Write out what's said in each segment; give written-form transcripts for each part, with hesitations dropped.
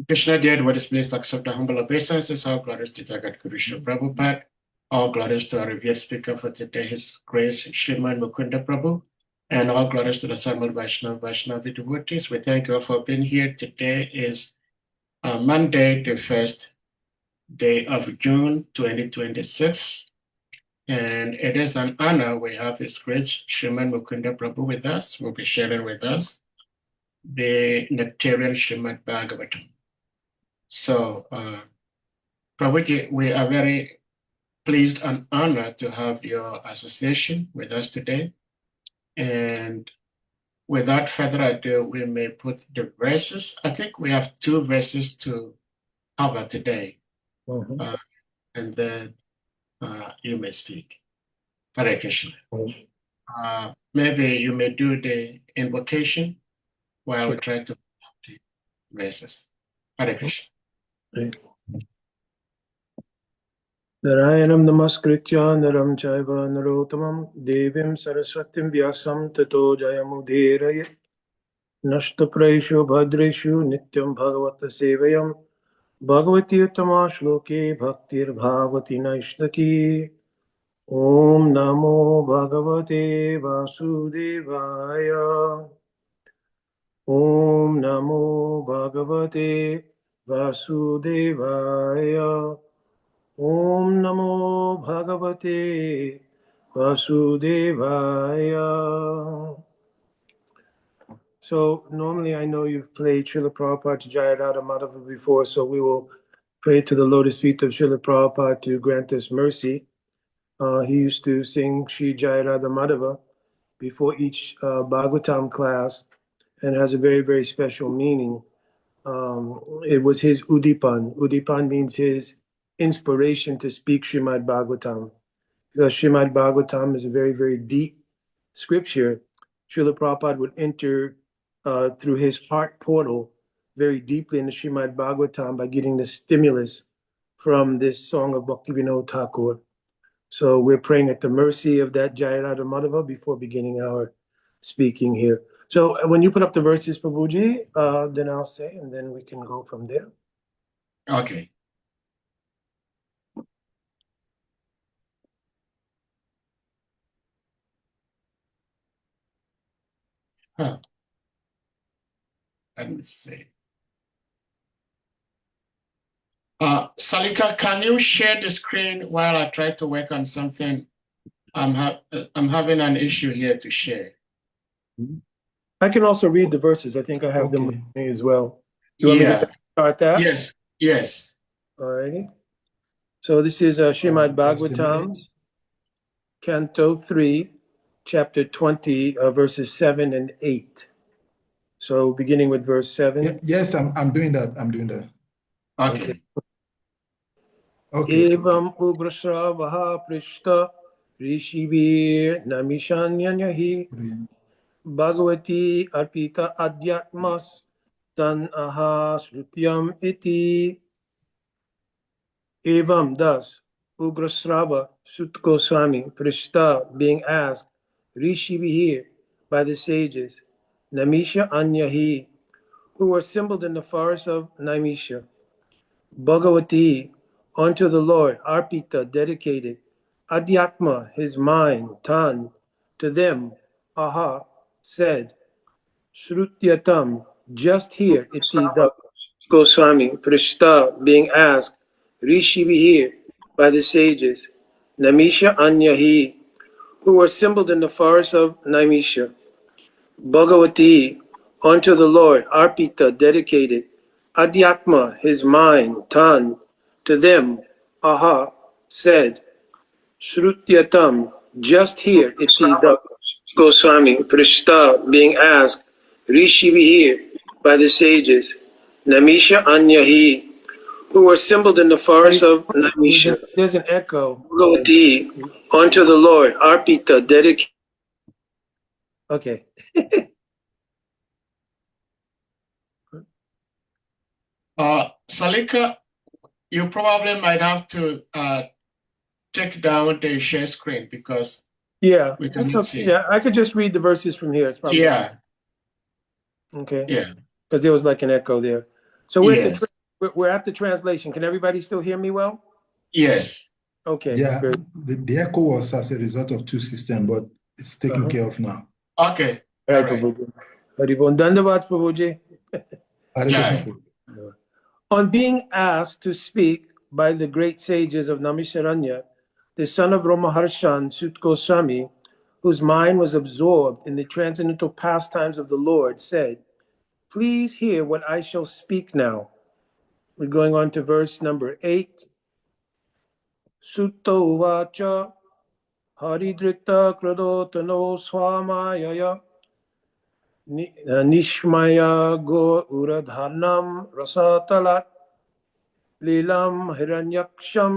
Krishna did what is pleased, accept the humble obeisances. All glories to Jagat Guru Srila Prabhupada. All glories to our revered speaker for today, His Grace Srimad Mukunda Prabhu. And all glories to the Samal Vaishnavi devotees. We thank you all for being here. Today is Monday, the first day of June 2026. And it is an honor we have His Grace Srimad Mukunda Prabhu with us. Will be sharing with us the Nectarian Srimad Bhagavatam. So, Prabhuji, we are very pleased and honored to have your association with us today. And without further ado, we may put the verses. I think we have 2 verses to cover today. And then you may speak. Hare Krishna. Maybe you may do the invocation while we try to put the verses. Hare Krishna. Narayanam namaskritya naram chaiva narottamam devim saraswatim vyasam tato jayamudhiraya nashtapraishu bhadreshu nityam bhagavata sevayam bhagavati uttama shloke bhaktir bhavati naishtaki Om namo bhagavate vasudevaya Om namo bhagavate vasudevaya Om Namo Bhagavate Vasudevaya. So normally I know you've played Srila Prabhupada Jayarada Madhava before, so we will pray to the lotus feet of Srila Prabhupada to grant us mercy. He used to sing Sri Jayarada Madhava before each Bhagavatam class and has a very, very special meaning. It was his Udipan. Udipan means his inspiration to speak Srimad Bhagavatam. Because Srimad Bhagavatam is a very, very deep scripture. Srila Prabhupada would enter through his heart portal very deeply in the Srimad Bhagavatam by getting the stimulus from this song of Bhaktivinoda Thakur. So we're praying at the mercy of that Jayarada Madhava before beginning our speaking here. So when you put up the verses, Prabhuji, then I'll say, and then we can go from there. Okay. Let me see. Salika, can you share the screen while I try to work on something? I'm having an issue here to share. I can also read the verses. I think I have them with me as well. You want me to start that? Yes, yes. All righty. So this is Srimad Bhagavatam, Canto 3, Chapter 20, verses 7 and 8. So beginning with verse 7. Yes, I'm doing that. I'm doing that. Okay. Evam ugrasravaha prishta rishivir namishanyanyahi Bhagavati arpita adhyatmas tan aha srutyam iti. Evam, thus, Ugrasrava Sut Goswami Prishta, being asked, Rishi Vihir, by the sages, Namisha Anyahi, who were assembled in the forest of Naimisha, Bhagavati, unto the Lord, Arpita, dedicated, Adhyatma, his mind, Tan, to them, Aha, said, Shrutyatam, just here, iti the Goswami Prishta, being asked, Rishi Vihir, by the sages, Namisha Anyahi, who were assembled in the forest of Naimisha, Bhagavati, unto the Lord, Arpita, dedicated, Adhyatma, his mind, Tan, to them, Aha, said, Shrutyatam, just here, iti the Goswami Prishta, being asked, Rishi Vihir, by the sages, Namisha Anyahi, who were assembled in the forest of Naimisha. There's an echo. Bhagavati, unto the Lord, Arpita, dedicated. Okay. Salika, you probably might have to take down the share screen because we cannot see. Yeah, I could just read the verses from here. It's probably yeah. okay. Yeah. Because there was like an echo there. So we're Yes. we're at the translation. Can everybody still hear me well? Yes. Okay. Yeah, Very, the echo was as a result of two systems, but it's taken care of now. Okay. all All right, right. Prabhuji. Haribol. Dandavad, Prabhuji. Hare Jai. Krishna. On being asked to speak by the great sages of Namisharanya, the son of Ramaharshan Sut Goswami, whose mind was absorbed in the transcendental pastimes of the Lord, said, "Please hear what I shall speak now." We're going on to verse number 8. Sutta uvacha haridrita kradotano swamayaya nishmaya go uradhanam rasatalat lilam hiranyaksham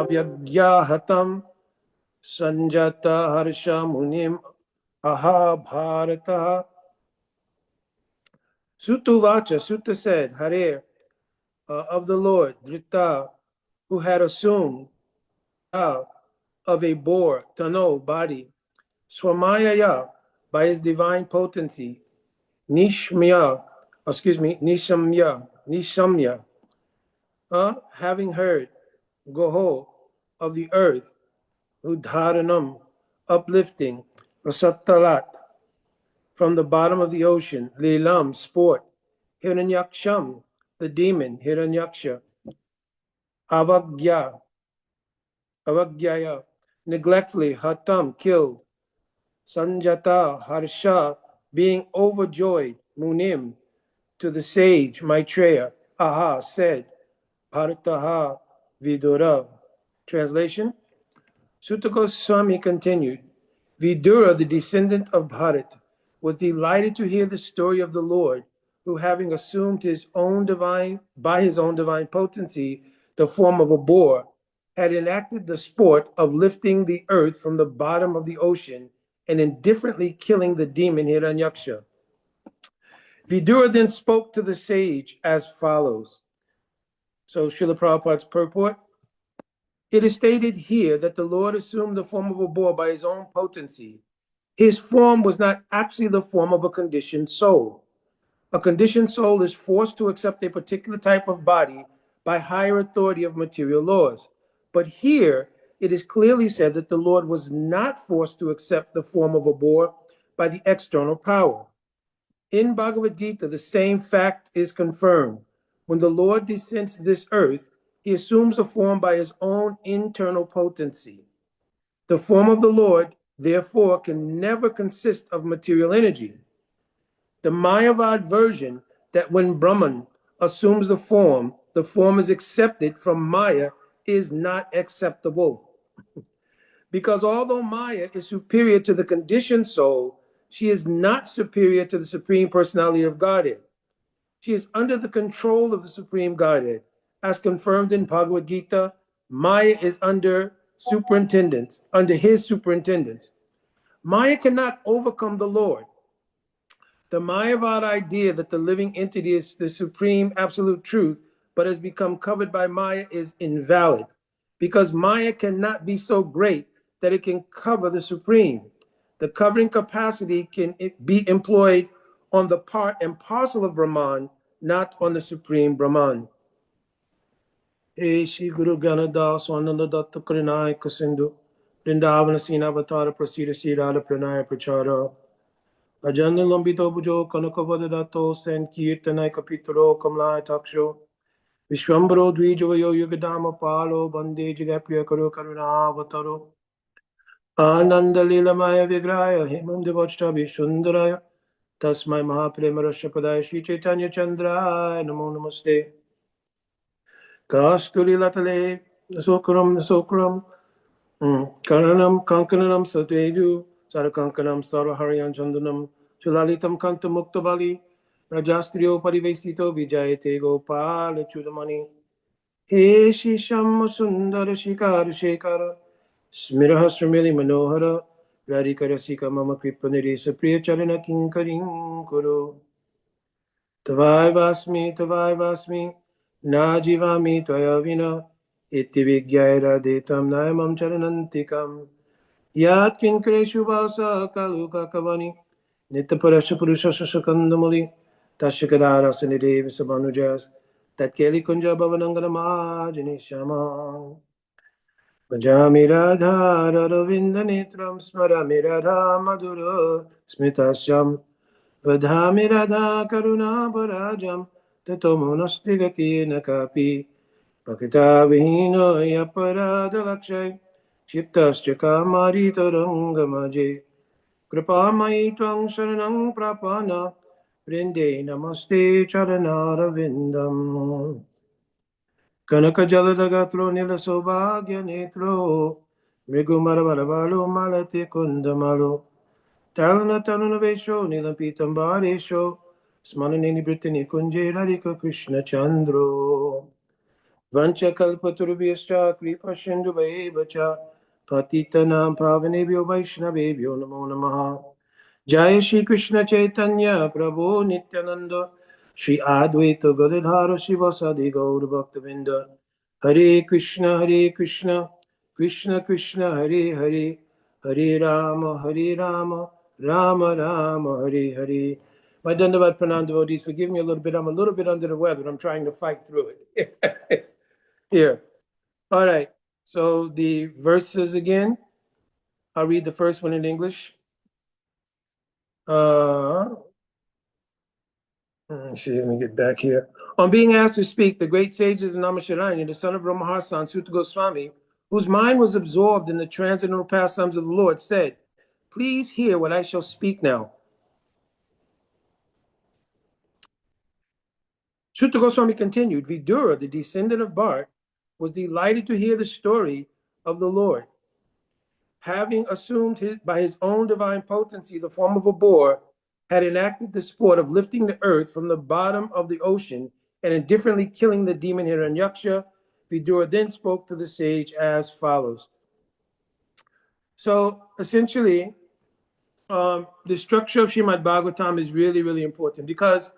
avyagyahatam sanjata harsha munim aha bharata. Sutta Sutta said, Hare, of the Lord, Drita, who had assumed of a boar, Tano, body, Swamayaya, by his divine potency, Nishamya, having heard, Goho, of the earth, Udharanam, uplifting, Rasattalat, from the bottom of the ocean, Leelam, sport, Hiranyaksham, the demon, Hiranyaksha, Avagyaya, neglectfully, Hatam, killed, Sanjata, Harsha, being overjoyed, Munim, to the sage, Maitreya, Aha, said, Bharataha, Vidura. Translation? Sutta Goswami continued, Vidura, the descendant of Bharat, was delighted to hear the story of the Lord, who having assumed by his own divine potency, the form of a boar, had enacted the sport of lifting the earth from the bottom of the ocean and indifferently killing the demon Hiranyaksha. Vidura then spoke to the sage as follows. So Srila Prabhupada's purport. It is stated here that the Lord assumed the form of a boar by his own potency. His form was not actually the form of a conditioned soul. A conditioned soul is forced to accept a particular type of body by higher authority of material laws. But here, it is clearly said that the Lord was not forced to accept the form of a boar by the external power. In Bhagavad Gita, the same fact is confirmed. When the Lord descends to this earth, he assumes a form by his own internal potency. The form of the Lord, therefore, can never consist of material energy. The Mayavad version that when Brahman assumes the form is accepted from Maya is not acceptable. Because although Maya is superior to the conditioned soul, she is not superior to the Supreme Personality of Godhead. She is under the control of the Supreme Godhead. As confirmed in Bhagavad Gita, Maya is under his superintendence. Maya cannot overcome the Lord. The Mayavad idea that the living entity is the supreme absolute truth, but has become covered by Maya is invalid, because Maya cannot be so great that it can cover the supreme. The covering capacity can be employed on the part and parcel of Brahman, not on the supreme Brahman. Shri Guru Ganadas Swananda Datta Karinaya Kasindu Vrindavana Sinavatara Prasida Sirada Pranaya Prachara Ajana Lambito Bujo Kanakavadato Sankirtanai Kapitaro Kamlai Taksho Vishwambaro Dvijoyo Yugadama Palo Bande Jagapya Karo Karuna Avataro Ananda Lilamaya Vigraya Himam Devachtabi Sundaraya Tasmai Mahaprema Rashapadaya Shri Chaitanya Chandra Namo Namaste Kasturi Latale Sokram Karanam Kankanam Sateju Sarakankanam Sarahariyan Chandanam Chulalitam Kanta Muktavali Rajastrio Parivesito Vijayate Gopala Chudamani He Shisham Sundara Shikar Shekara Smiraha Srimili Manohara Radikarasika Mama Kripaniri Supriya Charana Kinkarim Kuru Tavai Vasmi Najivami Twayavina Iti Vigyayra Detam Naimam Charanantikam Yat Kinkreshu Vasa Kaluka Kavani Nitaparasha Purusha Sakandamali Tashikadara Sanidev Sabanujas, Tatkeli Kunja Bhavanangana Mahajani Shama. Bhajami Radha Ravinda Netram Smarami Radha Madhura Smitasyam. Vadhami Radha Karuna Parajam Tato Monastigati Nakapi. Pakita Vihino Yaparada Lakshay Shiptascha Kamari Tarangamaje. Kripamai Tvang Sharanang Prapana Vrinde Namaste Charanara Vindam. Kanaka Jaladagatro Nila Sobhagya Netro Mrigumara Balavalo Malate Kundamalo Talana Talana Vesho Nilampitam Baresho Smananini Britani Kunje Radhika Krishna Chandro Vancha Kalpaturubhyascha Kripa Sindhu Vaevacha Patitanam Pavanebhyo Vaishnavebhyo Namo Namaha. Jai Shri Krishna Chaitanya Prabhu Nityananda Shri Advaita Gadadhara Sivasadi Gaur Bhaktavinda. Hare Krishna Krishna Krishna Hare Hare, Hare Rama Rama Rama Hare Hare. My Dandavat Pranam devotees, forgive me a little bit. I'm a little bit under the weather. I'm trying to fight through it. Here. All right. So the verses again. I'll read the first one in English. Let's see, let me get back here. On being asked to speak, the great sages of Namasharanya, the son of Brahmaharsan, Sutta Goswami, whose mind was absorbed in the transcendental pastimes of the Lord, said, "Please hear what I shall speak now." Sutta Goswami continued, Vidura, the descendant of Bharat, was delighted to hear the story of the Lord. Having assumed by his own divine potency the form of a boar, had enacted the sport of lifting the earth from the bottom of the ocean and indifferently killing the demon Hiranyaksha, Vidura then spoke to the sage as follows. So essentially, the structure of Srimad Bhagavatam is really, really important because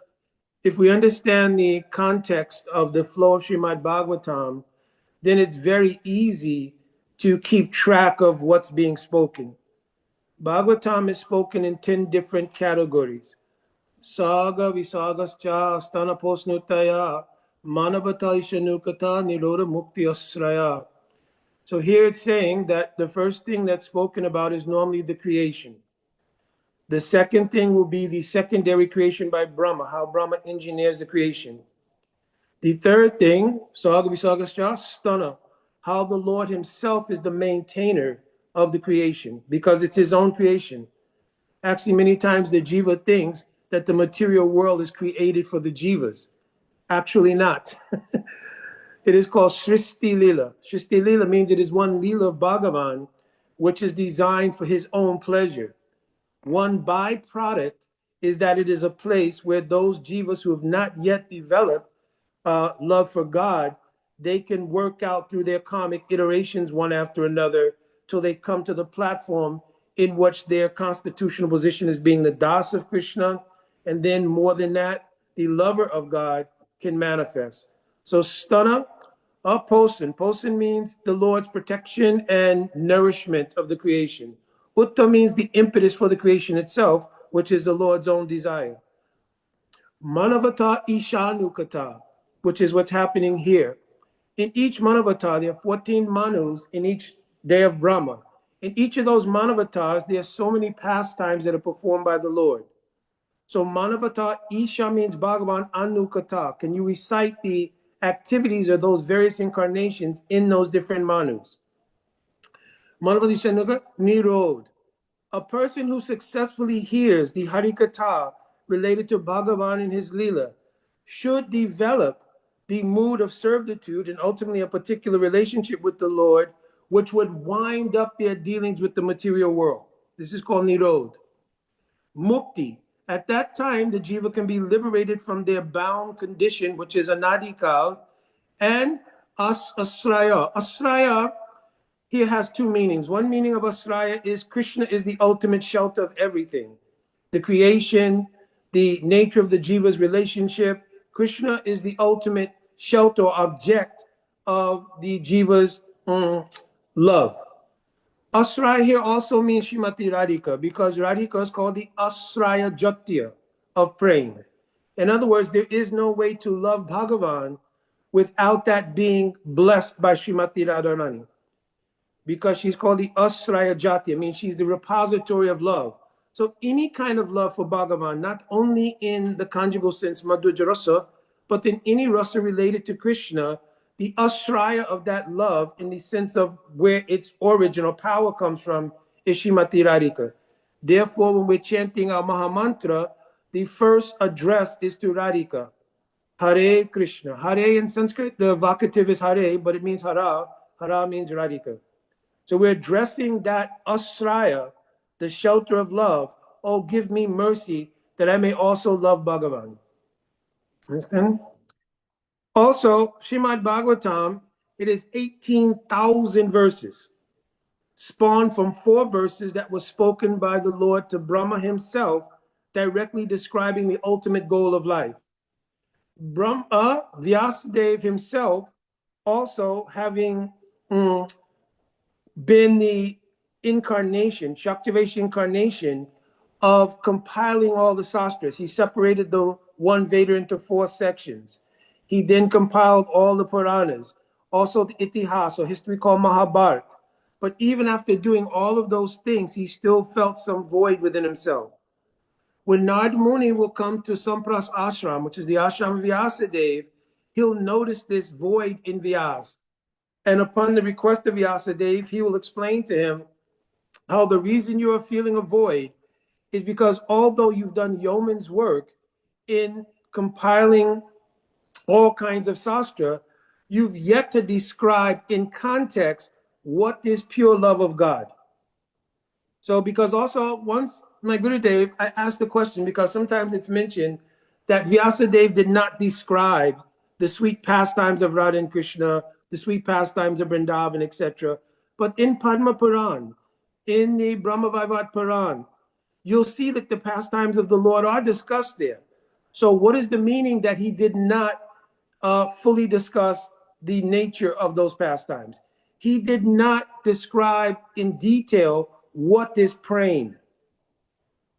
if we understand the context of the flow of Srimad Bhagavatam, then it's very easy to keep track of what's being spoken. Bhagavatam is spoken in 10 different categories. Saga Visagascha Astana Posnutaya Manavata Ishanukata Niroda Mukti Asraya. So here it's saying that the first thing that's spoken about is normally the creation. The second thing will be the secondary creation by Brahma, how Brahma engineers the creation. The third thing, Saga Visagascha Stana, how the Lord himself is the maintainer of the creation because it's his own creation. Actually, many times the jiva thinks that the material world is created for the jivas. Actually not. It is called Sristi Lila. Sristi Lila means it is one Lila of Bhagavan, which is designed for his own pleasure. One byproduct is that it is a place where those jivas who have not yet developed love for God, they can work out through their karmic iterations one after another till they come to the platform in which their constitutional position is being the Das of Krishna, and then more than that, the lover of God can manifest. So stana, posen. Posen means the Lord's protection and nourishment of the creation. Utta means the impetus for the creation itself, which is the Lord's own desire. Manavata Ishanukata, which is what's happening here. In each Manavata, there are 14 Manus in each day of Brahma. In each of those Manavatas, there are so many pastimes that are performed by the Lord. So Manavata Isha means Bhagavan Anukata. Can you recite the activities of those various incarnations in those different Manus? Manavata Isha Nirod. A person who successfully hears the Harikatha related to Bhagavan and his Leela should develop the mood of servitude and ultimately a particular relationship with the Lord, which would wind up their dealings with the material world. This is called Nirod. Mukti. At that time, the jiva can be liberated from their bound condition, which is anadikal, and asraya. Asraya here has two meanings. One meaning of asraya is Krishna is the ultimate shelter of everything. The creation, the nature of the jiva's relationship. Krishna is the ultimate shelter or object of the jiva's love. Asraya here also means Srimati Radhika because Radhika is called the Asraya Jatya of praying. In other words, there is no way to love Bhagavan without that being blessed by Srimati Radharani, because she's called the Asraya Jati. I mean, she's the repository of love. So any kind of love for Bhagavan, not only in the conjugal sense, Madhurya Rasa, but in any rasa related to Krishna, the Asraya of that love, in the sense of where its origin or power comes from, is Srimati Radhika. Therefore, when we're chanting our Mahamantra, the first address is to Radhika. Hare Krishna. Hare in Sanskrit, the vocative is Hare, but it means Hara. Hara means Radhika. So we're addressing that Asraya, the shelter of love. Oh, give me mercy that I may also love Bhagavan. Understand? Also, Srimad Bhagavatam, it is 18,000 verses, spawned from 4 verses that were spoken by the Lord to Brahma himself, directly describing the ultimate goal of life. Brahma, Vyasadeva himself, also having been the incarnation, Shaktivesha incarnation of compiling all the sastras. He separated the one Veda into 4 sections. He then compiled all the Puranas, also the Itihas, or history called Mahabharata. But even after doing all of those things, he still felt some void within himself. When Narad Muni will come to Sampras ashram, which is the ashram of Vyasadeva, he'll notice this void in Vyasa. And upon the request of Vyasadeva, he will explain to him how the reason you are feeling a void is because although you've done yeoman's work in compiling all kinds of sastra, you've yet to describe in context what is pure love of God. So because also once my Gurudev, I asked the question, because sometimes it's mentioned that Vyasadeva did not describe the sweet pastimes of Radha and Krishna, the sweet pastimes of Vrindavan, etc. But in Padma Puran, in the Brahma Vaivat Puran, you'll see that the pastimes of the Lord are discussed there. So what is the meaning that he did not fully discuss the nature of those pastimes? He did not describe in detail what is praying.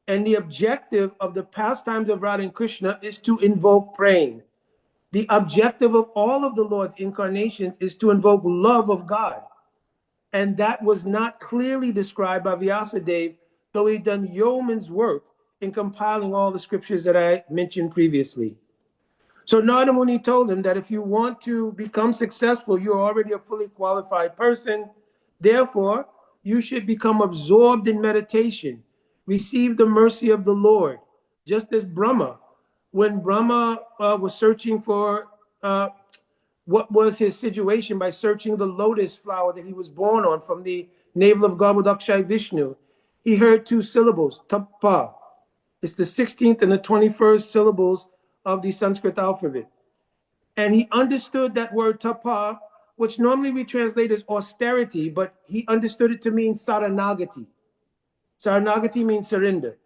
And the objective of the pastimes of Radha and Krishna is to invoke praying. The objective of all of the Lord's incarnations is to invoke love of God. And that was not clearly described by Vyasadeva, though he'd done yeoman's work in compiling all the scriptures that I mentioned previously. So Narada Muni told him that if you want to become successful, you're already a fully qualified person. Therefore, you should become absorbed in meditation, receive the mercy of the Lord, just as Brahma. When Brahma was searching for what was his situation by searching the lotus flower that he was born on from the navel of God with Akshay Vishnu, he heard 2 syllables, tapa. It's the 16th and the 21st syllables of the Sanskrit alphabet. And he understood that word tapa, which normally we translate as austerity, but he understood it to mean saranagati. Saranagati means surrender.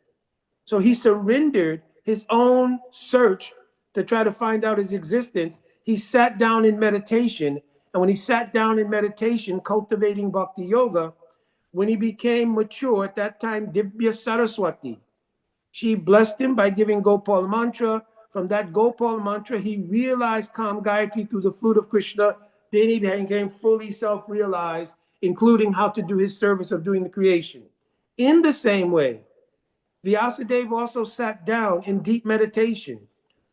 So he surrendered his own search to try to find out his existence. He sat down in meditation. And when he sat down in meditation, cultivating bhakti yoga, when he became mature, at that time, Dibya Saraswati, she blessed him by giving Gopal mantra. From that Gopal mantra, he realized Kam Gayatri through the flute of Krishna. Then he became fully self-realized, including how to do his service of doing the creation. In the same way, Vyasadeva also sat down in deep meditation.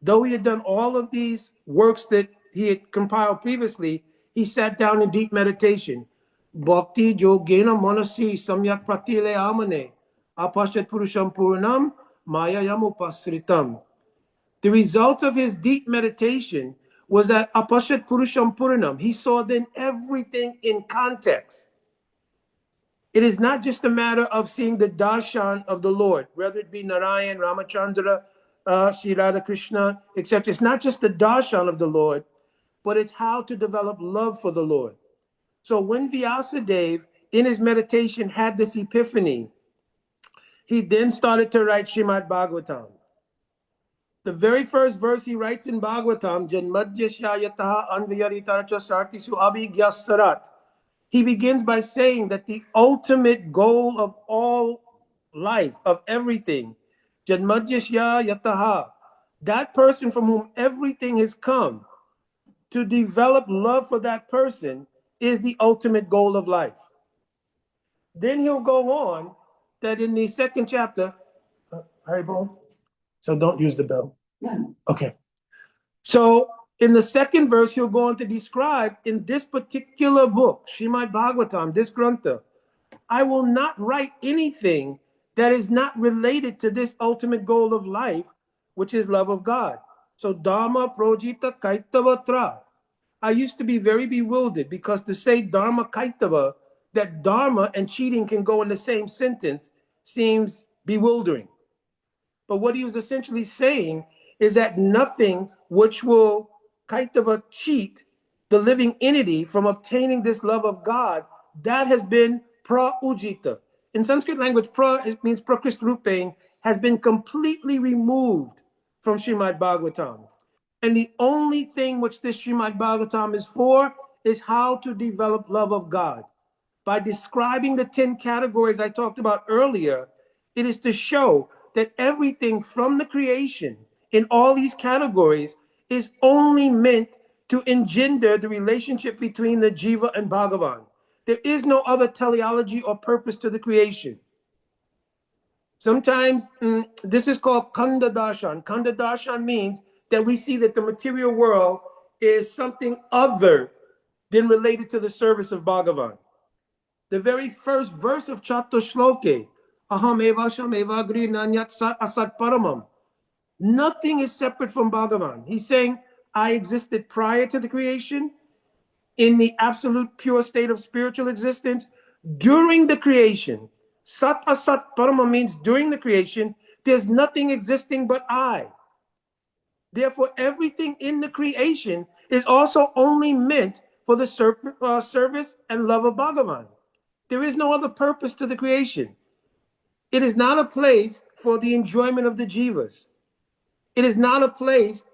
Though he had done all of these works that he had compiled previously, he sat down in deep meditation. Bhakti yogena manasi samyak pratile amane apashat purusham purnam mayayam upasritam. The result of his deep meditation was that apashat purusham purnam. He saw then everything in context. It is not just a matter of seeing the darshan of the Lord, whether it be Narayan, Ramachandra, Sri Radha Krishna, etc. It's not just the darshan of the Lord, but it's how to develop love for the Lord. So when Vyasadeva, in his meditation, had this epiphany, he then started to write Srimad Bhagavatam. The very first verse he writes in Bhagavatam, Janmadhyasya anvayaritarcha sartisu abhigyasarat. He begins by saying that the ultimate goal of all life, of everything, Janmadhyasya yataha, that person from whom everything has come, to develop love for that person is the ultimate goal of life. Then he'll go on that in the second chapter, Haribol, so don't use the bell. Okay. So in the second verse, he'll go on to describe in this particular book, Srimad Bhagavatam, this Grantha, I will not write anything that is not related to this ultimate goal of life, which is love of God. So Dharma Projita Kaitavatra. I used to be very bewildered because to say Dharma Kaitava, that Dharma and cheating can go in the same sentence, seems bewildering. But what he was essentially saying is that nothing which will Kaitava cheat the living entity from obtaining this love of God, that has been pra-ujita. In Sanskrit language, pra means prakristrupeng, has been completely removed from Srimad Bhagavatam. And the only thing which this Srimad Bhagavatam is for is how to develop love of God. By describing the 10 categories I talked about earlier, it is to show that everything from the creation in all these categories is only meant to engender the relationship between the Jiva and Bhagavan. There is no other teleology or purpose to the creation. Sometimes this is called Kanda Darshan. Kanda Darshan means that we see that the material world is something other than related to the service of Bhagavan. The very first verse of Chato Shloke, Aham eva sham eva agri nanyat sat asat paramam. Nothing is separate from Bhagavan. He's saying, I existed prior to the creation, in the absolute pure state of spiritual existence. During the creation, Sat Asat Parama means during the creation, there's nothing existing but I. Therefore, everything in the creation is also only meant for the service and love of Bhagavan. There is no other purpose to the creation. It is not a place for the enjoyment of the jivas. It is not a place,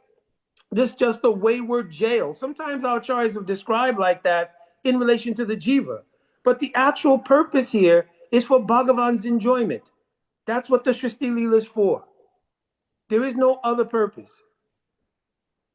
this just a wayward jail. Sometimes our acharyas have described like that in relation to the jiva. But the actual purpose here is for Bhagavan's enjoyment. That's what the Shristi Leela is for. There is no other purpose.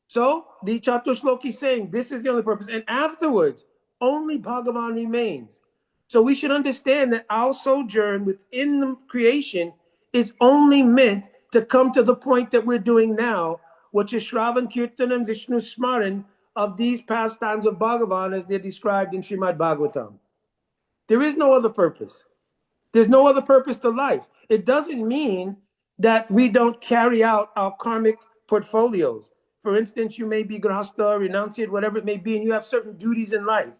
So the Chatusloki is saying this is the only purpose. And afterwards, only Bhagavan remains. So we should understand that our sojourn within the creation is only meant to come to the point that we're doing now, which is Shravan, Kirtan, and Vishnu Smaran of these pastimes of Bhagavan as they're described in Srimad Bhagavatam. There is no other purpose. There's no other purpose to life. It doesn't mean that we don't carry out our karmic portfolios. For instance, you may be grahastha, renunciate, whatever it may be, and you have certain duties in life.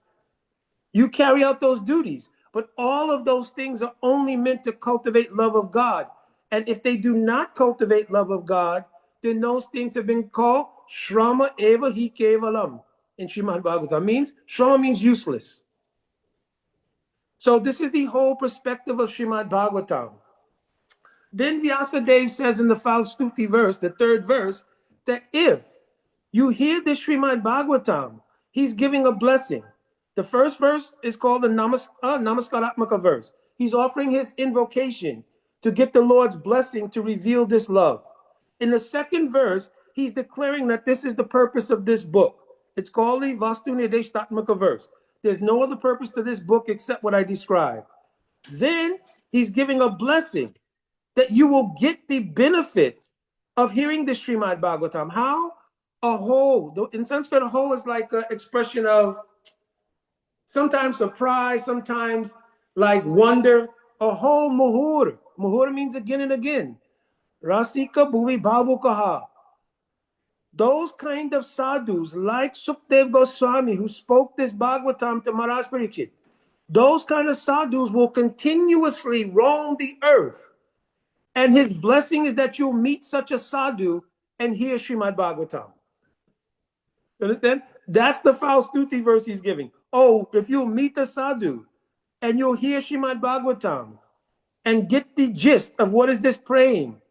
You carry out those duties, but all of those things are only meant to cultivate love of God. And if they do not cultivate love of God, then those things have been called Shrama Eva Hi Kevalam in Srimad Bhagavatam. Shrama means useless. So this is the whole perspective of Srimad Bhagavatam. Then Vyasadeva says in the Falstuti verse, the third verse, that if you hear this Srimad Bhagavatam, he's giving a blessing. The first verse is called the Namaskaratmaka verse. He's offering his invocation to get the Lord's blessing to reveal this love. In the second verse, he's declaring that this is the purpose of this book. It's called the Vastu Nideshtatmaka verse. There's no other purpose to this book except what I described. Then he's giving a blessing that you will get the benefit of hearing the Srimad Bhagavatam. How? A whole. In Sanskrit, a whole is like an expression of sometimes surprise, sometimes like wonder. A whole muhur. Muhur means again and again. Rasika bhuvi bhavukaha. Those kind of sadhus like Sukdev Goswami who spoke this Bhagavatam to Maharaj Parikshit, those kind of sadhus will continuously roam the earth. And his blessing is that you'll meet such a sadhu and hear Srimad Bhagavatam. You understand? That's the Falstuti verse he's giving. Oh, if you'll meet a sadhu and you'll hear Srimad Bhagavatam and get the gist of what is this praying,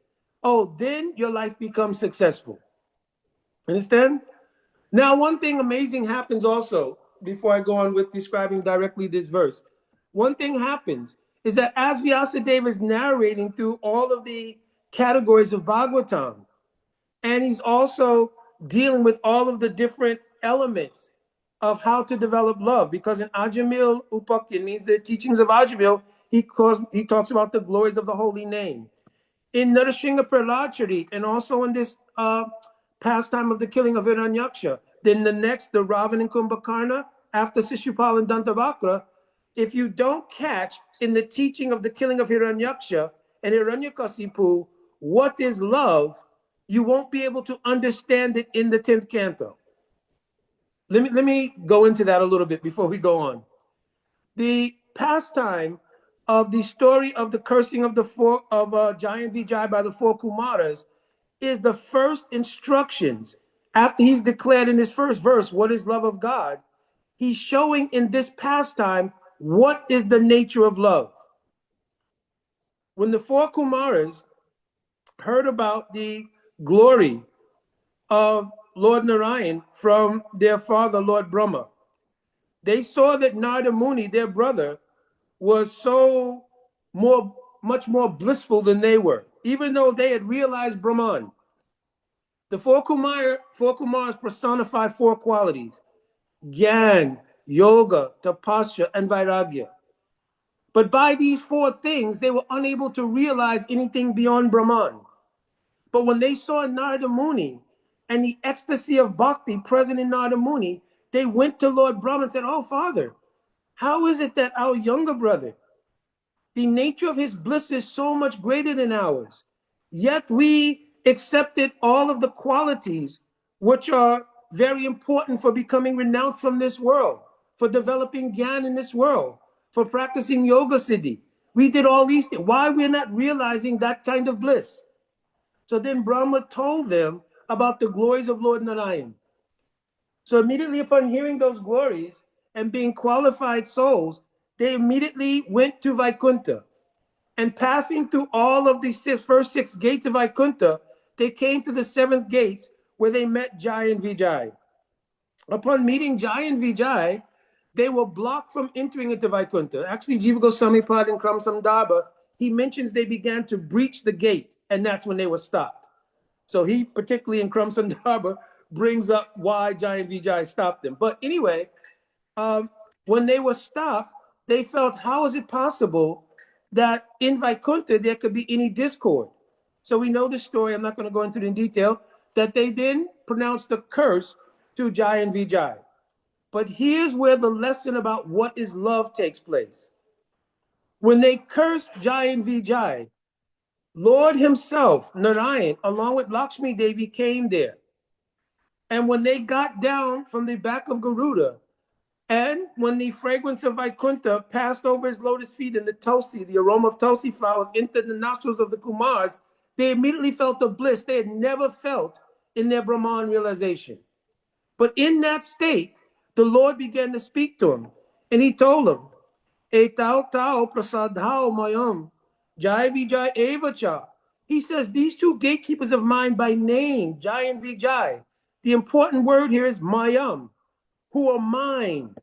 oh, then your life becomes successful. Understand? Now, one thing amazing happens also, before I go on with describing directly this verse. One thing happens is that as Vyasadeva is narrating through all of the categories of Bhagavatam, And he's also dealing with all of the different elements of how to develop love. Because in Ajamil Upakya, means the teachings of Ajamil, he talks about the glories of the holy name. In Narasingha Prahlad Charit, and also in this pastime of the killing of Hiranyaksha, then the next, the Ravan and Kumbhakarna, after Shishupal and Dantavakra, if you don't catch in the teaching of the killing of Hiranyaksha and Hiranyakasipu what is love, you won't be able to understand it in the 10th canto. Let me go into that a little bit before we go on. The pastime of the story of the cursing of Jai and Vijay by the 4 Kumaras is the first instructions after he's declared in his first verse what is love of God. He's showing in this pastime what is the nature of love. When the 4 Kumaras heard about the glory of Lord Narayan from their father, Lord Brahma, they saw that Narada Muni, their brother, was so much more blissful than they were, even though they had realized Brahman. The 4 Kumaras personify 4 qualities: Gyan, Yoga, Tapasya, and Vairagya. But by these 4 things, they were unable to realize anything beyond Brahman. But when they saw Narada Muni and the ecstasy of bhakti present in Narada Muni, they went to Lord Brahma and said, "Oh, Father, how is it that our younger brother, the nature of his bliss is so much greater than ours, yet we accepted all of the qualities which are very important for becoming renounced from this world, for developing Gyan in this world, for practicing Yoga Siddhi. We did all these things. Why we're not realizing that kind of bliss?" So then Brahma told them about the glories of Lord Narayan. So immediately upon hearing those glories and being qualified souls, they immediately went to Vaikuntha. And passing through all of the first 6 gates of Vaikuntha, they came to the 7th gate where they met Jai and Vijay. Upon meeting Jai and Vijay, they were blocked from entering into Vaikuntha. Actually, Jiva Goswami Pad in Kram Samdaba, he mentions they began to breach the gate, and that's when they were stopped. So he, particularly in Kram Samdaba, brings up why Jai and Vijay stopped them. But anyway, when they were stopped, they felt, how is it possible that in Vaikuntha there could be any discord? So we know the story, I'm not going to go into it in detail, that they then pronounced the curse to Jai and Vijay. But here's where the lesson about what is love takes place. When they cursed Jai and Vijay, Lord himself, Narayan, along with Lakshmi Devi, came there. And when they got down from the back of Garuda, and when the fragrance of Vaikuntha passed over his lotus feet and the tulsi, the aroma of tulsi flowers, entered the nostrils of the Kumars, they immediately felt the bliss they had never felt in their Brahman realization. But in that state, the Lord began to speak to him, and he told him, Etau tau prasadhao mayam, Jai Vijay evacha. He says, these 2 gatekeepers of mine by name, Jai and Vijay, the important word here is mayam, who are mine,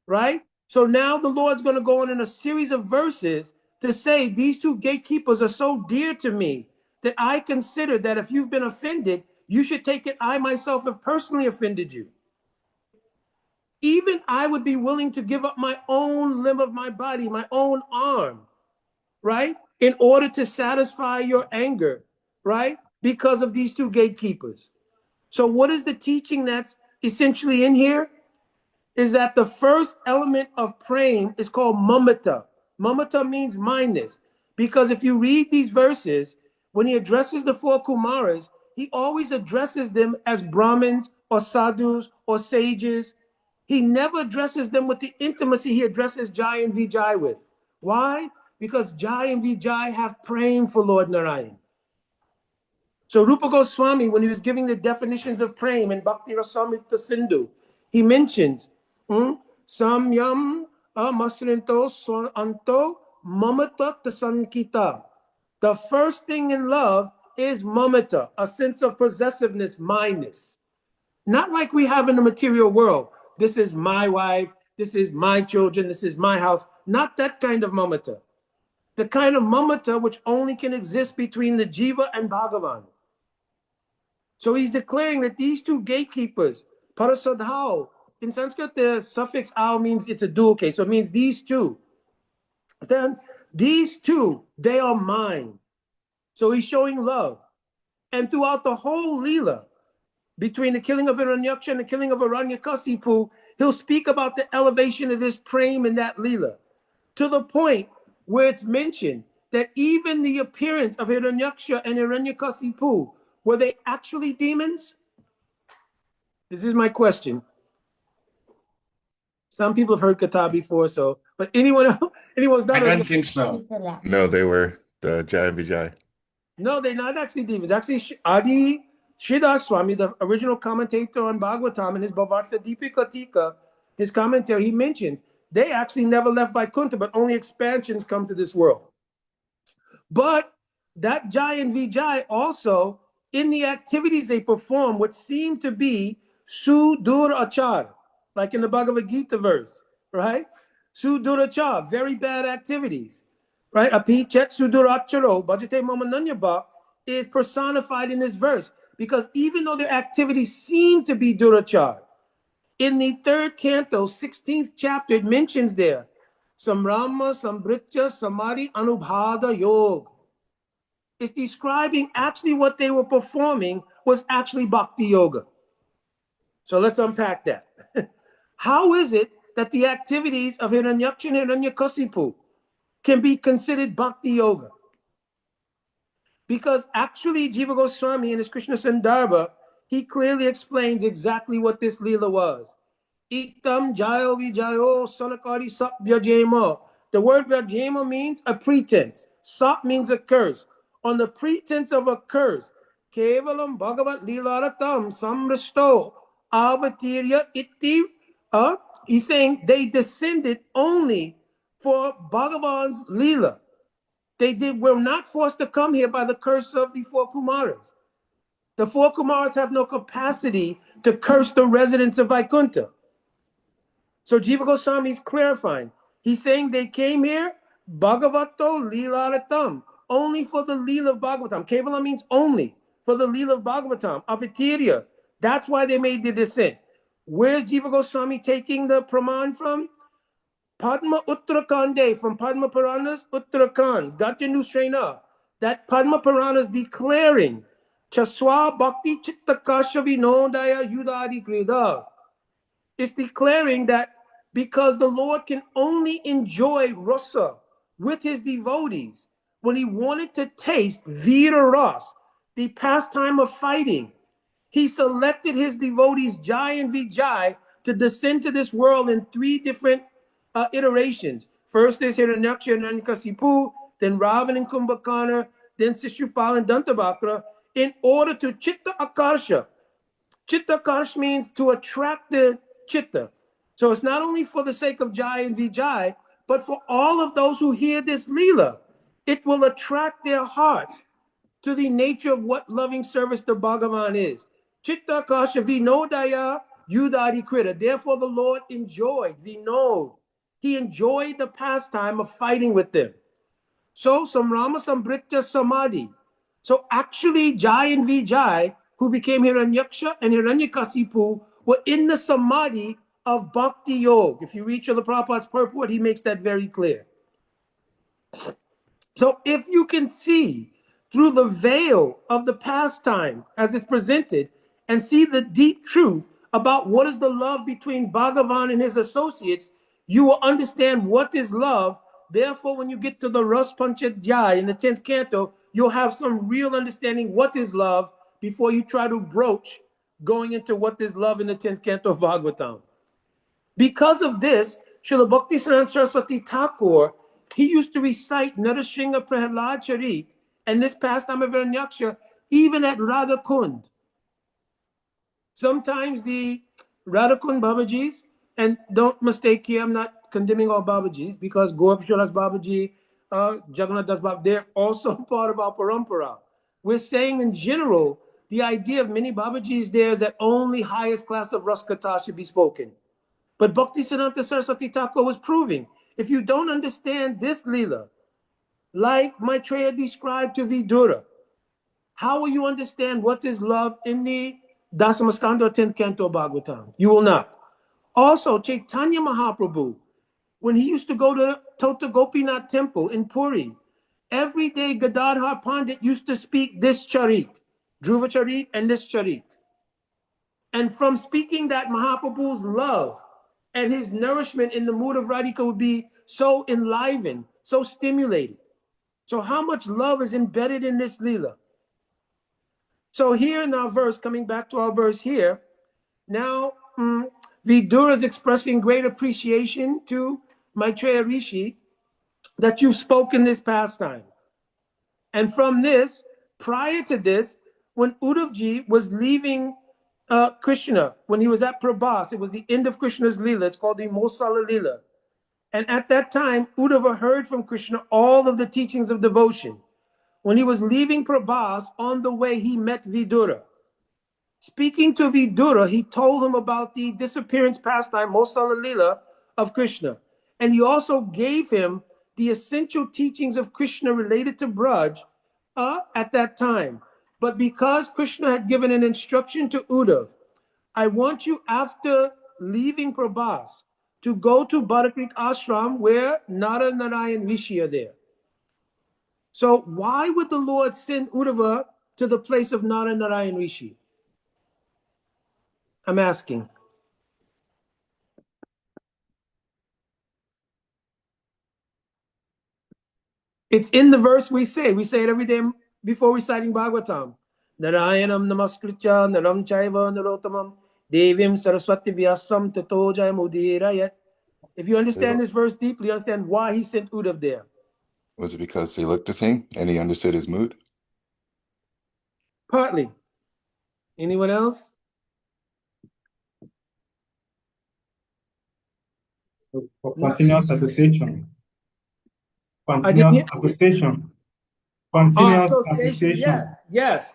right? So now the Lord's going to go on in a series of verses to say these 2 gatekeepers are so dear to me that I consider that if you've been offended, you should take it I myself have personally offended you. Even I would be willing to give up my own limb of my body, my own arm, right? In order to satisfy your anger, right? Because of these 2 gatekeepers. So what is the teaching that's essentially in here? Is that the first element of praying is called mamata. Mamata means mindness. Because if you read these verses, when he addresses the 4 Kumaras, he always addresses them as Brahmins or sadhus or sages. He never addresses them with the intimacy he addresses Jai and Vijay with. Why? Because Jai and Vijay have praying for Lord Narayan. So Rupa Goswami, when he was giving the definitions of praying in Bhakti Rasamrita Sindhu, he mentions Samyam Amasrinto Anto Mamata Tasankita. The first thing in love is mamata, a sense of possessiveness, mindness. Not like we have in the material world. This is my wife, this is my children, this is my house. Not that kind of mamata. The kind of mamata which only can exist between the jiva and Bhagavan. So he's declaring that these two gatekeepers, parasadhao, in Sanskrit, the suffix ao means it's a dual case. So it means these two. Then these two, they are mine. So he's showing love. And throughout the whole Leela, between the killing of Hiranyaksha and the killing of Hiranyakasipu, he'll speak about the elevation of this prem in that Leela, to the point where it's mentioned that even the appearance of Hiranyaksha and Hiranyakasipu, were they actually demons? This is my question. Some people have heard Katha before, but anyone's not? I don't think so. No, they were the Jai and Vijay. No, they're not actually demons. Actually, Adi Sridhar Swami, the original commentator on Bhagavatam, in his Bhavarta Deepika Tika, his commentary, he mentions they actually never left Vaikuntha, but only expansions come to this world. But that Jai and Vijay also, in the activities they perform, what seem to be Sudurachar, like in the Bhagavad Gita verse, right? Sudurachar, very bad activities, right? Api chet suduracharo, bhajate mamananyaba, is personified in this verse, because even though their activities seem to be durachar, in the 3rd canto, 16th chapter, it mentions there, Samrama, Sambritya, Samadhi, Anubhada, Yog. It's describing actually what they were performing was actually Bhakti Yoga. So let's unpack that. How is it that the activities of Hiranyaksha and Hiranyakasipu can be considered Bhakti Yoga? Because actually Jiva Goswami in his Krishna Sandarbha, he clearly explains exactly what this Leela was. Itam Jayo Vijayo Sanakari Sap Vyajema. The word Vyajema means a pretense. Sap means a curse. On the pretense of a curse, Kevalam Bhagavat Leelaratam Samrasto Avatirya Iti. He's saying they descended only for Bhagavan's Leela. They were not forced to come here by the curse of the 4 Kumaras. The 4 Kumaras have no capacity to curse the residents of Vaikuntha. So Jiva Goswami is clarifying. He's saying they came here, Bhagavato Leelaratam, only for the Leela of Bhagavatam. Kevala means only for the Leela of Bhagavatam, Avitirya. That's why they made the descent. Where's Jiva Goswami taking the Praman from? Padma Uttarakhande, from Padma Puranas, Uttarakhand, Gajanu Srena. That Padma Puranas declaring, Chaswa Bhakti Chitta Kashavi Nodaya Yudadi Krida. It's declaring that because the Lord can only enjoy rasa with his devotees, when he wanted to taste Vira Ras, the pastime of fighting, he selected his devotees, Jai and Vijay, to descend to this world in 3 different iterations. First is Hiranyaksha and Hiranyakasipu, then Ravan and Kumbhakarna, then Sishupal and Dantabhakra, in order to Chitta Akarsha. Chitta Akarsha means to attract the Chitta. So it's not only for the sake of Jai and Vijay, but for all of those who hear this Leela. It will attract their hearts to the nature of what loving service to Bhagavan is. Chitta Akarsha Vinodaya Yudari Krita. Therefore the Lord enjoyed Vinod. He enjoyed the pastime of fighting with them. So Samrama Sambritya Samadhi. So actually Jai and Vijay, who became Hiranyaksha and Hiranyakasipu, were in the Samadhi of Bhakti Yoga. If you read Srila Prabhupada's purport, he makes that very clear. So if you can see through the veil of the pastime as it's presented and see the deep truth about what is the love between Bhagavan and his associates, you will understand what is love. Therefore, when you get to the Ras Panchadhyaya in the 10th canto, you'll have some real understanding what is love before you try to broach going into what is love in the 10th canto of Bhagavatam. Because of this, Srila Bhaktisiddhanta Saraswati Thakur, he used to recite Narasingha Prahlad Charit and this pastime of Hiranyaksha even at Radha Kund. Sometimes the Radha Kund Babajis, and don't mistake here, I'm not condemning all Babajis, because Gorpshalas Babaji, Jagannath Das Babaji, they're also part of our parampara. We're saying in general, the idea of many Babajis there is that only highest class of Ras Katha should be spoken. But Bhaktisiddhanta Saraswati Thakur was proving, if you don't understand this Leela, like Maitreya described to Vidura, How will you understand what is love in the Dasamaskanda 10th Canto Bhagavatam? You will not. Also, Chaitanya Mahaprabhu, when he used to go to Tota Gopinath temple in Puri, every day Gadadhar Pandit used to speak this charit, Dhruva charit and this charit. And from speaking that, Mahaprabhu's love and his nourishment in the mood of Radhika would be so enlivened, so stimulated. So how much love is embedded in this Leela? So here in our verse, coming back to our verse here, now Vidura is expressing great appreciation to Maitreya Rishi that you've spoken this pastime. And from this, prior to this, when Uddhavji was leaving Krishna, when he was at Prabhas, it was the end of Krishna's Leela. It's called the Mosala Leela. And at that time, Uddhava heard from Krishna all of the teachings of devotion. When he was leaving Prabhas, on the way, he met Vidura. Speaking to Vidura, he told him about the disappearance pastime, Mosala Leela, of Krishna. And he also gave him the essential teachings of Krishna related to Braj at that time. But because Krishna had given an instruction to Uddhav, I want you, after leaving Prabhas, to go to Barakrik Ashram where Nara Narayan Rishi are there. So why would the Lord send Uddhava to the place of Nara Narayan Rishi? I'm asking. It's in the verse we say it every day before reciting Bhagavatam. Narayanam namaskritya naram chaiva narotamam devim saraswati vyasam tato jayamudirayat. If you understand this verse deeply, you understand why he sent Uddhav there. Was it because he looked the same and he understood his mood? Partly. Anyone else? For continuous association. Continuous association. Continuous association. Yes.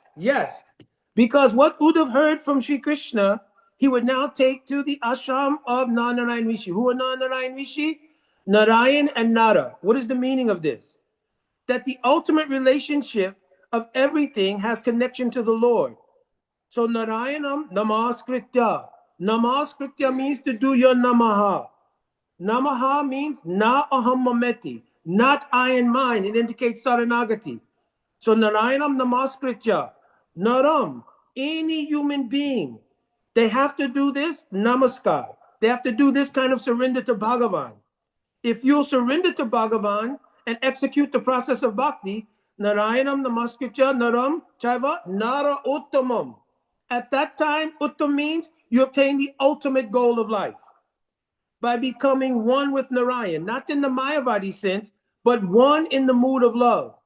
Because what Uddhav heard from Sri Krishna, he would now take to the ashram of Narayan Rishi. Who are Narayan Rishi? Narayan and Nara. What is the meaning of this? That the ultimate relationship of everything has connection to the Lord. So Narayanam namaskritya. Namaskritya means to do your namaha. Namaha means na aham mameti, not I and mine. It indicates saranagati. So Narayanam namaskritya. Naram, any human being, they have to do this namaskar. They have to do this kind of surrender to Bhagavan. If you'll surrender to Bhagavan and execute the process of bhakti, Narayanam namaskritya naram chaiva nara uttamam. At that time, uttam means you obtain the ultimate goal of life by becoming one with Narayan, not in the Mayavadi sense, but one in the mood of love.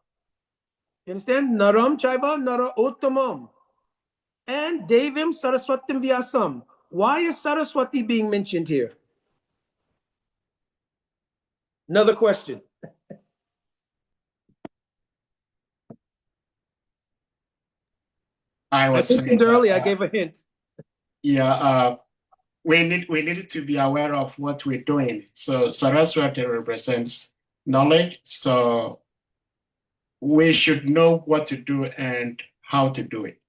You understand? Naram chaiva nara uttamam. And devim saraswatim vyasam. Why is Saraswati being mentioned here? Another question. I was mentioned saying earlier, that, I gave a hint. We need to be aware of what we're doing. So Saraswati represents knowledge. So we should know what to do and how to do it.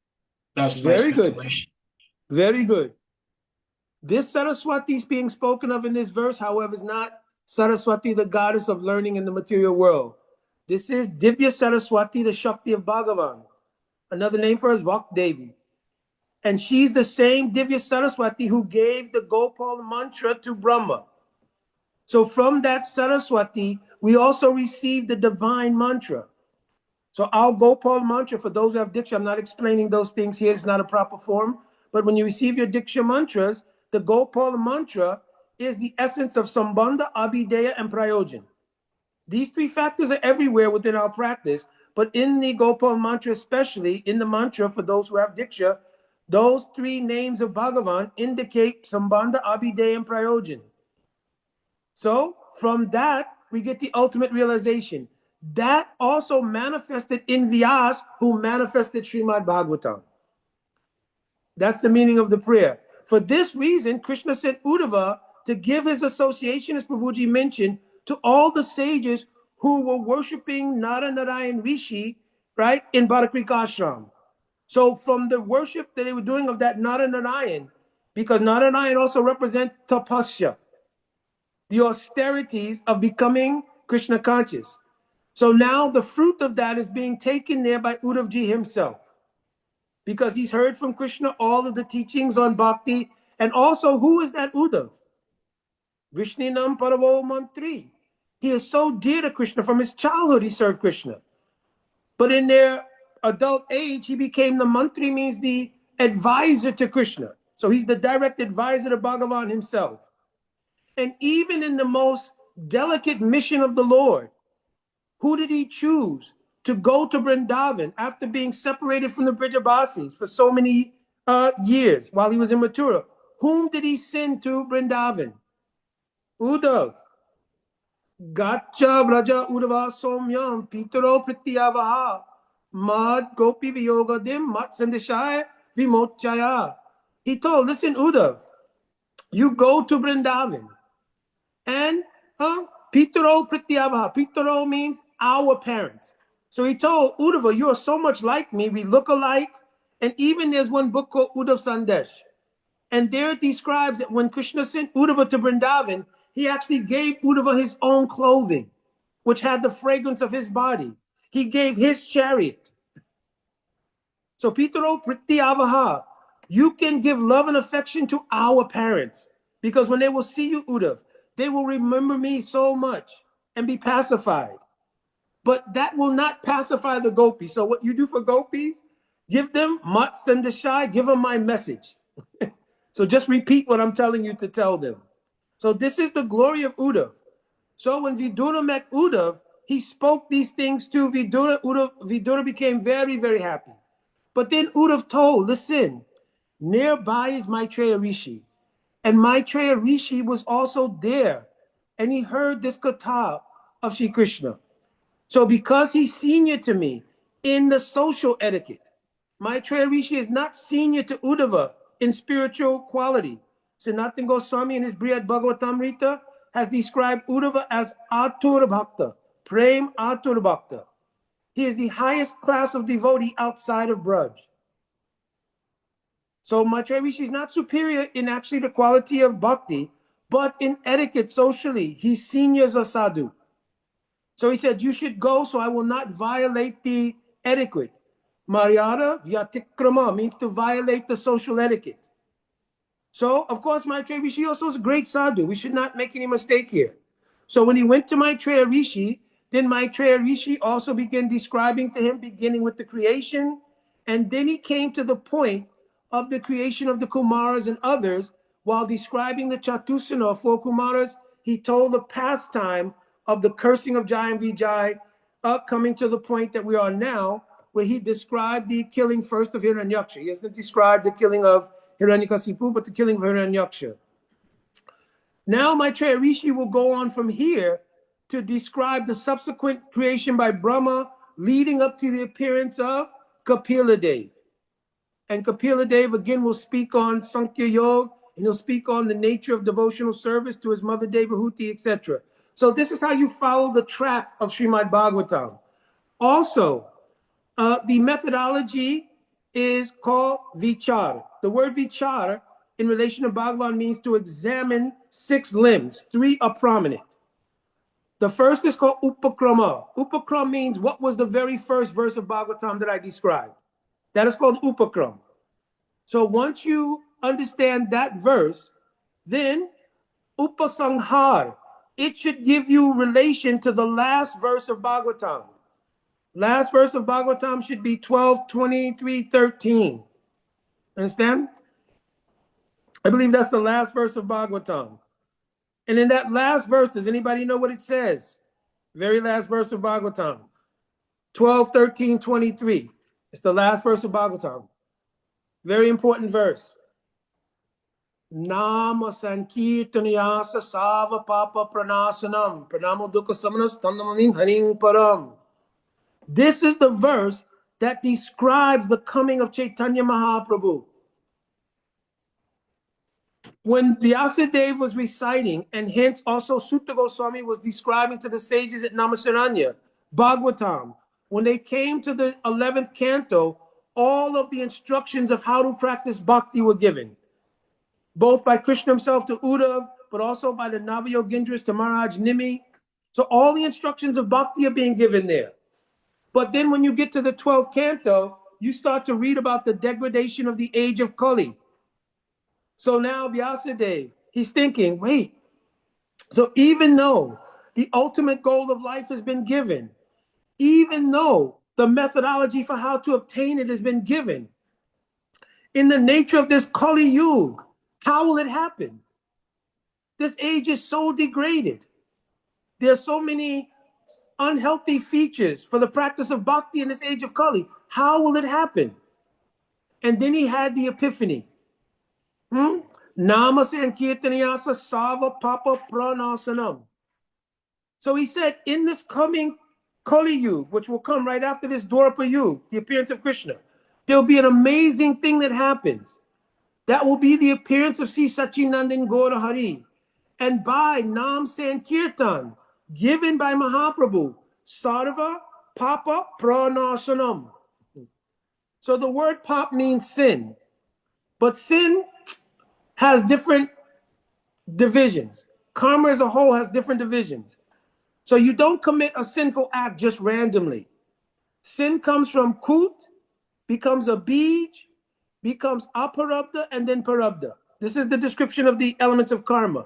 That's very good. speculation. Very good. This Saraswati is being spoken of in this verse, however, is not Saraswati, the goddess of learning in the material world. This is Divya Saraswati, the Shakti of Bhagavan. Another name for her is Vak Devi. And she's the same Divya Saraswati who gave the Gopal mantra to Brahma. So from that Saraswati, we also receive the divine mantra. So our Gopal mantra, for those who have Diksha, I'm not explaining those things here, it's not a proper form. But when you receive your Diksha mantras, the Gopal mantra is the essence of Sambandha, Abhideya, and Prayojan. These three factors are everywhere within our practice, but in the Gopal mantra, especially in the mantra for those who have Diksha, those three names of Bhagavan indicate Sambandha, Abhideya, and Prayojan. So from that, we get the ultimate realization. That also manifested in Vyas, who manifested Srimad Bhagavatam. That's the meaning of the prayer. For this reason, Krishna sent Uddhava to give his association, as Prabhuji mentioned, to all the sages who were worshiping Nara Narayan Rishi, right, in Barakrik Ashram. So from the worship that they were doing of that Narayana, because Narayana also represents tapasya, the austerities of becoming Krishna conscious. So now the fruit of that is being taken there by Uddhavji himself, because he's heard from Krishna all of the teachings on bhakti. And also, who is that Uddhav? Vishninam Paravo Mantri. He is so dear to Krishna. From his childhood, he served Krishna. But in their adult age, he became the mantri, means the advisor to Krishna. So he's the direct advisor to Bhagavan himself. And even in the most delicate mission of the Lord, who did he choose to go to Vrindavan after being separated from the Brijabasis for so many years while he was in Mathura? Whom did he send to Vrindavan? Uddhav. Gacha vraja Uddhava somyam pitaro pratyavaha mad gopi viyogadim mat sandeshaya vimochaya. He told, listen, Uddhav, you go to Vrindavan and pitaro pratyavaha. Pitaro means our parents. So he told Uddhava, you are so much like me, we look alike. And even there's one book called Uddhav Sandesh. And there it describes that when Krishna sent Uddhava to Vrindavan, he actually gave Uddhava his own clothing, which had the fragrance of his body. He gave his chariot. So Pitaro Pratyavaha, you can give love and affection to our parents, because when they will see you, Uddhav, they will remember me so much and be pacified. But that will not pacify the gopis. So what you do for gopis, give them mat sandeshai, give them my message. So just repeat what I'm telling you to tell them. So this is the glory of Uddhav. So when Vidura met Uddhav, he spoke these things to Vidura. Vidura became very, very happy. But then Uddhav told, listen, nearby is Maitreya Rishi. And Maitreya Rishi was also there. And he heard this Katha of Shri Krishna. So because he's senior to me in the social etiquette, Maitreya Rishi is not senior to Uddhava in spiritual quality. Sanatana Goswami in his Brihad Bhagavatamrita has described Uddhava as Atur Bhakta, Prem Atur Bhakta. He is the highest class of devotee outside of Braj. So Maitreya Rishi is not superior in actually the quality of bhakti, but in etiquette socially, he's senior as a sadhu. So he said, you should go so I will not violate the etiquette. Maryada vyatikrama means to violate the social etiquette. So, of course, Maitreya Rishi also is a great sadhu. We should not make any mistake here. So when he went to Maitreya Rishi, then Maitreya Rishi also began describing to him, beginning with the creation. And then he came to the point of the creation of the Kumaras and others. While describing the Chatusana of 4 Kumaras, he told the pastime of the cursing of Jai and Vijay, coming to the point that we are now, where he described the killing first of Hiranyaksha. He hasn't described the killing of Hiranyakasipu, but the killing of Hiranyaksha. Now Maitreya Rishi will go on from here to describe the subsequent creation by Brahma, leading up to the appearance of Kapila Dev. And Kapila Dev again will speak on Sankhya Yoga, and he'll speak on the nature of devotional service to his mother Devahuti, etc. So this is how you follow the track of Srimad Bhagavatam. Also, the methodology is called vichar. The word vichar in relation to Bhagavan means to examine 6 limbs. 3 are prominent. The first is called upakrama. Upakram means what was the very first verse of Bhagavatam that I described. That is called upakram. So once you understand that verse, then upasanghar, it should give you relation to the last verse of Bhagavatam. Last verse of Bhagavatam should be 12:23:13. Understand? I believe that's the last verse of Bhagavatam. And in that last verse, does anybody know what it says? Very last verse of Bhagavatam. 12:13:23. It's the last verse of Bhagavatam. Very important verse. Nama sankirtaniyasa sava papa pranasanam pranamo dukkha samanas tandamamim haring param. This is the verse that describes the coming of Chaitanya Mahaprabhu. When Vyasadeva was reciting, and hence also Sutta Goswami was describing to the sages at Namasaranya, Bhagavatam, when they came to the 11th canto, all of the instructions of how to practice bhakti were given, both by Krishna himself to Uddhav, but also by the Navayogindras to Maharaj Nimi. So all the instructions of bhakti are being given there. But then when you get to the 12th canto, you start to read about the degradation of the age of Kali. So now Vyasadeva, he's thinking, wait, so even though the ultimate goal of life has been given, even though the methodology for how to obtain it has been given, in the nature of this Kali Yuga, how will it happen? This age is so degraded. There are so many unhealthy features for the practice of bhakti in this age of Kali. How will it happen? And then he had the epiphany. Nama Sankirtaniyasa Sava Papa Pranasanam. So he said, in this coming Kali Yuga, which will come right after this Dwapara Yuga, the appearance of Krishna, there will be an amazing thing that happens. That will be the appearance of Sri Sachinandan Gaura Hari. And by Nam Sankirtan, given by Mahaprabhu, Sarva Papa Pranasanam. So the word pap means sin. But sin has different divisions. Karma as a whole has different divisions. So you don't commit a sinful act just randomly. Sin comes from kut, becomes a bij, becomes aparabdha, and then parabdha. This is the description of the elements of karma.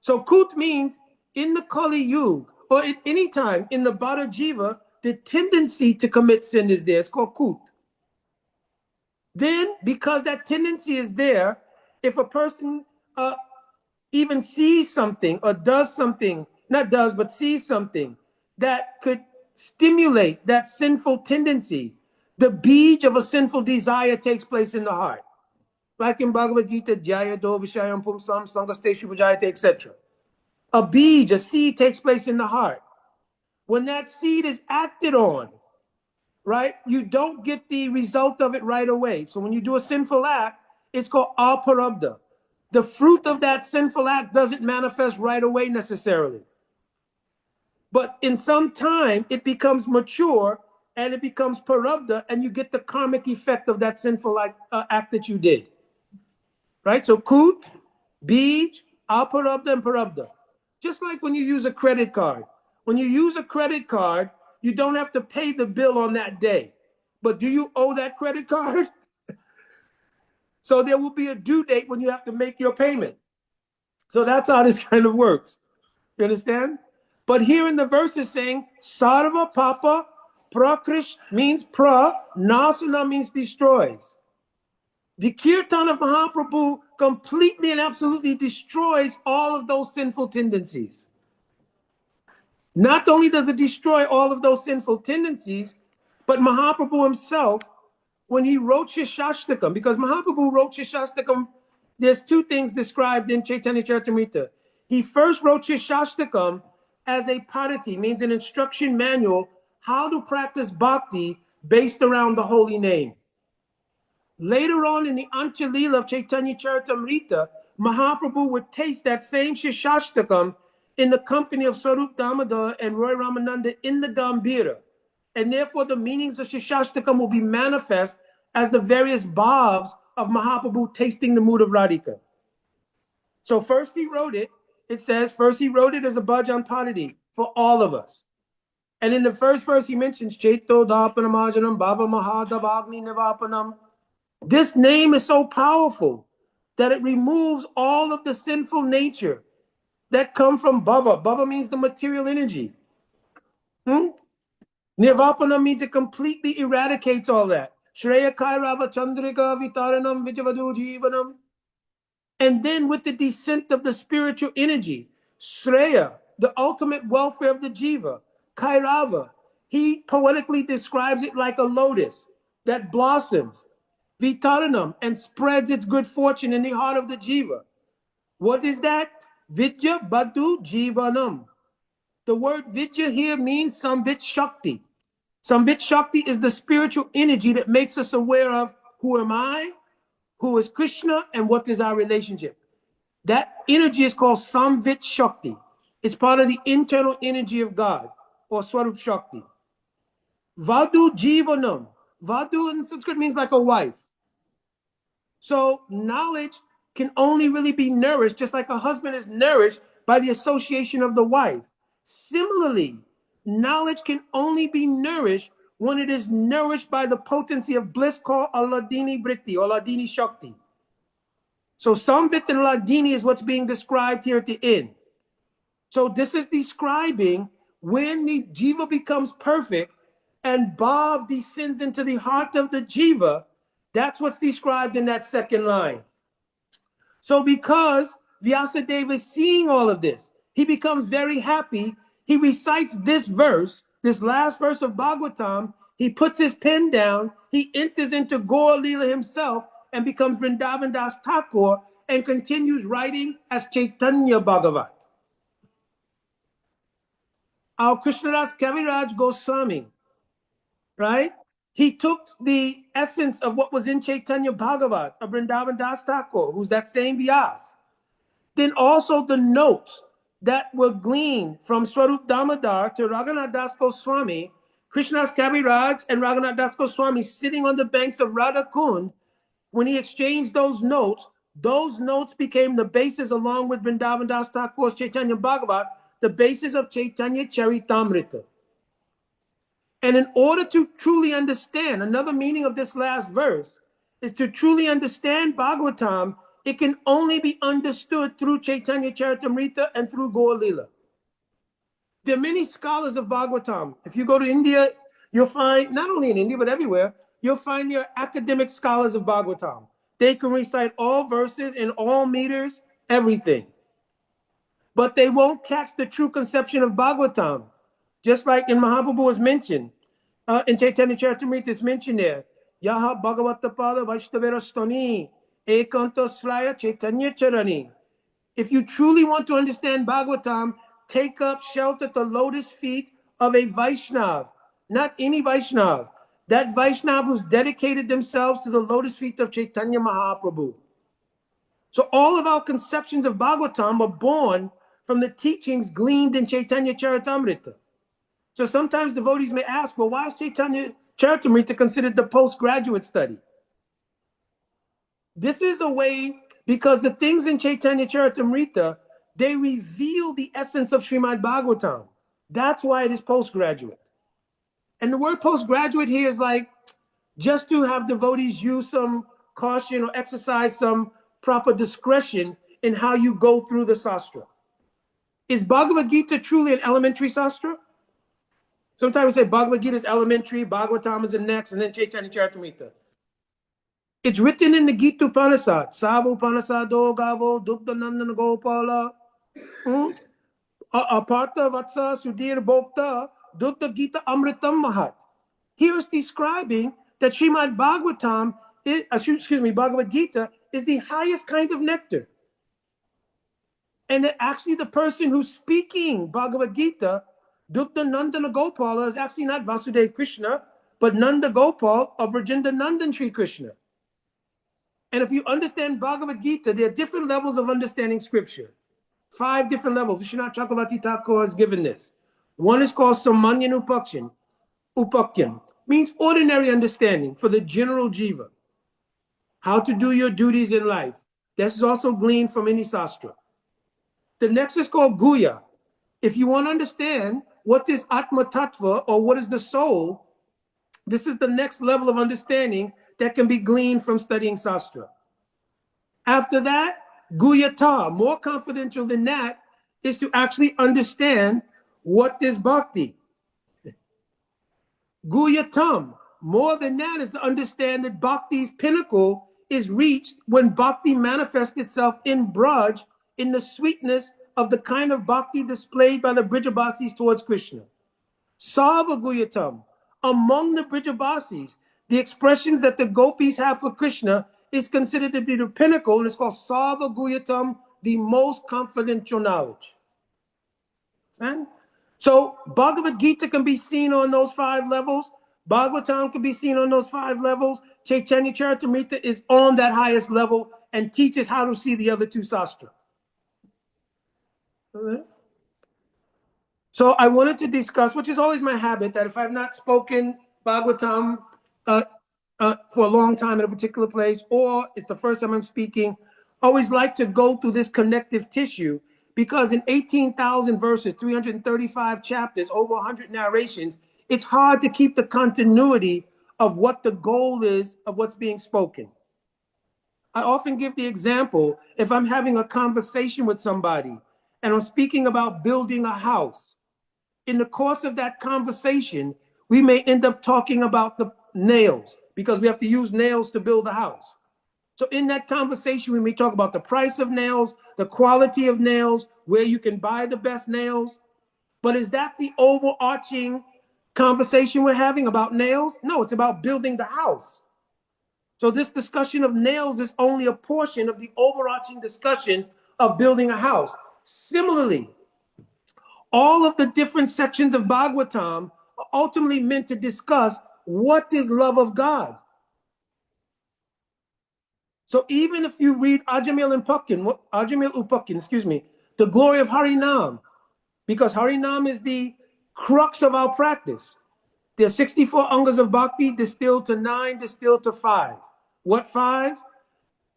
So kut means in the Kali Yuga, or at any time in the Bada Jiva, the tendency to commit sin is there. It's called kut. Then, because that tendency is there, if a person even sees something or does something, not does, but sees something that could stimulate that sinful tendency, the bij of a sinful desire takes place in the heart. Like in Bhagavad Gita, Jaya Do Vishayam Pumsam Sangasteshu Vajayate, etc. A bij, a seed, takes place in the heart. When that seed is acted on, right, you don't get the result of it right away. So when you do a sinful act, it's called aparabdha. The fruit of that sinful act doesn't manifest right away necessarily. But in some time, it becomes mature and it becomes parabdha, and you get the karmic effect of that sinful act that you did. Right? So kut, bij, aparabdha, and parabdha. Just like when you use a credit card. When you use a credit card, you don't have to pay the bill on that day. But do you owe that credit card? So there will be a due date when you have to make your payment. So that's how this kind of works. You understand? But here in the verse is saying, Sarva Papa Prakrish means nasana means destroys. The kirtan of Mahaprabhu completely and absolutely destroys all of those sinful tendencies. Not only does it destroy all of those sinful tendencies, but Mahaprabhu himself, when he wrote Shishastakam, because Mahaprabhu wrote Shishastakam, there's two things described in Chaitanya Charitamrita. He first wrote Shishastakam as a parati, means an instruction manual, how to practice bhakti based around the holy name. Later on in the Anchalila of Chaitanya Charitamrita, Mahaprabhu would taste that same Shishastakam in the company of Swarup Damodar and Roy Ramananda in the Gambhira. And therefore the meanings of Shishastakam will be manifest as the various bhavs of Mahaprabhu tasting the mood of Radhika. So first he wrote it, first he wrote it as a bhajan parati for all of us. And in the first verse he mentions Chaito Dapanamajanam Bhava Mahadavagni Nivapanam. This name is so powerful that it removes all of the sinful nature that come from bhava. Bhava means the material energy. Nirvapana means it completely eradicates all that. Shreya Kairava Chandrika Vitaranam Vijavadu Jivanam. And then with the descent of the spiritual energy, Shreya, the ultimate welfare of the jiva, Kairava, he poetically describes it like a lotus that blossoms, Vitaranam, and spreads its good fortune in the heart of the jiva. What is that? Vidya Badu Jivanam. The word Vidya here means Samvit Shakti. Samvit Shakti is the spiritual energy that makes us aware of who am I, who is Krishna, and what is our relationship. That energy is called Samvit Shakti. It's part of the internal energy of God, or Swarup Shakti. Vadu Jivanam. Vadu in Sanskrit means like a wife. So knowledge can only really be nourished, just like a husband is nourished by the association of the wife. Similarly, knowledge can only be nourished when it is nourished by the potency of bliss called Aladini Vritti or Aladini Shakti. So Samvit and Aladini is what's being described here at the end. So this is describing when the jiva becomes perfect and Bhav descends into the heart of the jiva. That's what's described in that second line. So because Vyasadeva is seeing all of this, he becomes very happy. He recites this verse, this last verse of Bhagavatam. He puts his pen down. He enters into Gaur Leela himself and becomes Vrindavan Das Thakur and continues writing as Chaitanya Bhagavat. Our Krishnadas Kaviraj Goswami, right? He took the essence of what was in Chaitanya Bhagavat of Vrindavan Das Thakur, who's that same Vyas. Then also the notes that were gleaned from Swarup Damodar to Raghunath Das Goswami, Krishnadas Kaviraj and Raghunath Das Goswami sitting on the banks of Radha Kund. When he exchanged those notes became the basis, along with Vrindavan Das Thakur's Chaitanya Bhagavat, the basis of Chaitanya Charitamrita. And in order to truly understand, another meaning of this last verse is to truly understand Bhagavatam, it can only be understood through Chaitanya Charitamrita and through Gaur Leela. There are many scholars of Bhagavatam. If you go to India, you'll find, not only in India, but everywhere, you'll find there are academic scholars of Bhagavatam. They can recite all verses in all meters, everything. But they won't catch the true conception of Bhagavatam. Just like in Mahaprabhu was mentioned, in Chaitanya Charitamrita it's mentioned there, Yaha Bhagavatapada Vaishnavera Stoni, Ekanto Sraya Chaitanya Charani. If you truly want to understand Bhagavatam, take up shelter at the lotus feet of a Vaishnav, not any Vaishnav. That Vaishnav who's dedicated themselves to the lotus feet of Chaitanya Mahaprabhu. So all of our conceptions of Bhagavatam are born from the teachings gleaned in Chaitanya Charitamrita. So sometimes devotees may ask, well, why is Chaitanya Charitamrita considered the postgraduate study? This is a way, because the things in Chaitanya Charitamrita, they reveal the essence of Srimad Bhagavatam. That's why it is postgraduate. And the word postgraduate here is like just to have devotees use some caution or exercise some proper discretion in how you go through the sastra. Is Bhagavad Gita truly an elementary sastra? Sometimes we say Bhagavad Gita is elementary, Bhagavatam is the next, and then Chaitanya Charitamrita. It's written in the Gita Upanishad. Savu Upanishado Gavo Dukta Nandana Gopala. Aparta Vatsa Sudhir Bhokta Dukta Gita Amritam Mahat. Here is describing that Srimad Bhagavatam, Bhagavad Gita is the highest kind of nectar. And that actually the person who's speaking Bhagavad Gita, Dukta Nandana Gopala, is actually not Vasudeva Krishna, but Nanda Gopal or Vrajendra Nandan Sri Krishna. And if you understand Bhagavad Gita, there are different levels of understanding scripture. 5 different levels. Vishwanath Chakravarti Thakur has given this. One is called Samanyan Upakyan. Upakyan means ordinary understanding for the general jiva. How to do your duties in life. This is also gleaned from any sastra. The next is called Guya. If you want to understand what is Atma Tattva or what is the soul, this is the next level of understanding that can be gleaned from studying sastra. After that, Guyata, more confidential than that, is to actually understand what is bhakti. Guyatam, more than that, is to understand that bhakti's pinnacle is reached when bhakti manifests itself in Braj, in the sweetness of the kind of bhakti displayed by the Brijabasis towards Krishna. Sava Guyatam, among the Brijabasis, the expressions that the gopis have for Krishna is considered to be the pinnacle, and it's called Sava Guyatam, the most confidential knowledge. And so Bhagavad Gita can be seen on those 5 levels. Bhagavatam can be seen on those 5 levels. Chaitanya Charitamrita is on that highest level and teaches how to see the other 2 sastra. So I wanted to discuss, which is always my habit, that if I've not spoken Bhagavatam for a long time in a particular place, or it's the first time I'm speaking, always like to go through this connective tissue, because in 18,000 verses, 335 chapters, over 100 narrations, it's hard to keep the continuity of what the goal is of what's being spoken. I often give the example, if I'm having a conversation with somebody and I'm speaking about building a house, in the course of that conversation, we may end up talking about the nails, because we have to use nails to build a house. So in that conversation, we may talk about the price of nails, the quality of nails, where you can buy the best nails. But is that the overarching conversation we're having about nails? No, it's about building the house. So this discussion of nails is only a portion of the overarching discussion of building a house. Similarly, all of the different sections of Bhagavatam are ultimately meant to discuss what is love of God. So even if you read Ajamil Upakin, the glory of Harinam, because Harinam is the crux of our practice. There are 64 angas of bhakti distilled to 9, distilled to 5. What 5?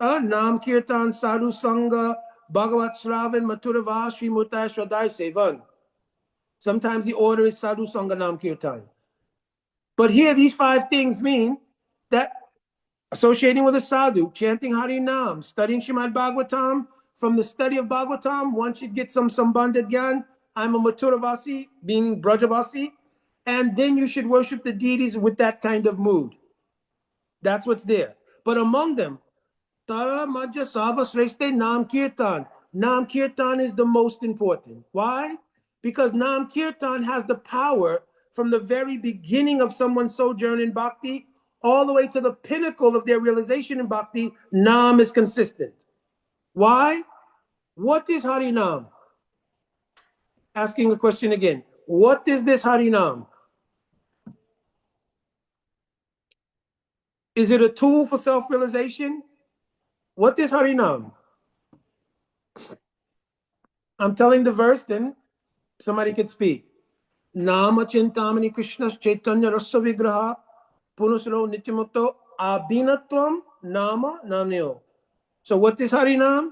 Nam Kirtan, Sadhu Sangha, Bhagavat Shravan, Mathurava, Sri Mutai, Shradai, Sevan. Sometimes the order is Sadhu Sangha, Nam Kirtan. But here, these 5 things mean that associating with a sadhu, chanting Harinam, studying Srimad Bhagavatam. From the study of Bhagavatam, one should get some Sambandha Gyan. I'm a Mathuravasi, meaning Brajavasi. And then you should worship the deities with that kind of mood. That's what's there. But among them, Tara Madhya Sava Sreste Nam Kirtan. Nam Kirtan is the most important. Why? Because Nam Kirtan has the power from the very beginning of someone's sojourn in bhakti all the way to the pinnacle of their realization in bhakti. Nam is consistent. Why? What is Harinam? Asking a question again. What is this Harinam? Is it a tool for self-realization? What is Harinam? I'm telling the verse, then somebody could speak. Nama Chintamani Krishna Chaitanya Rasa Vigraha Punusro Nityamuto Abhinatvam Nama Namyo. So what is Harinam?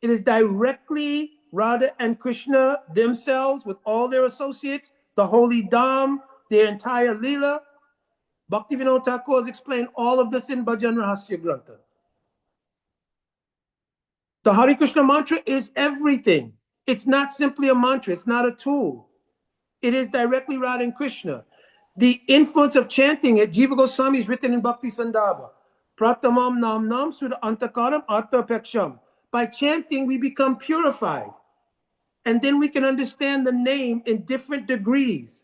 It is directly Radha and Krishna themselves with all their associates, the holy Dham, their entire Leela. Bhaktivinoda Thakur has explained all of this in Bhajan Rahasya Grantha. The Hare Krishna mantra is everything. It's not simply a mantra. It's not a tool. It is directly Radha and Krishna. The influence of chanting it, Jiva Goswami is written in Bhakti Sandarbha. Pratamam nam nam sudha antakaram arthapeksham. By chanting, we become purified. And then we can understand the name in different degrees.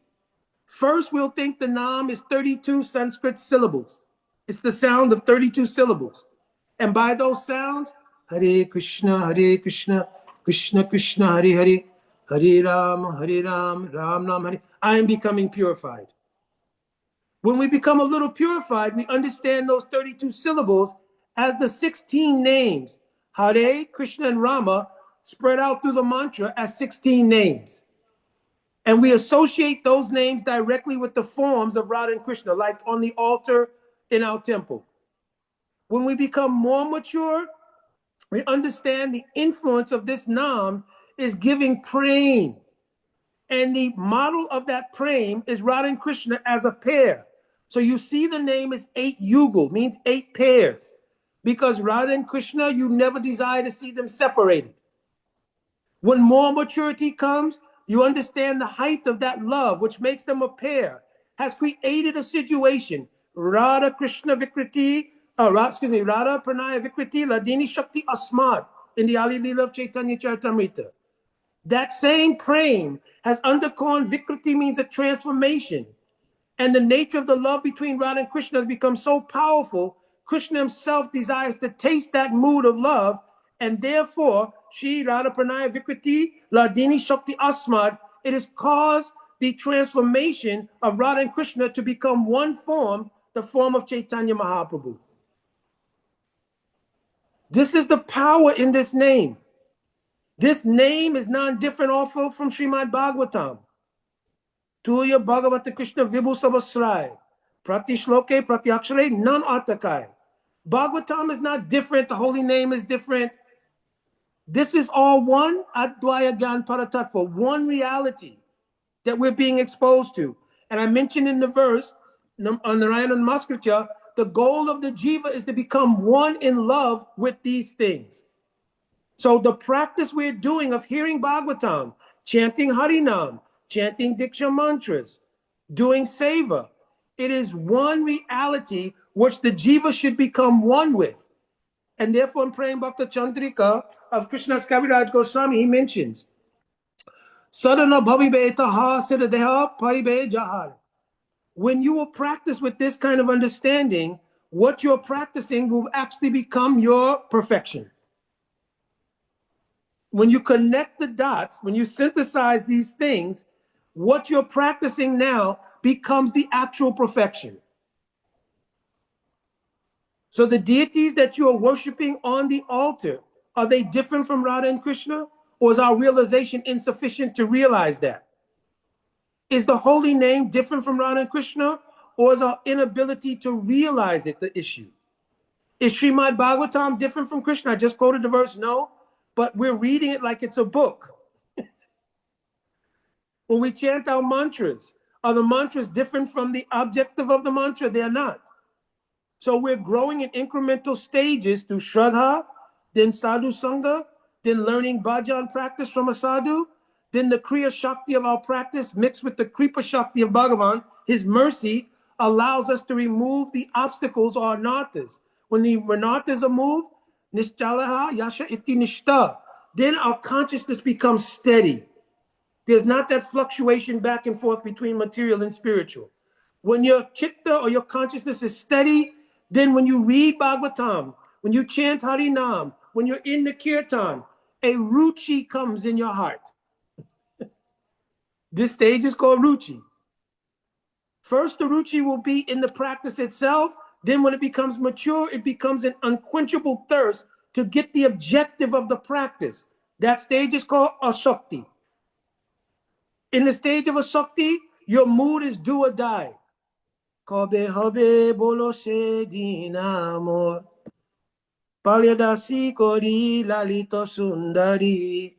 First, we'll think the Nam is 32 Sanskrit syllables. It's the sound of 32 syllables. And by those sounds, Hare Krishna, Krishna Krishna, Hare Hare, Hare Ram, Ram Ram, Hare. I am becoming purified. When we become a little purified, we understand those 32 syllables as the 16 names. Hare, Krishna, and Rama spread out through the mantra as 16 names. And we associate those names directly with the forms of Radha and Krishna, like on the altar in our temple. When we become more mature, we understand the influence of this Nam is giving prem. And the model of that prem is Radha and Krishna as a pair. So you see the name is 8 yugal, means 8 pairs. Because Radha and Krishna, you never desire to see them separated. When more maturity comes, you understand the height of that love, which makes them a pair, has created a situation. Radha Krishna Vikriti, Radha Pranaya Vikriti, Ladini Shakti Asmat in the Ali Leela of Chaitanya Charitamrita. That same prem has undergone Vikriti, means a transformation. And the nature of the love between Radha and Krishna has become so powerful, Krishna himself desires to taste that mood of love, and therefore, Shri Radha Pranaya Vikriti, Ladini Shakti Asmad, it has caused the transformation of Radha and Krishna to become one form, the form of Chaitanya Mahaprabhu. This is the power in this name. This name is non-different also from Srimad Bhagavatam. Tuya Bhagavata Krishna Vibhu Sabasrai, Prati shloke, prati akshare, non artakai. Bhagavatam is not different. The holy name is different. This is all one Advaya Gyan Paratattva, one reality that we're being exposed to. And I mentioned in the verse, on Narayana Namaskritya, the goal of the jiva is to become one in love with these things. So the practice we're doing of hearing Bhagavatam, chanting Harinam, chanting Diksha mantras, doing seva, it is one reality which the jiva should become one with. And therefore in praying Bhakta Chandrika of Krishna's Kaviraj Goswami, he mentions, Sadhana bhavibe taha siddhadeha paribe jahar. When you will practice with this kind of understanding, what you're practicing will actually become your perfection. When you connect the dots, when you synthesize these things, what you're practicing now becomes the actual perfection. So the deities that you are worshiping on the altar, are they different from Radha and Krishna? Or is our realization insufficient to realize that? Is the holy name different from Radha and Krishna? Or is our inability to realize it the issue? Is Srimad Bhagavatam different from Krishna? I just quoted the verse, no. But we're reading it like it's a book. When we chant our mantras, are the mantras different from the objective of the mantra? They are not. So we're growing in incremental stages through Shraddha, then Sadhu Sangha, then learning bhajan practice from a sadhu, then the Kriya Shakti of our practice mixed with the Kripa Shakti of Bhagavan, his mercy allows us to remove the obstacles or anarthas. When the anarthas are moved, Nishchalaha Yasha Iti Nishta, then our consciousness becomes steady. There's not that fluctuation back and forth between material and spiritual. When your chitta or your consciousness is steady, then when you read Bhagavatam, when you chant Harinam, when you're in the kirtan, a ruchi comes in your heart. This stage is called ruchi. First, the ruchi will be in the practice itself. Then when it becomes mature, it becomes an unquenchable thirst to get the objective of the practice. That stage is called asakti. In the stage of asakti, your mood is do or die. Kabe habe bolo se dinamor. Palyadasi kori lalito sundari.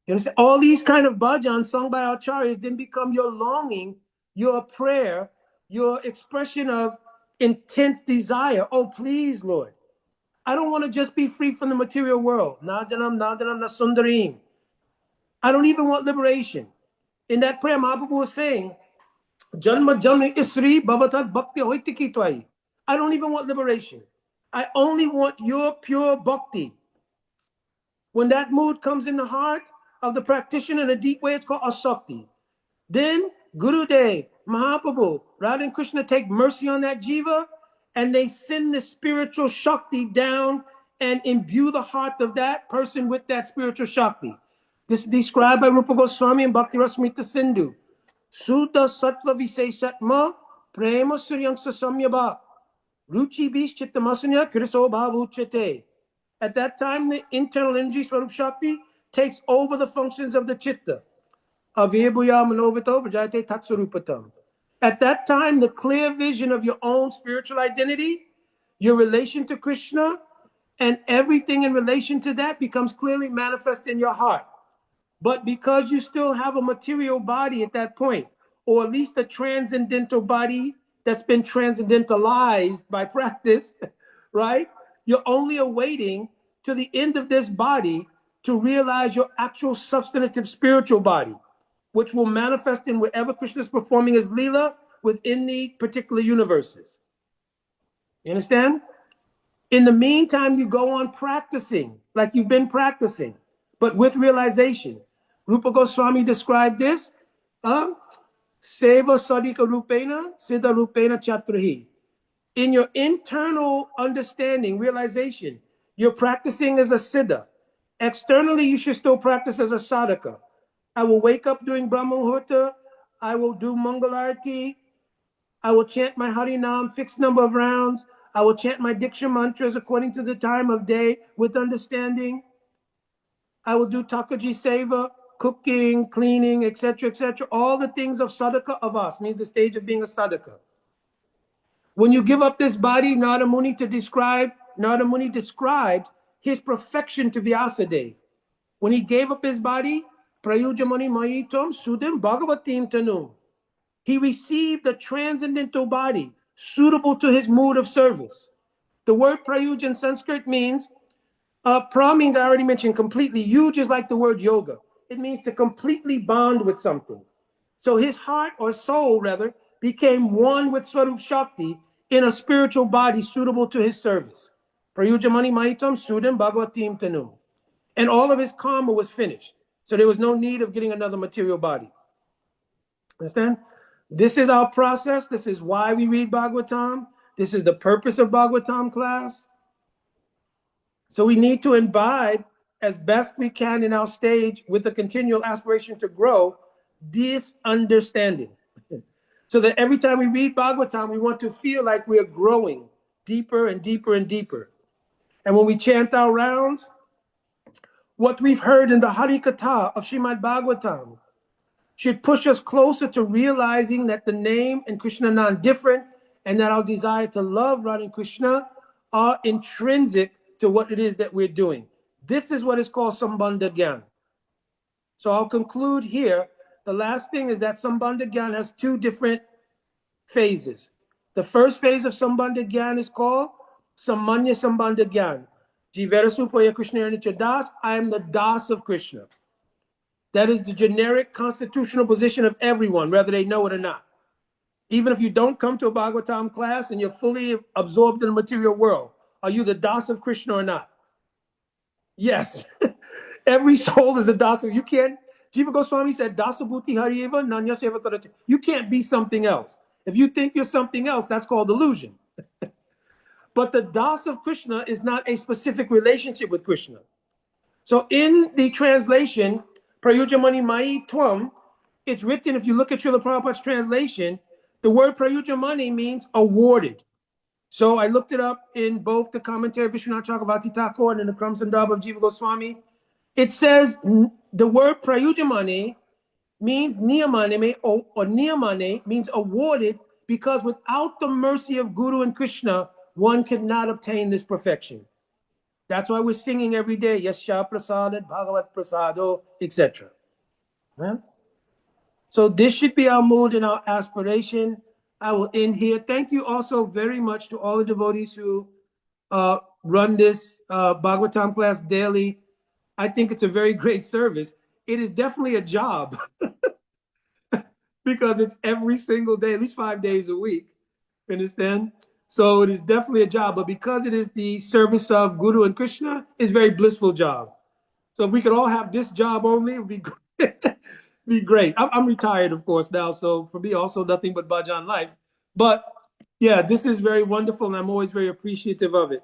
You understand? All these kind of bhajans sung by acharyas then become your longing, your prayer, your expression of intense desire. Oh, please, Lord. I don't want to just be free from the material world. Nadanam, nadanam, nasundarim. I don't even want liberation. In that prayer, Mahaprabhu was saying, Janma Janma Isri Bhavatat Bhakti Hoitiki Twai. I don't even want liberation. I only want your pure bhakti. When that mood comes in the heart of the practitioner in a deep way, it's called asakti. Then Gurudev, Mahaprabhu, Radha and Krishna take mercy on that jiva and they send the spiritual shakti down and imbue the heart of that person with that spiritual shakti. This is described by Rupa Goswami and Bhakti Rasmita Sindhu. Sudha Sattva Viseshatma Prema Suryangsa Samyabha Ruchi Bish Chittamasanya Kriso Bhavuchate. At that time, the internal energy Swarup Shakti takes over the functions of the chitta. Avibhuya Manovito Vajayate Tatsarupatam. At that time, the clear vision of your own spiritual identity, your relation to Krishna, and everything in relation to that becomes clearly manifest in your heart. But because you still have a material body at that point, or at least a transcendental body that's been transcendentalized by practice, right? You're only awaiting to the end of this body to realize your actual substantive spiritual body, which will manifest in wherever Krishna is performing his Leela within the particular universes. You understand? In the meantime, you go on practicing like you've been practicing, but with realization. Rupa Goswami described this, Seva Sadika Rupena, Siddha Rupena Chatrahi. In your internal understanding, realization, you're practicing as a siddha. Externally, you should still practice as a sadhaka. I will wake up during Brahma Muhurta. I will do Mangalarti. I will chant my Harinam, fixed number of rounds. I will chant my Diksha mantras according to the time of day with understanding. I will do Takaji Seva, cooking, cleaning, etc., etc. All the things of sadhaka of us, means the stage of being a sadhaka. When you give up this body, Narada Muni described his perfection to Vyasadeva. When he gave up his body, Prayujamani Mayitam Sudam Bhagavatim Tanu. He received a transcendental body suitable to his mood of service. The word Prayuj in Sanskrit means, pra means, I already mentioned, completely. Yuj is like the word yoga. It means to completely bond with something. So his heart, or soul rather, became one with Swarup Shakti in a spiritual body suitable to his service. Prayujamani Maitam Sudam Bhagavatim Tanu. And all of his karma was finished. So there was no need of getting another material body. Understand? This is our process. This is why we read Bhagavatam. This is the purpose of Bhagavatam class. So we need to imbibe as best we can in our stage with a continual aspiration to grow this understanding. So that every time we read Bhagavatam, we want to feel like we're growing deeper and deeper and deeper. And when we chant our rounds, what we've heard in the Hare Katha of Srimad Bhagavatam should push us closer to realizing that the name and Krishna are non-different, and that our desire to love Radha and Krishna are intrinsic to what it is that we're doing. This is what is called Sambandha Gyan. So I'll conclude here. The last thing is that Sambandha Gyan has two different phases. The first phase of Sambandha Gyan is called Samanya Sambandha Gyan. Jivarasupaya Krishna Das, I am the Das of Krishna. That is the generic constitutional position of everyone, whether they know it or not. Even if you don't come to a Bhagavatam class and you're fully absorbed in the material world, are you the Das of Krishna or not? Yes. Every soul is a Das of. You can't. Jiva Goswami said, Dasa Bhuti Hariyeva Nanya Seva Karati. You can't be something else. If you think you're something else, that's called illusion. But the Das of Krishna is not a specific relationship with Krishna. So in the translation, Prayujamani Mai Tvam, it's written, if you look at Srila Prabhupada's translation, the word Prayujamani means awarded. So I looked it up in both the commentary of Vishwanath Chakravarti Thakur and in the Kram Sandarbha of Jiva Goswami. It says the word Prayujamani means niyamane, or niyamane means awarded, because without the mercy of Guru and Krishna, one cannot obtain this perfection. That's why we're singing every day, Yasya Prasadat, Bhagavat Prasado, etc. Right? So this should be our mood and our aspiration. I will end here. Thank you also very much to all the devotees who run this Bhagavatam class daily. I think it's a very great service. It is definitely a job because it's every single day, at least 5 days a week. You understand? So it is definitely a job, but because it is the service of Guru and Krishna, it's a very blissful job. So if we could all have this job only, it would be great. Be great. I'm retired, of course, now, so for me, also nothing but bhajan life. But yeah, this is very wonderful, and I'm always very appreciative of it.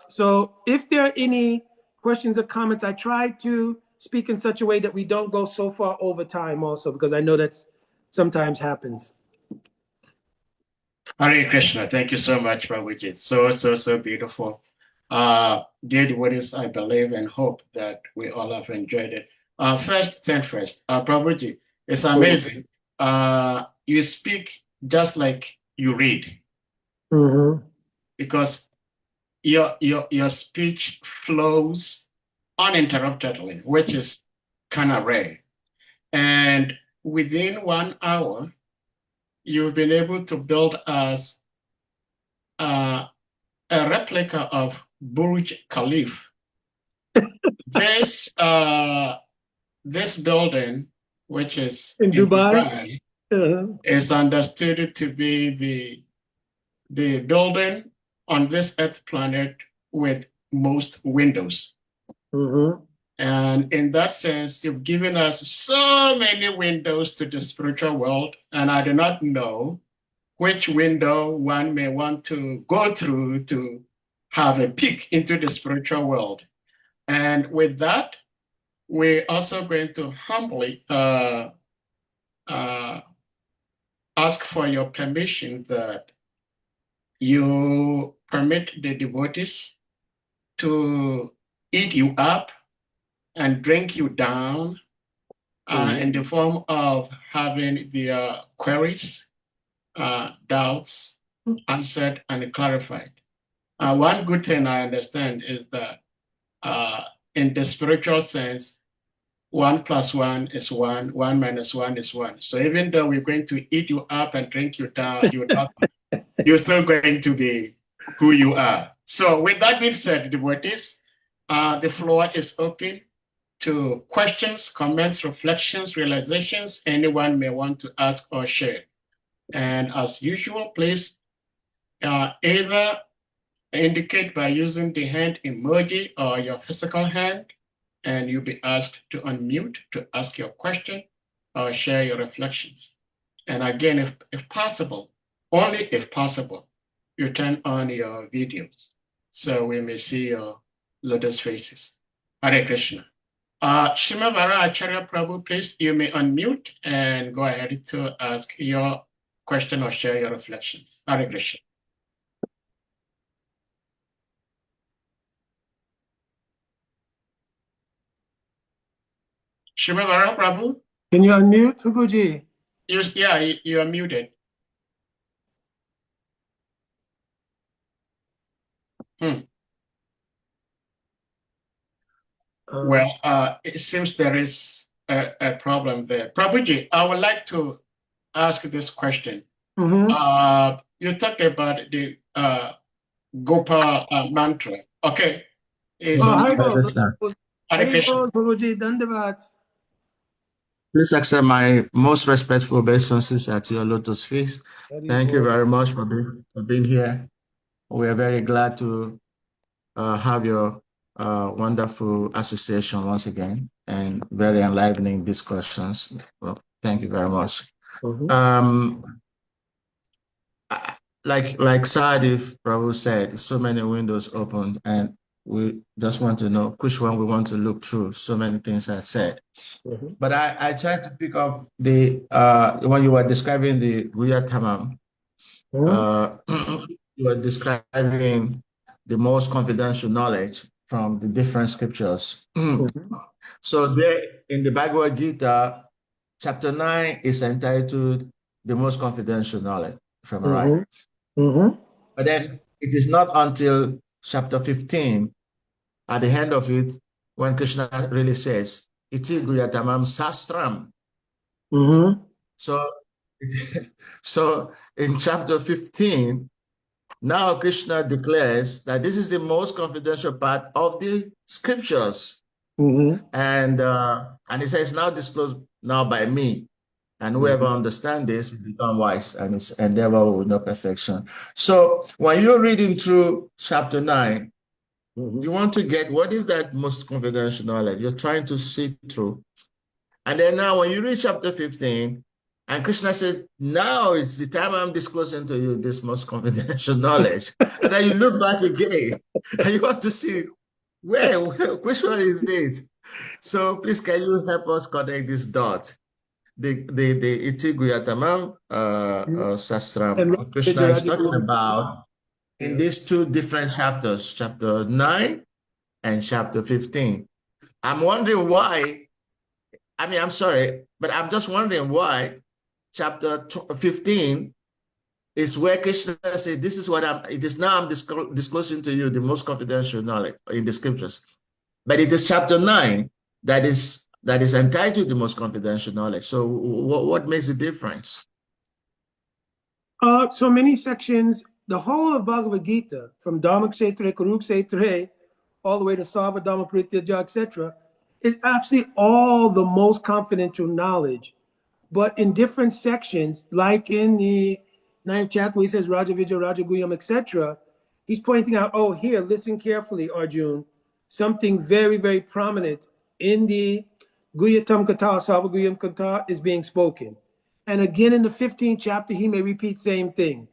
So if there are any questions or comments, I try to speak in such a way that we don't go so far over time also, because I know that's sometimes happens. Hare Krishna. Thank you so much, Prabhuji. So beautiful. Did what is, I believe and hope that we all have enjoyed it. First, Prabhuji, it's amazing. You speak just like you read. Mm-hmm. Because your speech flows uninterruptedly, which is kind of rare. And within 1 hour, you've been able to build us a replica of Burj Khalifa. This building, which is in Dubai, is understood to be the building on this earth planet with most windows. Mm-hmm. And in that sense, you've given us so many windows to the spiritual world, and I do not know which window one may want to go through to have a peek into the spiritual world. And with that, we're also going to humbly ask for your permission that you permit the devotees to eat you up and drink you down in the form of having their queries, doubts, answered and clarified. One good thing I understand is that in the spiritual sense, 1 + 1 is 1, 1 - 1 is 1. So even though we're going to eat you up and drink you down, you're still going to be who you are. So with that being said, devotees, the floor is open to questions, comments, reflections, realizations anyone may want to ask or share. And as usual, please either indicate by using the hand emoji or your physical hand, and you'll be asked to unmute to ask your question or share your reflections. And again, if possible, only if possible, you turn on your videos so we may see your lotus faces. Hare Krishna. Shimavara Acharya Prabhu, please, you may unmute and go ahead to ask your question or share your reflections. Hare Krishna. Shimavara Prabhu? Can you unmute, Prabhuji? You are muted. Well, it seems there is a problem there. Prabhuji, I would like to ask this question. You talked about the Gopa mantra. Okay. Please accept my most respectful obeisances at your lotus feast. Thank you very much for being here. We are very glad to have your wonderful association once again and very enlivening discussions. Well, thank you very much. Like Sadif Prabhu said, so many windows opened, and we just want to know which one we want to look through. So many things are said. But I tried to pick up the when you were describing the Guya Tamam, you were describing the most confidential knowledge from the different scriptures. So there in the Bhagavad Gita, chapter 9 is entitled the most confidential knowledge, if I'm right. But then it is not until chapter 15, at the end of it, when Krishna really says, Iti Guyatamam Sastram. So in chapter 15, now Krishna declares that this is the most confidential part of the scriptures. And he says, now disclosed now by me. And whoever understands this will become wise, and its endeavor will know perfection. So when you're reading through chapter 9, you want to get what is that most confidential knowledge you're trying to see through. And then now when you read chapter 15, and Krishna said, now it's the time I'm disclosing to you this most confidential knowledge. And then you look back again, and you want to see, which one is it? So please, can you help us connect this dot? The Iti Guyatamam Sastram Krishna is talking about in these two different chapters, chapter 9 and chapter 15. I'm wondering why, I'm sorry, but I'm just wondering why chapter 15 is where Krishna said, this is what I'm disclosing to you the most confidential knowledge in the scriptures. But it is chapter 9 that is entitled the most confidential knowledge. So what makes the difference? So many sections, the whole of Bhagavad Gita, from Dharmaksetra, Kurukshetra, all the way to Sarva Dhamma Prityaja, etc., is absolutely all the most confidential knowledge. But in different sections, like in the 9th chapter, where he says Raja Vijay, Raja Guyam, etc., he's pointing out, oh, here, listen carefully, Arjun, something very, very prominent in the Guyatam Katha, Sarva Guyam Katha is being spoken. And again, in the 15th chapter, he may repeat same thing.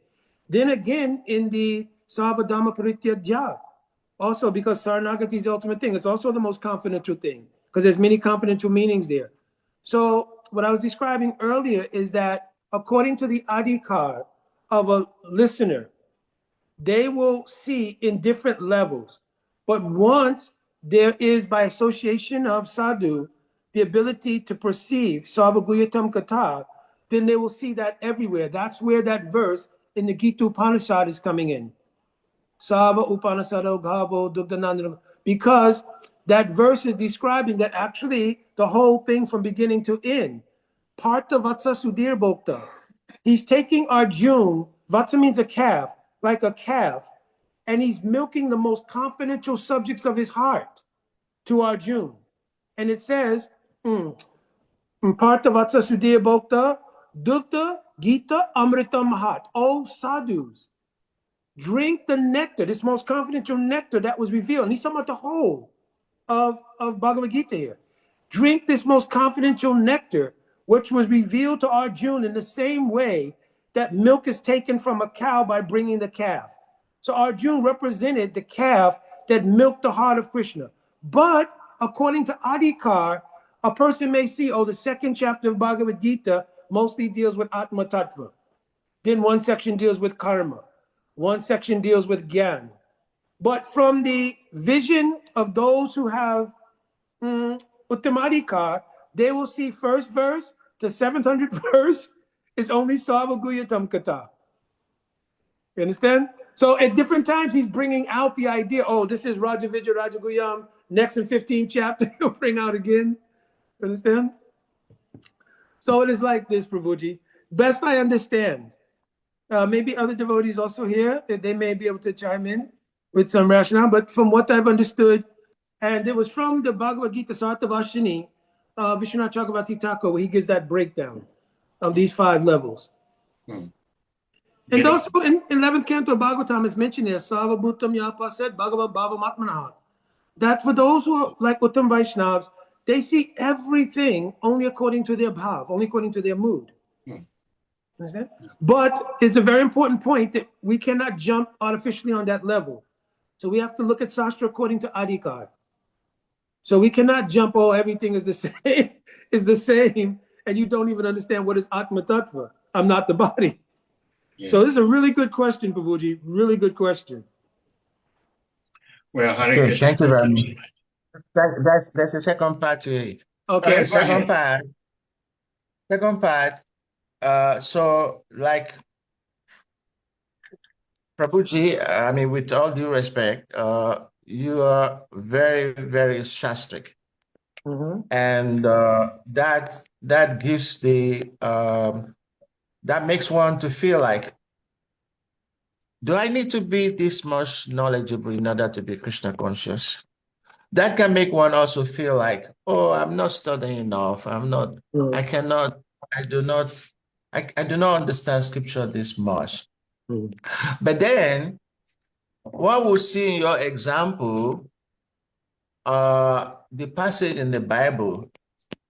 Then again, in the Sarva Dhamma Parityajya, also because Saranagati is the ultimate thing, it's also the most confidential thing, because there's many confidential meanings there. So what I was describing earlier is that according to the adhikar of a listener, they will see in different levels. But once there is, by association of sadhu, the ability to perceive Sarva Guyatam Katha, then they will see that everywhere. That's where that verse, in the Gita Upanishad is coming in. Sava Upanishado Gavo Dugdanandana. Because that verse is describing that actually the whole thing from beginning to end. Partha Vatsa Sudhir Bhokta. He's taking Arjun, Vatsa means a calf, like a calf, and he's milking the most confidential subjects of his heart to Arjun. And it says, Partha Vatsa Sudhir Bhokta, Dugda Gita Amrita Mahat. Oh sadhus, drink the nectar, this most confidential nectar that was revealed. And he's talking about the whole of Bhagavad Gita here. Drink this most confidential nectar, which was revealed to Arjuna in the same way that milk is taken from a cow by bringing the calf. So Arjuna represented the calf that milked the heart of Krishna. But according to Adhikar, a person may see, the second chapter of Bhagavad Gita mostly deals with Atma Tattva. Then one section deals with karma. One section deals with Gyan. But from the vision of those who have Uttamadikar, they will see first verse to 700th verse is only Sarvaguyatam Katha. You understand? So at different times, he's bringing out the idea, this is Rajavijay Rajaguyam, next in 15th chapter, he'll bring out again. You understand? So it is like this, Prabhuji. Best I understand. Maybe other devotees also here, that they may be able to chime in with some rationale, but from what I've understood, and it was from the Bhagavad Gita Sartavashini, Vishwanath Chakravarti Thakur, where he gives that breakdown of these 5 levels. And also in 11th canto of Bhagavatam is mentioned here, Sarvabhutam Yapa said, Bhagavad Bhava Matmanaha, that for those who are like Uttam Vaishnavas, they see everything only according to their bhav, only according to their mood. Understand? But it's a very important point that we cannot jump artificially on that level. So we have to look at Sastra according to Adhikar. So we cannot jump, everything is the same, and you don't even understand what is Atma Tattva. I'm not the body. Yeah. So this is a really good question, Prabhuji. Really good question. Well, Hare Krishna. Thank you very much. There's a second part to it. Okay. Second part. So like Prabhuji, with all due respect, you are very, very shastric. And that gives that makes one to feel like, do I need to be this much knowledgeable in order to be Krishna conscious? That can make one also feel like, I'm not studying enough. I do not understand scripture this much. But then what we'll see in your example, the passage in the Bible,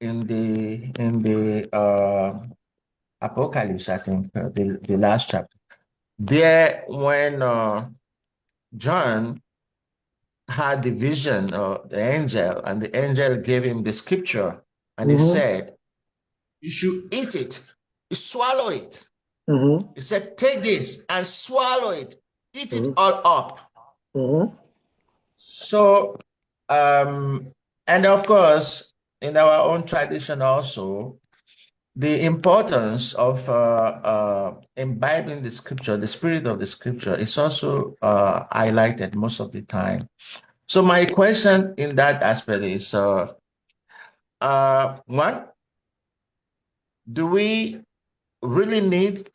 in the Apocalypse, I think, the last chapter, there when John had the vision of the angel, and the angel gave him the scripture, and he said, you should eat it, you swallow it. He said, take this and swallow it, eat it all up. So, and of course, in our own tradition also, the importance of imbibing the scripture, the spirit of the scripture, is also highlighted most of the time. So my question in that aspect is, one, do we really need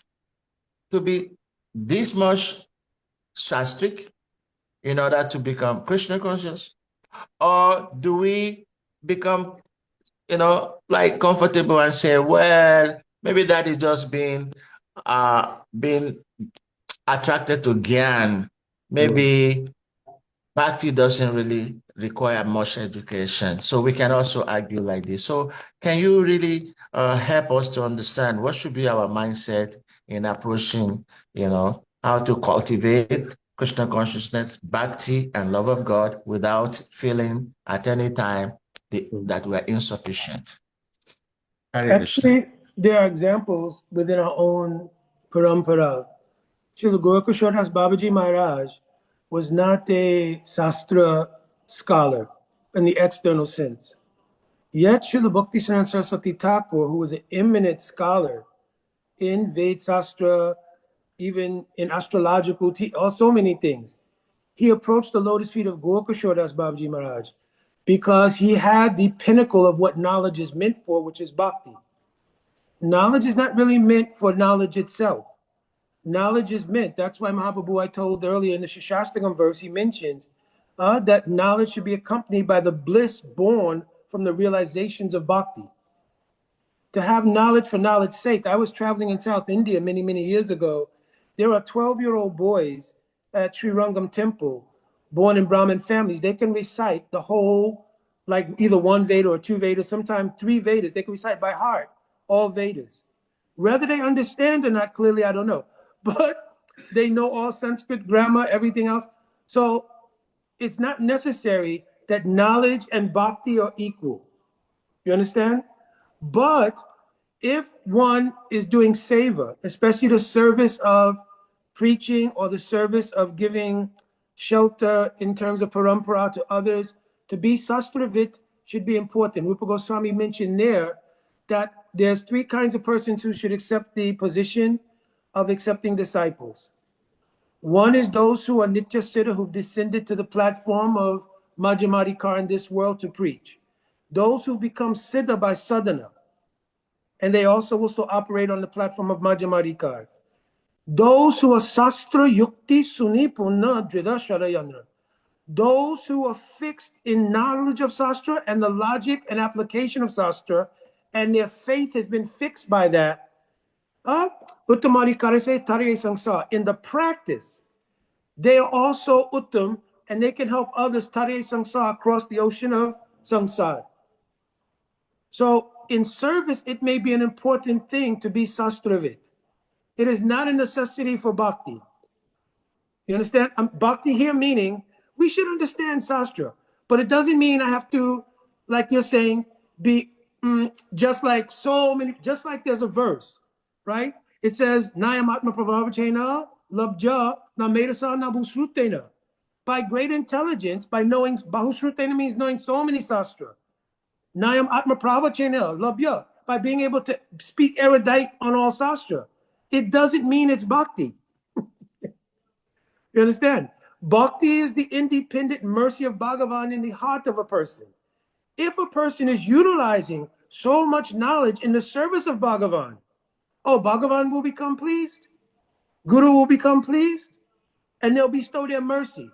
to be this much shastric in order to become Krishna conscious? Or do we become, like comfortable and say, well, maybe that is just being attracted to Gyan. Maybe Bhakti doesn't really require much education. So we can also argue like this. So can you really help us to understand what should be our mindset in approaching, how to cultivate Krishna consciousness, Bhakti, and love of God without feeling at any time that we're insufficient? Actually, there are examples within our own parampara. Srila Gaurakishore Das Babaji Maharaj was not a Sastra scholar in the external sense. Yet Srila Bhakti Saraswati Thakur, who was an eminent scholar in Ved Sastra, even in astrological, so many things. He approached the lotus feet of Gorkashore Das Babaji Maharaj because he had the pinnacle of what knowledge is meant for, which is bhakti. Knowledge is not really meant for knowledge itself. Knowledge is meant, that's why Mahaprabhu, I told earlier in the Shashastakam verse, he mentions that knowledge should be accompanied by the bliss born from the realizations of bhakti. To have knowledge for knowledge's sake. I was traveling in South India many, many years ago. There are 12-year-old boys at Sri Rangam Temple, born in Brahmin families. They can recite the whole, like either one Veda or two Vedas, sometimes three Vedas. They can recite by heart all Vedas. Whether they understand or not clearly, I don't know. But they know all Sanskrit grammar, everything else. So it's not necessary that knowledge and bhakti are equal. You understand? But if one is doing seva, especially the service of preaching or the service of giving shelter in terms of parampara to others, to be sastravit should be important. Rupa Goswami mentioned there that there's three kinds of persons who should accept the position of accepting disciples. One is those who are Nitya Siddha, who've descended to the platform of Majjhimadikar in this world to preach. Those who become Siddha by sadhana, and they also will still operate on the platform of Majjhimadikar. Those who are Sastra Yukti Suni Punna Drida Sharayana. Those who are fixed in knowledge of Sastra and the logic and application of Sastra, and their faith has been fixed by that. Uttamadikare se Tariye Sangsar. In the practice, they are also Uttam, and they can help others Tariye Sangsar across the ocean of Sangsar. So in service, it may be an important thing to be sastravit. It is not a necessity for bhakti. You understand? Bhakti here meaning we should understand sastra, but it doesn't mean I have to, like you're saying, be just like so many, just like there's a verse, right? It says, Nayam Atma Pravavachena Labja Namedasa Nabhusrutena. By great intelligence, by knowing, Bahusrutena means knowing so many sastra. Nayam Atma Pravachena Labya, by being able to speak erudite on all sastra. It doesn't mean it's bhakti. You understand? Bhakti is the independent mercy of Bhagavan in the heart of a person. If a person is utilizing so much knowledge in the service of Bhagavan, Bhagavan will become pleased, Guru will become pleased, and they'll bestow their mercy.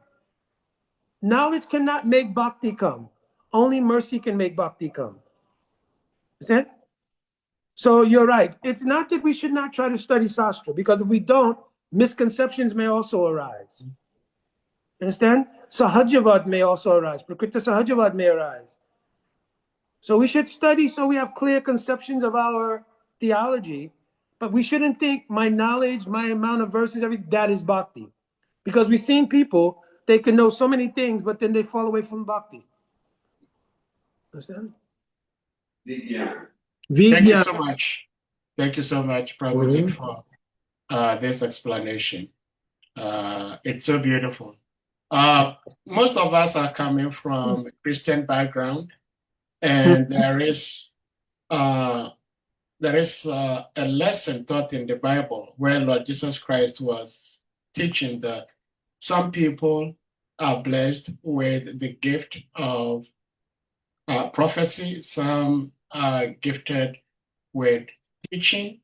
Knowledge cannot make bhakti come. Only mercy can make bhakti come. Understand? So you're right. It's not that we should not try to study Sastra, because if we don't, misconceptions may also arise. Understand? Sahajavad may also arise. Prakrita Sahajavad may arise. So we should study so we have clear conceptions of our theology, but we shouldn't think my knowledge, my amount of verses, everything, that is bhakti. Because we've seen people, they can know so many things, but then they fall away from bhakti. Understand? Thank you so much. Thank you so much, Prabhuji, for this explanation. It's so beautiful. Most of us are coming from a Christian background, and there is a lesson taught in the Bible where Lord Jesus Christ was teaching that some people are blessed with the gift of prophecy, some are gifted with teaching.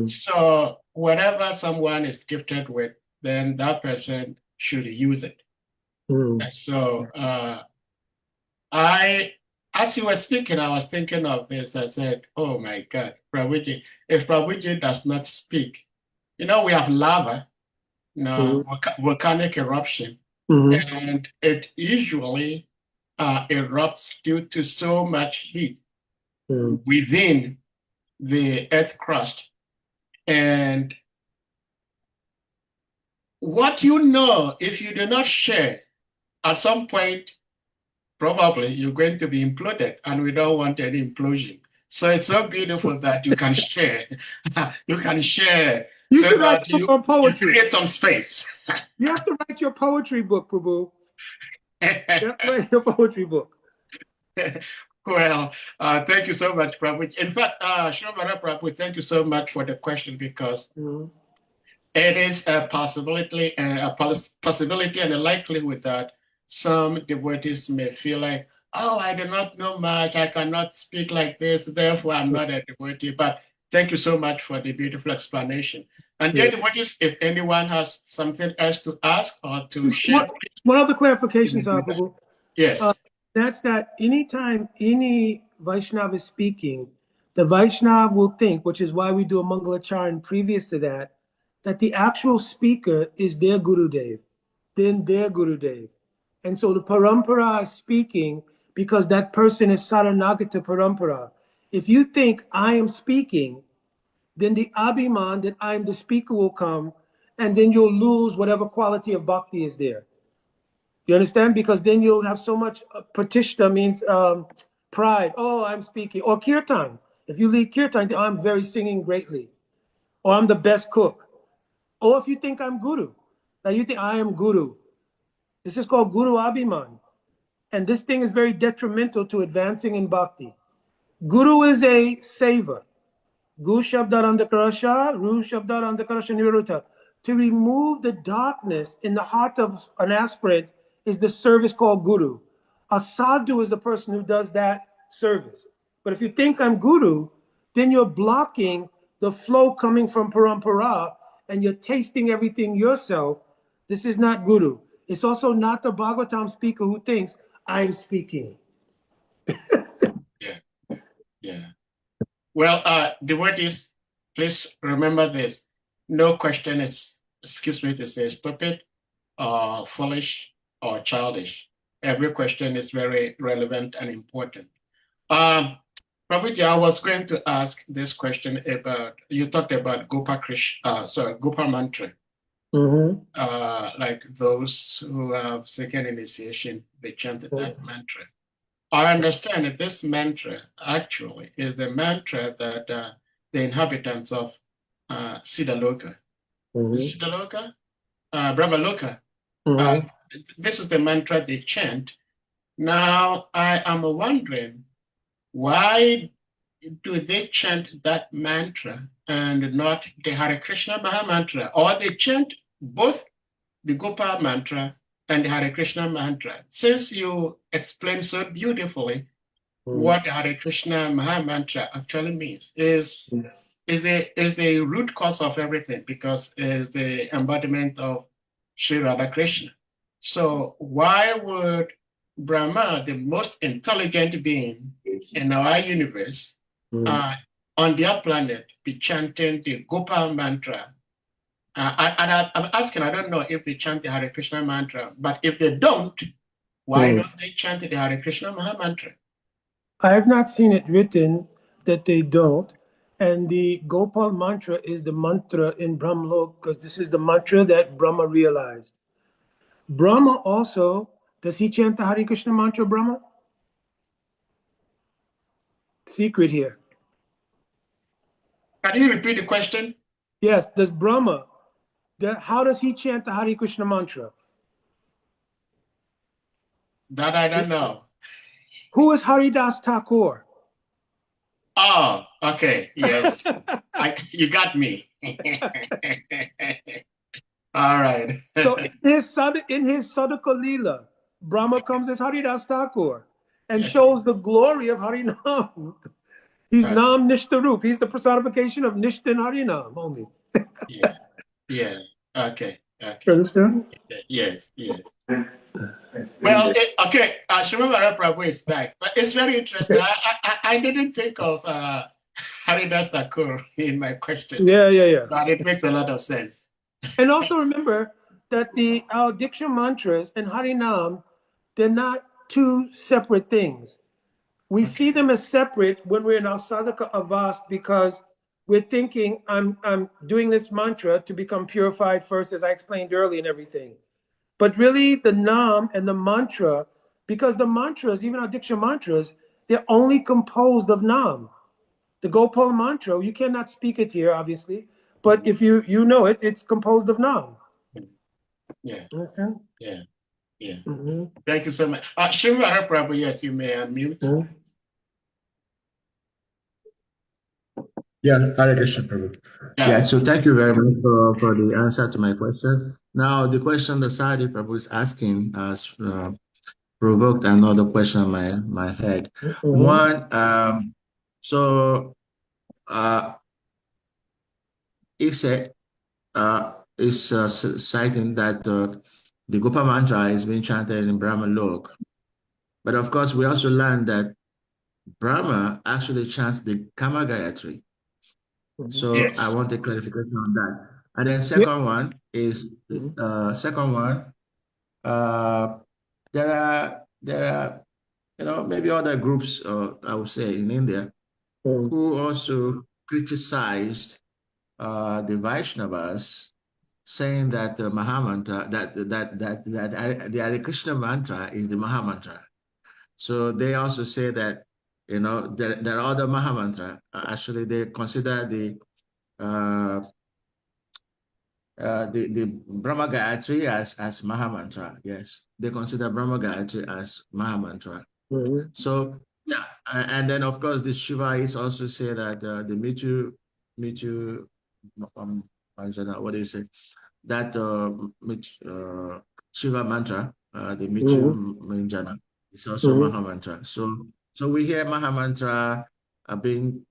So whatever someone is gifted with, then that person should use it. And so as you were speaking, I was thinking of this. I said, oh my God, Prabhuji, if Prabhuji does not speak, we have lava, volcanic eruption, and it usually erupts due to so much heat within the earth crust. And what if you do not share, at some point, probably you're going to be imploded, and we don't want any implosion. So it's so beautiful that you can share. You can share so that you create some space. You have to write your poetry book, Prabhu. You have to write your poetry book. Well, thank you so much, Prabhu. In fact, Shravana Prabhu, thank you so much for the question, because It is a possibility and a likelihood that some devotees may feel like, oh, I do not know much, I cannot speak like this, therefore I'm not a devotee. But thank you so much for the beautiful explanation. And then devotees, if anyone has something else to ask or to share. One other clarification, Prabhu. Yes. That's that anytime any Vaishnava is speaking, the Vaishnava will think, which is why we do a Mangalacharan previous to that the actual speaker is their Gurudev, then their Gurudev. And so the Parampara is speaking because that person is Saranagata Parampara. If you think I am speaking, then the Abhiman that I am the speaker will come, and then you'll lose whatever quality of bhakti is there. You understand? Because then you'll have so much pratishta means pride. Oh, I'm speaking. Or kirtan. If you lead kirtan, I'm very singing greatly. Or I'm the best cook. Or if you think I'm guru, now you think I am guru. This is called Guru Abhiman. And this thing is very detrimental to advancing in bhakti. Guru is a saver. Gu Shabdarandakarasha, Ru Shabdarandakarasha Niruta. To remove the darkness in the heart of an aspirant is the service called Guru. A sadhu is the person who does that service. But if you think I'm Guru, then you're blocking the flow coming from Parampara and you're tasting everything yourself. This is not Guru. It's also not the Bhagavatam speaker who thinks I'm speaking. Yeah. Well, devotees, please remember this. No question is, excuse me to say, stupid or foolish or childish. Every question is very relevant and important. Prabhuji, I was going to ask this question about, you talked about Gopa mantra. Like those who have second initiation, they chanted that mantra. I understand that this mantra actually is the mantra that the inhabitants of Siddhaloka, Brahmaloka, this is the mantra they chant. Now, I am wondering, why do they chant that mantra and not the Hare Krishna Maha Mantra? Or they chant both the Gopa mantra and the Hare Krishna mantra. Since you explained so beautifully what the Hare Krishna Maha Mantra actually means, is the root cause of everything, because it's the embodiment of Sri Radha Krishna. So why would Brahma, the most intelligent being in our universe, on their planet, be chanting the Gopal mantra? And I'm asking, I don't know if they chant the Hare Krishna mantra, but if they don't, why don't they chant the Hare Krishna Maha Mantra? I have not seen it written that they don't. And the Gopal mantra is the mantra in Brahmlok, because this is the mantra that Brahma realized. Brahma also, does he chant the Hare Krishna mantra, Brahma? Secret here. Can you repeat the question? Yes, does Brahma, how does he chant the Hare Krishna mantra? That I don't know. Who is Haridas Thakur? Oh, okay. Yes. You got me. All right. So in his Sadhaka Leela, Brahma comes as Haridas Thakur and shows the glory of Harinam. He's Nam Nishtarup. He's the personification of Nishta and Harinam only. Yeah. Okay. Understand? Yes. Well, Srimad Prabhu is back, but it's very interesting. I didn't think of Haridas Thakur in my question. Yeah. But it makes a lot of sense. And also remember that our Diksha mantras and Harinam, they're not two separate things. We see them as separate when we're in our sadhaka avast, because we're thinking, I'm doing this mantra to become purified first, as I explained earlier and everything. But really the Nam and the mantra, because the mantras, even our Diksha mantras, they're only composed of Nam. The Gopal mantra, you cannot speak it here, obviously, but if you know it, it's composed of Nam. Yeah. Understand? Yeah. Thank you so much. Srimad Prabhu, yes, you may unmute. Yeah, Hare Krishna, Prabhu. Yeah, so thank you very much for the answer to my question. Now, the question that Sadi Prabhu is asking has provoked another question in my head. One, so he said, is citing that the Gopa mantra is being chanted in Brahma Lok. But of course, we also learned that Brahma actually chants the Kama Gayatri. So Yes. I want a clarification on that. And then second one is there are maybe other groups I would say in India who also criticized the Vaishnavas, saying that the Mahamantra, that the Hare Krishna mantra is the Mahamantra. So they also say that there are other Mahamantra. Actually, they consider the Brahma Gayatri as Mahamantra. Yes, they consider Brahma Gayatri as Mahamantra. So yeah, and then of course the Shivais also say that the Mitu, what do you say? That Shiva mantra, the Mitu Manjana, is also Mahamantra. So we hear Mahamantra being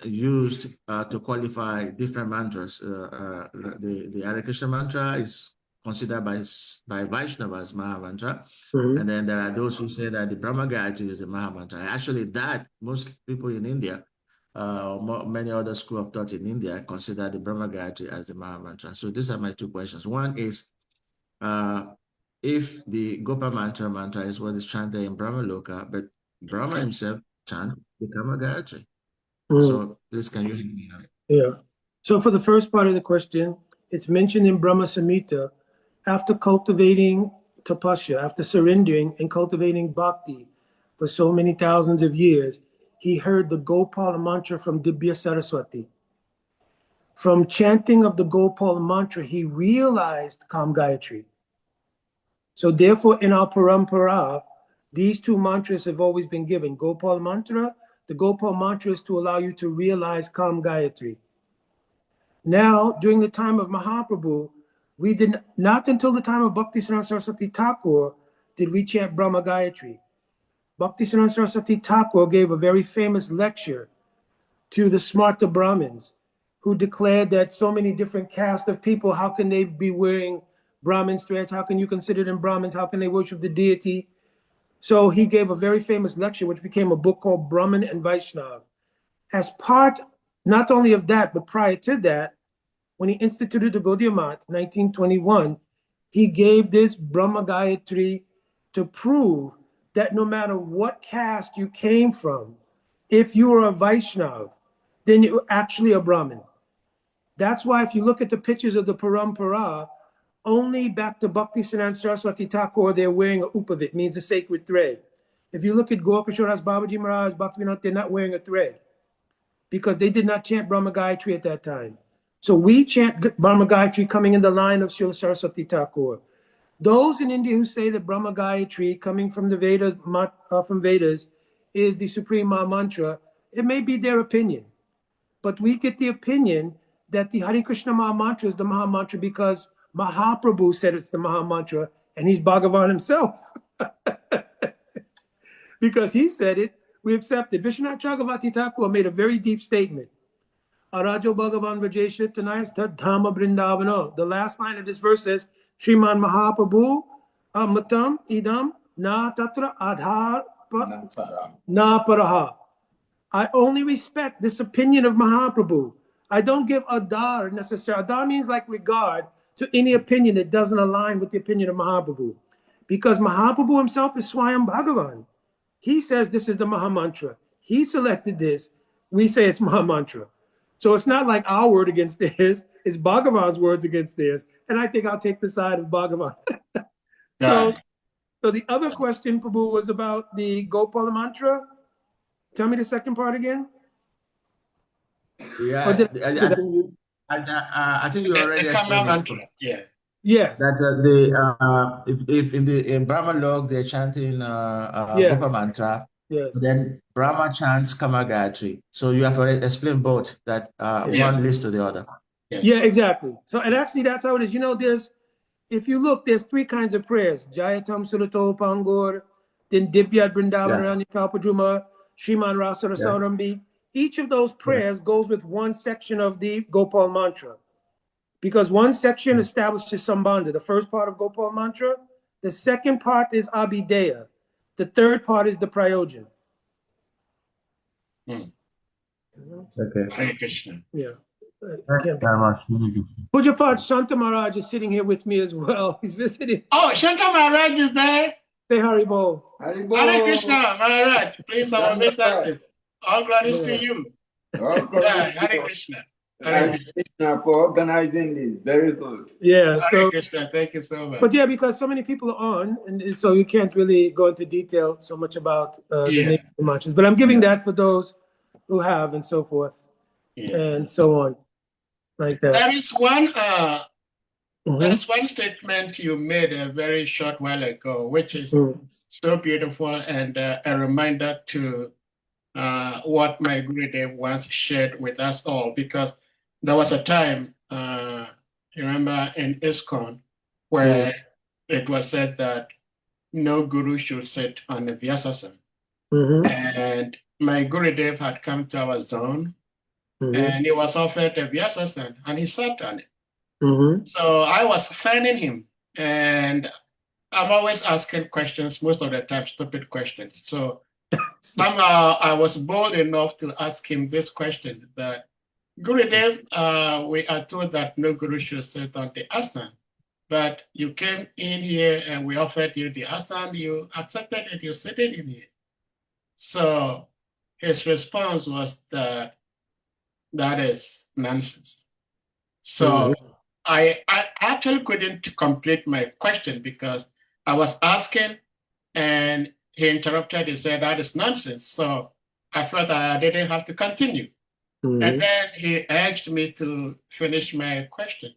used to qualify different mantras. The Hare Krishna mantra is considered by Vaishnavas Mahamantra. And then there are those who say that the Brahma Gayatri is the Mahamantra. Actually, that most people in India, many other school of thought in India, consider the Brahma Gayatri as the Mahamantra. So these are my two questions. One is, if the Gopa mantra is what is chanted in Brahma Loka, but Brahma himself chants the Brahma Gayatri. So please, can you hear me now? Yeah. So for the first part of the question, it's mentioned in Brahma Samhita, after cultivating tapasya, after surrendering and cultivating bhakti for so many thousands of years, he heard the Gopala mantra from Dibya Saraswati. From chanting of the Gopala mantra, he realized Kam Gayatri. So therefore, in our parampara, these two mantras have always been given. Gopal mantra, the Gopal mantra is to allow you to realize Kam Gayatri. Now, during the time of Mahaprabhu, we did not until the time of Bhaktisiddhanta Saraswati Thakur did we chant Brahma Gayatri. Bhaktisiddhanta Saraswati Thakur gave a very famous lecture to the Smarta Brahmins, who declared that so many different castes of people, how can they be wearing Brahmin threads? How can you consider them Brahmins? How can they worship the deity? So he gave a very famous lecture, which became a book called Brahman and Vaishnav. As part, not only of that, but prior to that, when he instituted the Gaudiya Math, 1921, he gave this Brahma Gayatri to prove that no matter what caste you came from, if you were a Vaishnav, then you're actually a Brahmin. That's why if you look at the pictures of the Parampara, only back to Bhaktisiddhanta Saraswati Thakur, they're wearing a upavit, means a sacred thread. If you look at Gorkashoras Babaji Maharaj, Bhaktivinoda, they're not wearing a thread because they did not chant Brahma Gayatri at that time. So we chant Brahma Gayatri coming in the line of Srila Saraswati Thakur. Those in India who say that Brahma Gayatri coming from the Vedas, is the supreme mantra, it may be their opinion. But we get the opinion that the Hare Krishna Maha Mantra is the Maha Mantra because Mahaprabhu said it's the Maha Mantra, and he's Bhagavan himself. Because he said it, we accept it. Vishwanath Chakravarti Thakur made a very deep statement. Arajo Bhagavan Vrajesha Tanayas Tad Dhamma Brindavana. The last line of this verse says, Srimad Mahaprabhu Matam Idam Na Tatra Adhar Na Paraha. I only respect this opinion of Mahaprabhu. I don't give adar necessarily. Adar means like regard to any opinion that doesn't align with the opinion of Mahaprabhu. Because Mahaprabhu himself is Swayam Bhagavan. He says this is the Maha Mantra. He selected this. We say it's Maha Mantra. So it's not like our word against theirs. It's Bhagavan's words against theirs. And I think I'll take the side of Bhagavan. So the other question, Prabhu, was about the Gopala mantra. Tell me the second part again. Yeah, I think you already explained it. Yeah. Yes. That if in Brahma log they're chanting yes. Gopa mantra, Yes. Then Brahma chants Kamagayatri. So you have already explained both, that one leads to the other. Yeah, exactly. So, and actually that's how it is. You know, if you look, there's three kinds of prayers. Jayatam Surato Pangur, then Divyat Brindavan Kalpadruma, Shriman Rasa Saurambi. Each of those prayers goes with one section of the Gopal mantra. Because one section establishes Sambandha, the first part of Gopal mantra. The second part is Abhideya. The third part is the Prayojan. Okay. Hare Krishna. Yeah. Pujapad Shanta Maharaj is sitting here with me as well. He's visiting. Oh, Shanta Maharaj is there. Say Haribol. Hare Krishna, Maharaj. Please, our obeisances. All glories to you. All glories to Hare Krishna. Hare Krishna for organizing this. Very good. Yeah. Hare Krishna. Thank you so much. But yeah, because so many people are on, and so you can't really go into detail so much about the name of the mantras. But I'm giving that for those who have and so forth, and so on, like that. There is one. There is one statement you made a very short while ago, which is so beautiful and a reminder to what my Gurudev once shared with us all. Because there was a time, you remember, in ISKCON, where it was said that no guru should sit on a Vyasasana. And my Gurudev had come to our zone, and he was offered a Vyasasana, and he sat on it. So I was fanning him, and I'm always asking questions, most of the time stupid questions. So somehow I was bold enough to ask him this question, that Gurudev, we are told that no guru should sit on the asana, but you came in here and we offered you the asana, you accepted it, you sitting in here. So his response was that is nonsense. So I actually couldn't complete my question because I was asking and he interrupted. He said, that is nonsense. So I felt I didn't have to continue. And then he urged me to finish my question.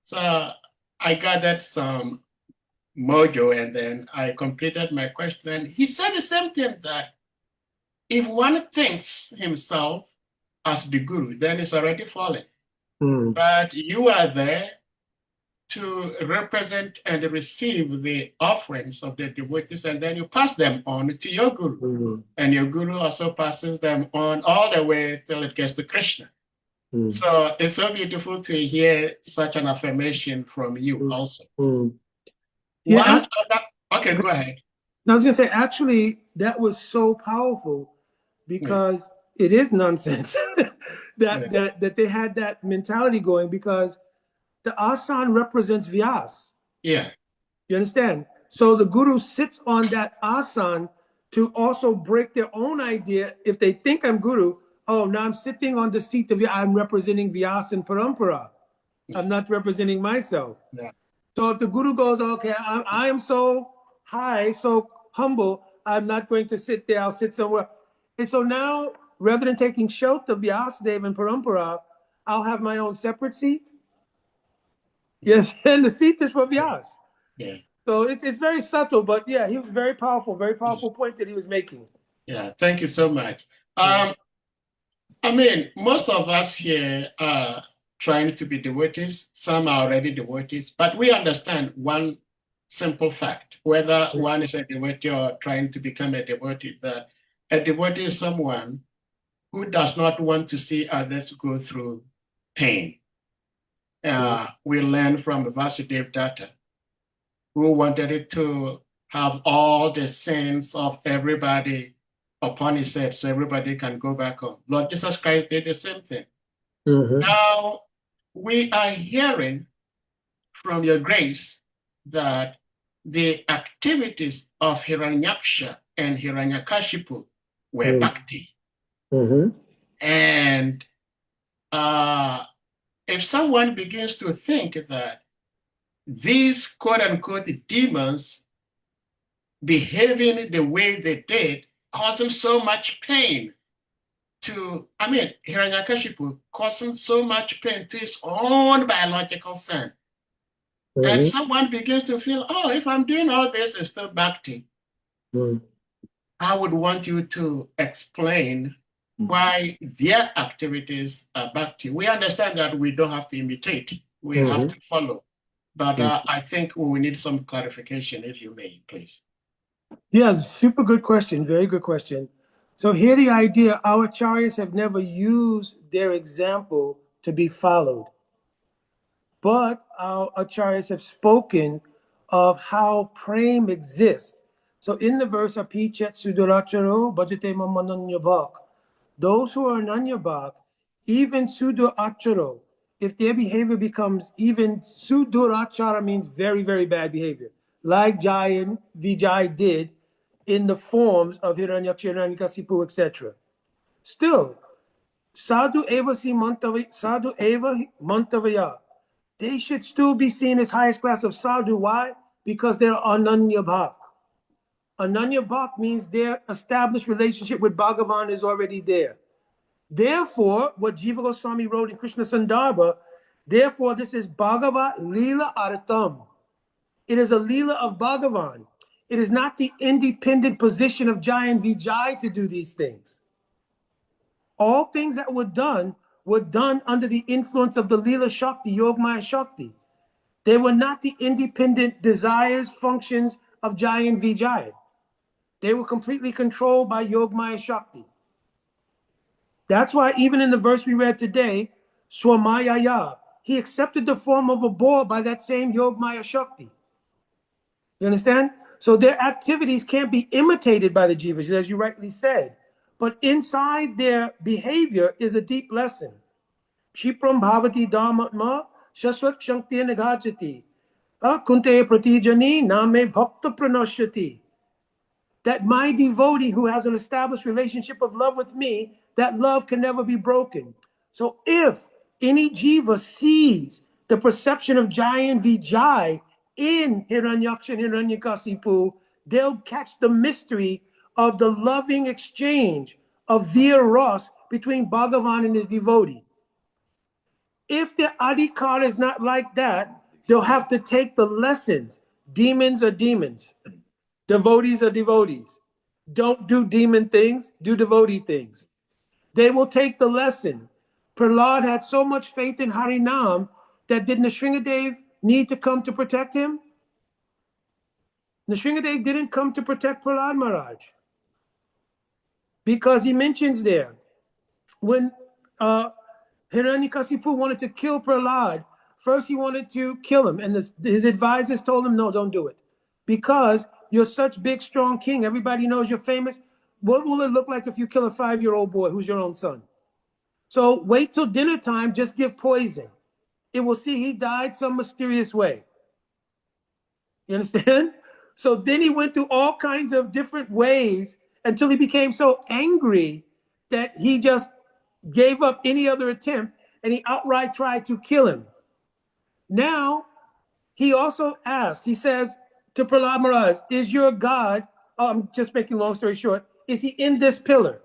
So I gathered some mojo and then I completed my question. And he said the same thing, that if one thinks himself as the guru, then it's already fallen. But you are there to represent and receive the offerings of the devotees, and then you pass them on to your guru. And your guru also passes them on all the way till it gets to Krishna. So it's so beautiful to hear such an affirmation from you also. Yeah, okay, go ahead. I was going to say, actually, that was so powerful because it is nonsense that they had that mentality going, because the asana represents Vyas. Yeah. You understand? So the guru sits on that asana to also break their own idea. If they think I'm guru, oh, now I'm sitting on the seat of Vyas, I'm representing Vyas and Parampara. I'm not representing myself. Yeah. So if the guru goes, okay, I am so high, so humble, I'm not going to sit there, I'll sit somewhere. And so now, rather than taking shelter of Vyasadeva and Parampara, I'll have my own separate seat. Yes, and the seat is for Vyas. Yeah. So it's very subtle, but yeah, he was very powerful point that he was making. Yeah, thank you so much. I mean, most of us here are trying to be devotees. Some are already devotees, but we understand one simple fact, whether one is a devotee or trying to become a devotee, that a devotee is someone who does not want to see others go through pain. We learn from Vasudeva Datta, who wanted it to have all the sins of everybody upon his head so everybody can go back home. Lord Jesus Christ did the same thing. Now, we are hearing from your grace that the activities of Hiranyaksha and Hiranyakashipu were bhakti. And if someone begins to think that these quote-unquote demons behaving the way they did causing so much pain to, Hiranyakashipu causing so much pain to his own biological son. And someone begins to feel, oh, if I'm doing all this, it's still bhakti. I would want you to explain why their activities are bhakti. We understand that we don't have to imitate, we have to follow. But I think we need some clarification, if you may, please. Yeah, super good question. Very good question. So here the idea, our acharyas have never used their example to be followed. But our acharyas have spoken of how prem exists. So in the verse, Apichet Suduracharo Bhajate Mamananyabhak, those who are Ananyabhak, even Suduracharo, if their behavior becomes even Sudurachara means very, very bad behavior, like Jai and Vijay did in the forms of Hiranyaksha, Hiranyakasipu, etc. Still, Sadhu Eva Si Mantavaya, Sadhu Eva Mantavaya, they should still be seen as highest class of sadhu. Why? Because they're ananya bhak. Ananya bhak means their established relationship with Bhagavan is already there. Therefore, what Jiva Goswami wrote in Krishna Sandarbha, therefore this is Bhagavat Leela Artam. It is a Leela of Bhagavan. It is not the independent position of Jai and Vijay to do these things. All things that were done under the influence of the Leela Shakti, Yogmaya Shakti. They were not the independent desires, functions of Jai and Vijay. They were completely controlled by Yogmaya Shakti. That's why even in the verse we read today, Swamayaya, he accepted the form of a boar by that same Yogmaya Shakti. You understand? So their activities can't be imitated by the jivas, as you rightly said. But inside their behavior is a deep lesson. Shipram bhavati dharmatma shaswat shankti nagachati. Kunte pratijani name bhakta pranashyati. That my devotee who has an established relationship of love with me, that love can never be broken. So if any jiva sees the perception of Jai and Vijay in Hiranyaksha and Hiranyakasipu, they'll catch the mystery of the loving exchange of Veer Ras between Bhagavan and his devotee. If the adhikar is not like that, they'll have to take the lessons. Demons are demons. Devotees are devotees. Don't do demon things, do devotee things. They will take the lesson. Prahlad had so much faith in Harinam that did Nrsingadev need to come to protect him? Nrsingadev didn't come to protect Prahlad Maharaj. Because he mentions there, when Hiranyakasipu wanted to kill Prahlad, first he wanted to kill him, and his advisors told him, no, don't do it. Because you're such big, strong king, everybody knows you're famous. What will it look like if you kill a 5-year-old boy who's your own son? So wait till dinner time, just give poison. It will see he died some mysterious way. You understand? So then he went through all kinds of different ways until he became so angry that he just gave up any other attempt and he outright tried to kill him. Now, he also asked, he says to Prahlad Maharaj, is your God, I'm just making a long story short, is he in this pillar?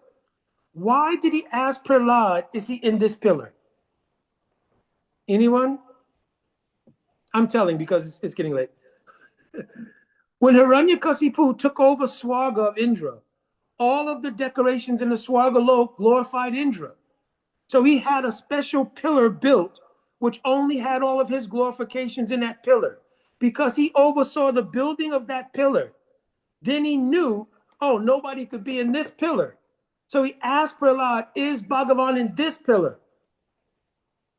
Why did he ask Prahlad, is he in this pillar? Anyone? I'm telling because it's getting late. When Hiranyakasipu took over Swarga of Indra, all of the decorations in the Swarga Lok glorified Indra. So he had a special pillar built, which only had all of his glorifications in that pillar. Because he oversaw the building of that pillar, then he knew, oh, nobody could be in this pillar. So he asked Prahlad, is Bhagavan in this pillar?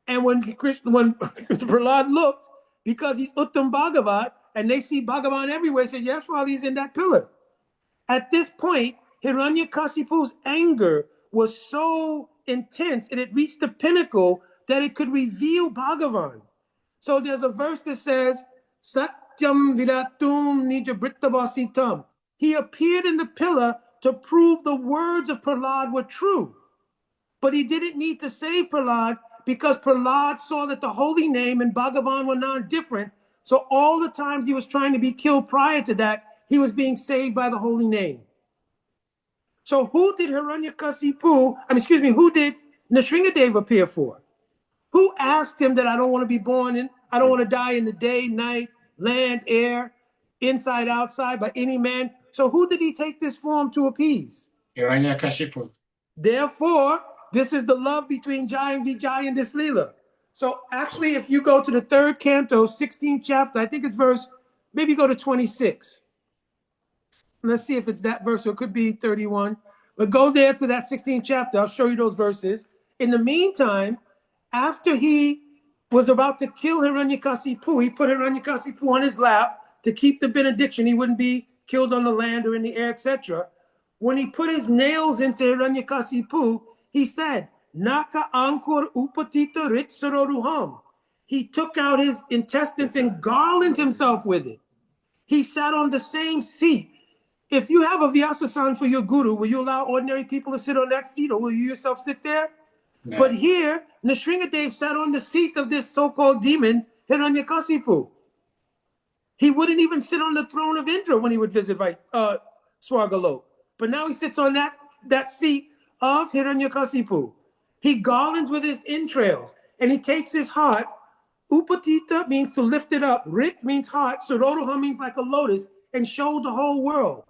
And when Prahlad looked, because he's Uttam Bhagavat, and they see Bhagavan everywhere, said, yes, Father, he's in that pillar. At this point, Hiranyakasipu's anger was so intense and it reached the pinnacle that it could reveal Bhagavan. So there's a verse that says, Satyam Viratum Nijabrittavasitam. He appeared in the pillar to prove the words of Prahlad were true. But he didn't need to save Prahlad because Prahlad saw that the holy name and Bhagavan were non-different. So all the times he was trying to be killed prior to that, he was being saved by the holy name. So who did who did Nrsingadev appear for? Who asked him that I don't want to be born in, I don't want to die in the day, night, land, air, inside, outside, by any man? So who did he take this form to appease? Hiranyakashipu. Therefore, this is the love between Jai and Vijay in this Leela. So actually, if you go to the 3rd canto, 16th chapter, I think it's verse, maybe go to 26. Let's see if it's that verse, or it could be 31. But go there to that 16th chapter. I'll show you those verses. In the meantime, after he was about to kill Hiranyakasipu, he put Hiranyakasipu on his lap to keep the benediction. He wouldn't be killed on the land or in the air, etc. When he put his nails into Hiranyakasipu, he said, Naka Ankur Upatita Ritsaroruham. He took out his intestines and garlanded himself with it. He sat on the same seat. If you have a Vyasa-san for your guru, will you allow ordinary people to sit on that seat, or will you yourself sit there? No. But here, Nrsingadev sat on the seat of this so-called demon, Hiranyakasipu. He wouldn't even sit on the throne of Indra when he would visit Swargalok. But now he sits on that seat of Hiranyakasipu. He garlands with his entrails, and he takes his heart. Upatita means to lift it up. Rit means heart. Saroruha means like a lotus, and show the whole world.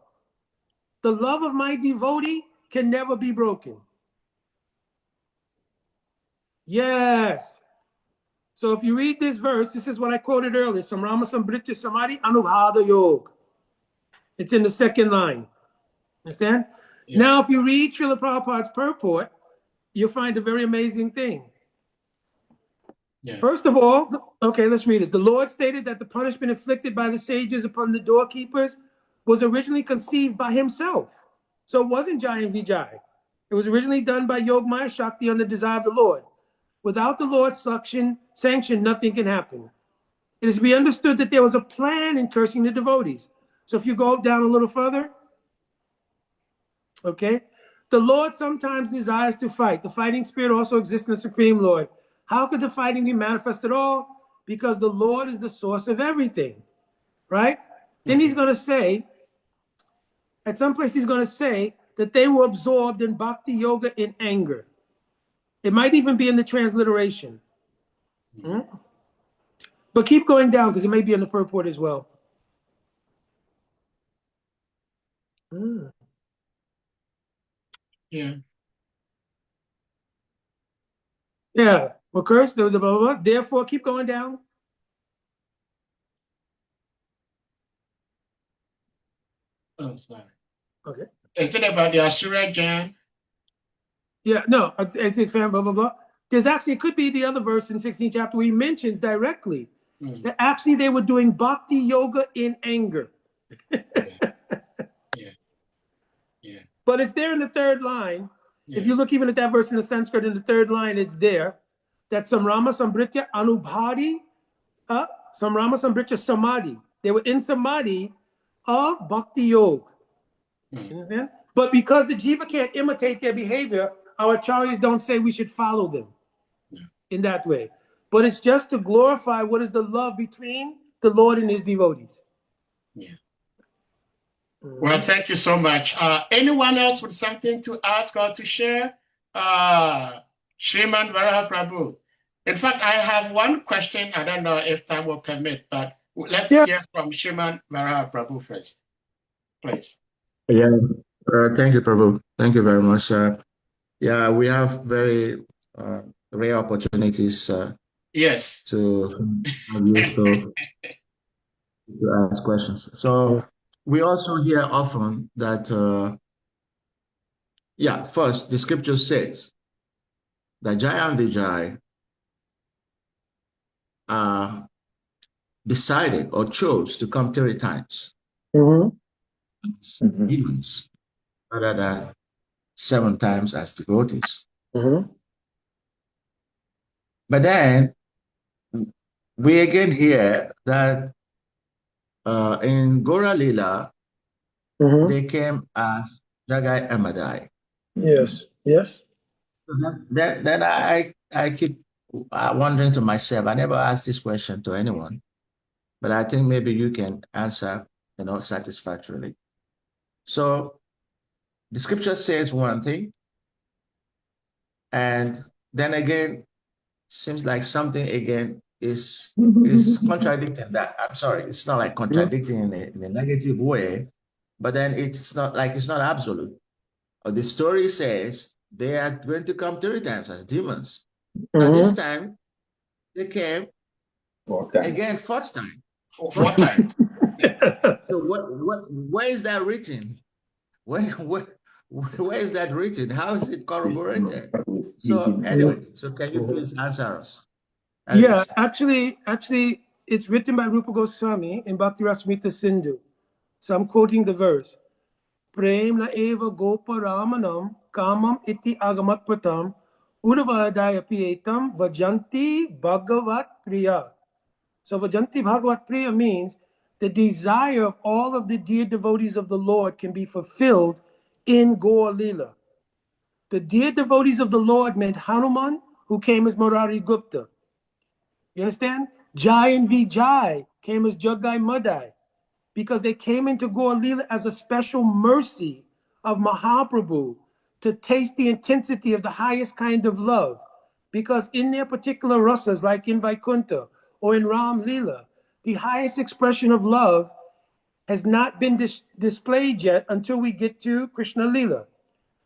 The love of my devotee can never be broken. Yes. So if you read this verse, this is what I quoted earlier. Samrama Sambrita Samadhi Anubhada Yog. It's in the 2nd line. Understand? Yeah. Now, if you read Srila Prabhupada's purport, you'll find a very amazing thing. Yeah. First of all, okay, let's read it. The Lord stated that the punishment inflicted by the sages upon the doorkeepers was originally conceived by himself. So it wasn't Jai and Vijay. It was originally done by Yog Maya Shakti on the desire of the Lord. Without the Lord's sanction, nothing can happen. It is to be understood that there was a plan in cursing the devotees. So if you go down a little further, okay, the Lord sometimes desires to fight. The fighting spirit also exists in the Supreme Lord. How could the fighting be manifest at all? Because the Lord is the source of everything, right? Then he's going to say, at some place he's going to say that they were absorbed in bhakti yoga in anger. It might even be in the transliteration. But keep going down, because it may be in the purport as well. Yeah. Yeah. Well, curse, blah, blah, blah. Therefore, keep going down. Oh, sorry. Okay. Is it about the Asura Jan? Yeah, no, I think blah, blah, blah. There's actually, it could be the other verse in 16th chapter where he mentions directly that actually they were doing bhakti yoga in anger. Yeah. But it's there in the 3rd line. Yeah. If you look even at that verse in the Sanskrit, in the 3rd line, it's there. That Samrama Sambritya Anubhadi, Samrama Sambritya Samadhi. They were in Samadhi of Bhakti Yoga. You understand? But because the Jiva can't imitate their behavior, our acharyas don't say we should follow them in that way. But it's just to glorify what is the love between the Lord and his devotees. Yeah. Well, thank you so much. Anyone else with something to ask or to share? Srimad Varaha Prabhu. In fact, I have one question. I don't know if time will permit, but let's hear from Srimad Varaha Prabhu first, please. Yeah, thank you, Prabhu. Thank you very much. Yeah, we have very rare opportunities yes. to ask questions. So we also hear often that, first, the scripture says that Jai and Vijay decided or chose to come 3 times. Demons, rather than 7 times as devotees. But then we again hear that in Gora Lila, they came as Jagai and Madai. Yes. So then I keep wondering to myself, I never asked this question to anyone, but I think maybe you can answer, satisfactorily. So the scripture says one thing, and then again, seems like something again is contradicting that. I'm sorry, it's not like contradicting in a negative way, but then it's not absolute. The story says they are going to come 3 times as demons. And this time they came again 4th time. Fourth time. So where is that written? Where is that written? How is it corroborated? So anyway, so can you please answer us? Yeah, actually, it's written by Rupa Goswami in Bhakti Rasmita Sindhu. So I'm quoting the verse. Prem na eva gopa ramanam kamam iti agamat pratam udavadaya piyetam vajanti bhagavat priya. So vajanti bhagavat priya means the desire of all of the dear devotees of the Lord can be fulfilled in Gaur Lila. The dear devotees of the Lord meant Hanuman, who came as Murari Gupta. You understand? Jai and Vijay came as Jagai Madai, because they came into Gaur Lila as a special mercy of Mahaprabhu to taste the intensity of the highest kind of love. Because in their particular rasas, like in Vaikuntha or in Ram Lila, the highest expression of love has not been displayed yet until we get to Krishna Lila.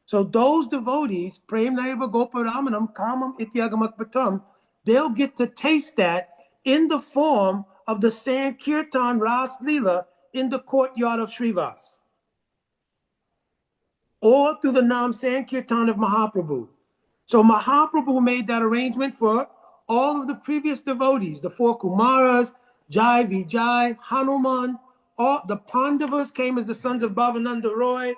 So those devotees, Prem Naiva Goparamanam Kamam Ityagamakpatam, they'll get to taste that in the form of the Sankirtan Ras Lila in the courtyard of Srivas, or through the Nam Sankirtan of Mahaprabhu. So Mahaprabhu made that arrangement for all of the previous devotees, the 4 Kumaras, Jai, Vijay, Hanuman, all the Pandavas came as the sons of Bhavananda Roy,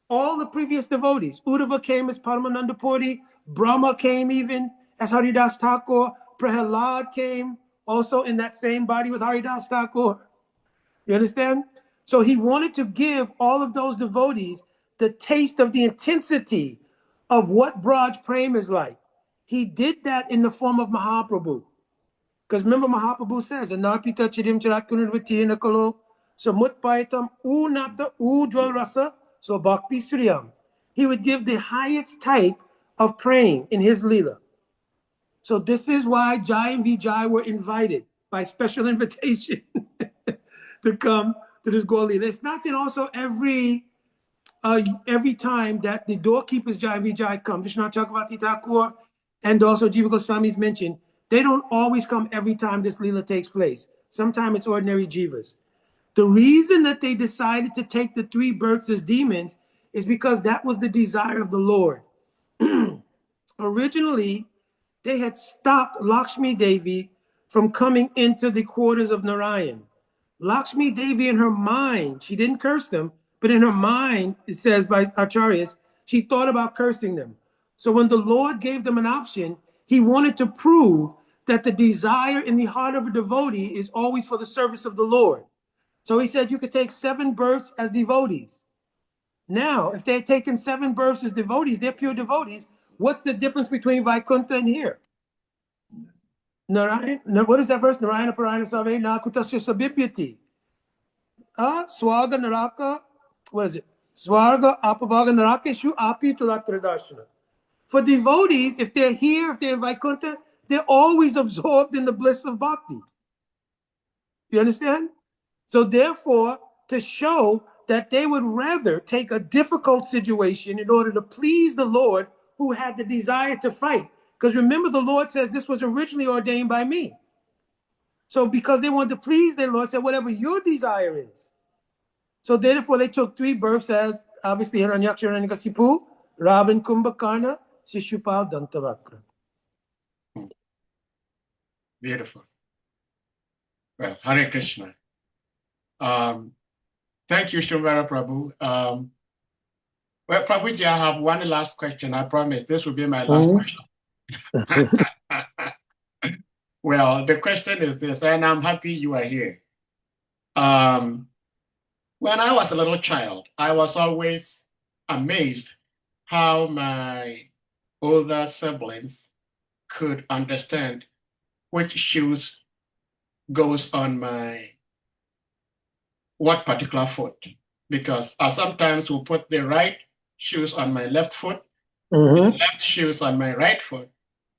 all the previous devotees. Uddhava came as Paramananda Puri, Brahma came even as Haridas Thakur, Prahalad came also in that same body with Haridas Thakur. You understand? So he wanted to give all of those devotees the taste of the intensity of what Braj Prem is like. He did that in the form of Mahaprabhu. Because remember, Mahaprabhu says, Anarpita Chirim Charakunurvati Nakalo, Samutpaitam Unata Ujwal Rasa, so Bhakti Sriyam. He would give the highest type of praying in his Leela. So this is why Jai and Vijay were invited by special invitation to come to this Gaur Leela. It's not that also every time that the doorkeepers Jai and Vijay come, Vishnu Chakravarti Thakur and also Jiva Goswami is mentioned, they don't always come every time this Leela takes place. Sometimes it's ordinary Jivas. The reason that they decided to take the 3 births as demons is because that was the desire of the Lord. Originally, they had stopped Lakshmi Devi from coming into the quarters of Narayan. Lakshmi Devi in her mind, she didn't curse them, but in her mind, it says by Acharyas, she thought about cursing them. So when the Lord gave them an option, he wanted to prove that the desire in the heart of a devotee is always for the service of the Lord. So he said you could take 7 births as devotees. Now, if they had taken 7 births as devotees, they're pure devotees. What's the difference between Vaikuntha and here? Narayan, what is that verse? Narayana Parayana Save Nakutasya Sabibhyati. Swaga Naraka, what is it? Swarga Apavaga Narakeshu Api Tulatradarshana. For devotees, if they're here, if they're in Vaikuntha, they're always absorbed in the bliss of bhakti. You understand? So therefore, to show that they would rather take a difficult situation in order to please the Lord who had the desire to fight. Because remember, the Lord says this was originally ordained by me. So because they wanted to please their Lord, said, whatever your desire is. So therefore, they took 3 births as, obviously, Hiranyaksha, Hiranyakasipu, Ravan, Kumbhakarna, Shishupal, Dantavakra. Beautiful. Well, Hare Krishna. Thank you, Srimad Prabhu. Well, Prabhuji, I have one last question. I promise this will be my last question. Well, the question is this, and I'm happy you are here. When I was a little child, I was always amazed how my older siblings could understand which shoes goes on my what particular foot, because I sometimes will put the right shoes on my left foot, and left shoes on my right foot,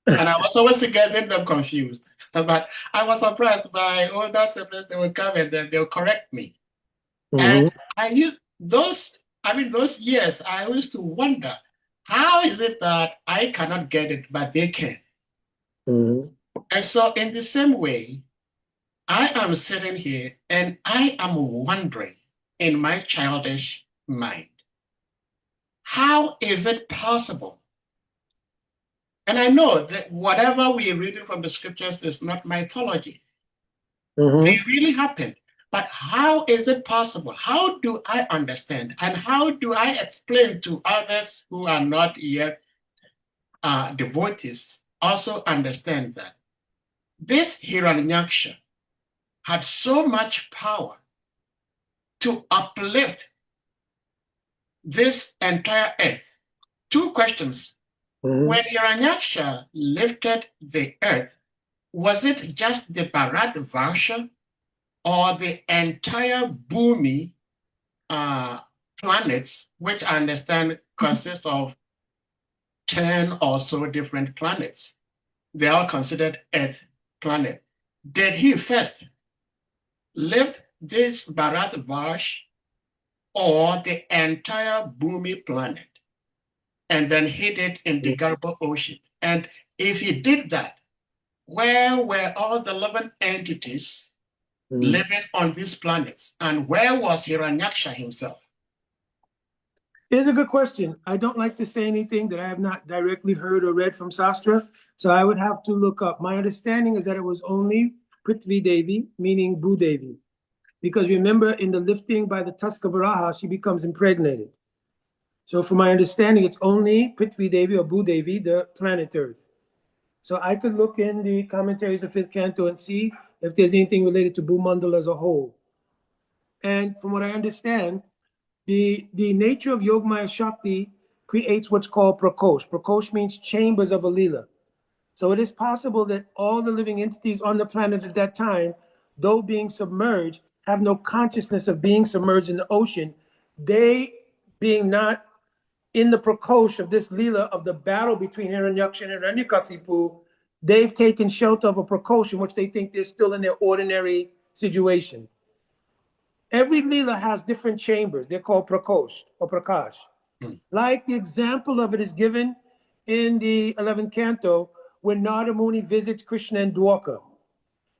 and I was always getting them confused. But I was surprised by older siblings; they would come and then they'll correct me. And those years, I used to wonder, how is it that I cannot get it, but they can? Mm-hmm. And so in the same way, I am sitting here and I am wondering in my childish mind, how is it possible? And I know that whatever we are reading from the scriptures is not mythology. Mm-hmm. They really happened. But how is it possible? How do I understand? And how do I explain to others who are not yet devotees also understand that this Hiranyaksha had so much power to uplift this entire earth? Two questions. Mm-hmm. When Hiranyaksha lifted the earth, was it just the Bharat Varsha or the entire Bhumi planets, which I understand consists of 10 or so different planets? They are considered Earth planet. Did he first lift this Bharat Varsha or the entire Bhumi planet and then hid it in the Garba Ocean? And if he did that, where were all the 11 entities living on these planets? And where was Hiranyaksha himself? It's a good question. I don't like to say anything that I have not directly heard or read from Shastra, so I would have to look up. My understanding is that it was only Prithvi Devi, meaning Bhudevi. Because remember, in the lifting by the tusk of Varaha, she becomes impregnated. So from my understanding, it's only Prithvi Devi or Bhudevi, the planet Earth. So I could look in the commentaries of 5th Canto and see if there's anything related to Bhumandal as a whole. And from what I understand, the nature of Yogmaya Shakti creates what's called Prakosh. Prakosh means chambers of a Leela. So it is possible that all the living entities on the planet at that time, though being submerged, have no consciousness of being submerged in the ocean. They, being not in the Prakosh of this Leela of the battle between Hiranyaksha and Hiranyakasipu, they've taken shelter of a Prakosh in which they think they're still in their ordinary situation. Every Leela has different chambers. They're called Prakosh or Prakash. Like the example of it is given in the 11th canto when Narada Muni visits Krishna in Dwarka.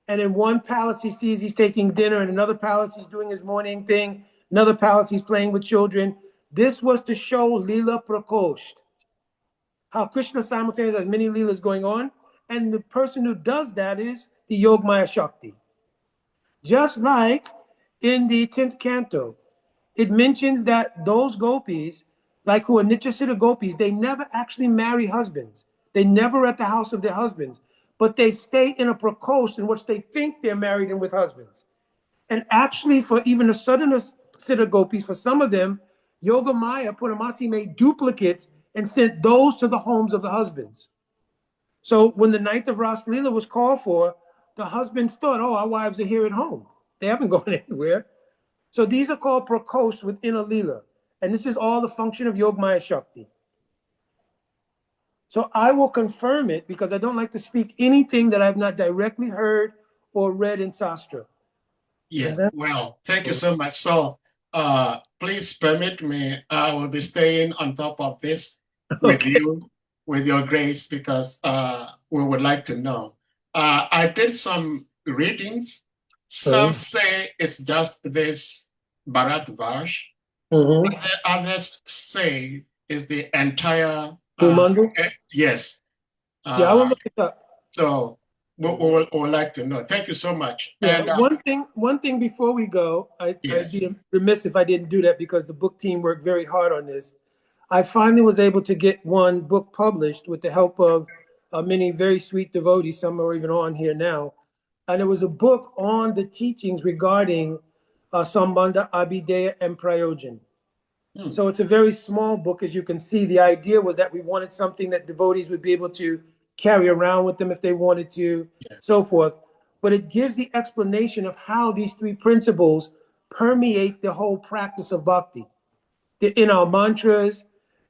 And in one palace he sees he's taking dinner, in another palace he's doing his morning thing, another palace he's playing with children. This was to show Leela Prakosh, how Krishna simultaneously has many Leelas going on, and the person who does that is the Yogmaya Shakti. Just like in the 10th canto, it mentions that those gopis, like who are Nityasiddha gopis, they never actually marry husbands. They never at the house of their husbands, but they stay in a prakosh in which they think they're married and with husbands. And actually, for even the Southern Siddha gopis, for some of them, Yogamaya Purnamasi made duplicates and sent those to the homes of the husbands. So when the night of Ras Leela was called for, the husbands thought, oh, our wives are here at home. They haven't gone anywhere. So these are called prakosh within a Leela. And this is all the function of Yogmaya Shakti. So I will confirm it because I don't like to speak anything that I've not directly heard or read in Shastra. Yeah, well, thank you so much. So please permit me, I will be staying on top of this with you, with your grace, because we would like to know. I did some readings. Some say it's just this Bharat Vash. Others say it's the entire yes. Yeah, I will look it up. So we would like to know. Thank you so much. Yeah, And one thing before we go, I'd be remiss if I didn't do that because the book team worked very hard on this. I finally was able to get one book published with the help of many very sweet devotees. Some are even on here now. And it was a book on the teachings regarding Sambandha, Abhideya, and Prayojan. So it's a very small book, as you can see. The idea was that we wanted something that devotees would be able to carry around with them if they wanted to, so forth. But it gives the explanation of how these three principles permeate the whole practice of bhakti. They're in our mantras,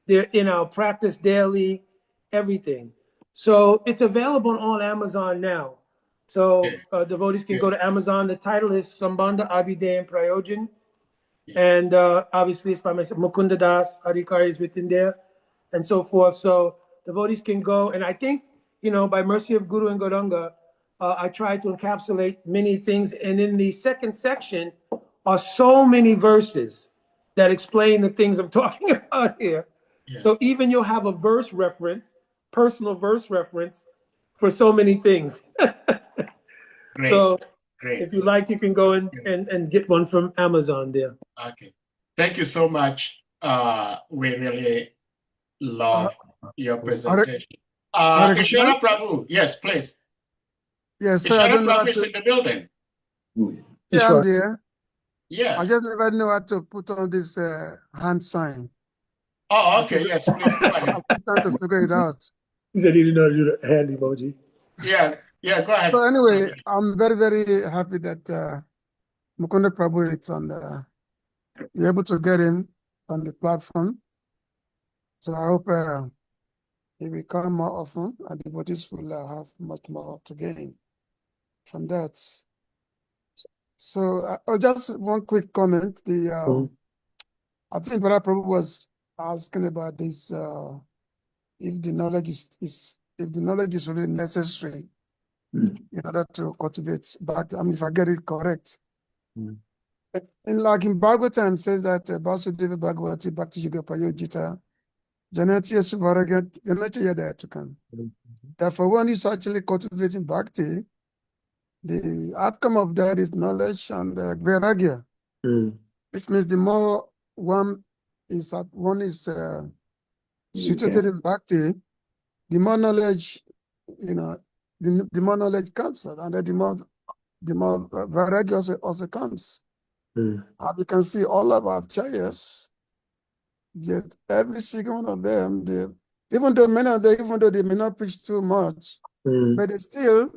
they're in our practice daily, everything. So it's available on Amazon now. So devotees can go to Amazon. The title is Sambandha, Abhideya, and Prayojan. And obviously it's by myself. Mukunda Das, Adhikari is written there, and so forth. So devotees can go. And I think, by mercy of Guru and Gauranga, I try to encapsulate many things. And in the second section are so many verses that explain the things I'm talking about here. Yeah. So even you'll have a verse reference, personal verse reference for so many things. Great. So Great. if you like, you can go and get one from Amazon there. Okay. Thank you so much. We really love your presentation. Ishara Prabhu, yes, please. Yes, sir. I Ishara don't know Prabhu how is in the building. Yeah, I'm there. Yeah. I just never know how to put on this hand sign. Oh, okay. Yes, please go ahead. I'm still trying to figure it out. He said he didn't know how to do the hand emoji. Yeah, go ahead. So anyway, I'm very, very happy that Mukunda Prabhu is on you're able to get him on the platform. So I hope he will come more often and the devotees will have much more to gain from that. So just one quick comment. I think Brother Prabhu was asking about this if the knowledge is really necessary in order to cultivate. But if I get it correct, in Bhagavatam says that Vasudeva Bhagavati Bhakti Yuga Prayojita Janatiya Suvaragat Ganatiya Dayatukam. Therefore, one is actually cultivating bhakti, the outcome of that is knowledge and vairagya, which means the more one is situated in bhakti, the more knowledge, the more knowledge comes, and the more vairagya also comes. And you can see all of our acharyas, yet every single one of them, even though many of them, even though they may not preach too much, but they're still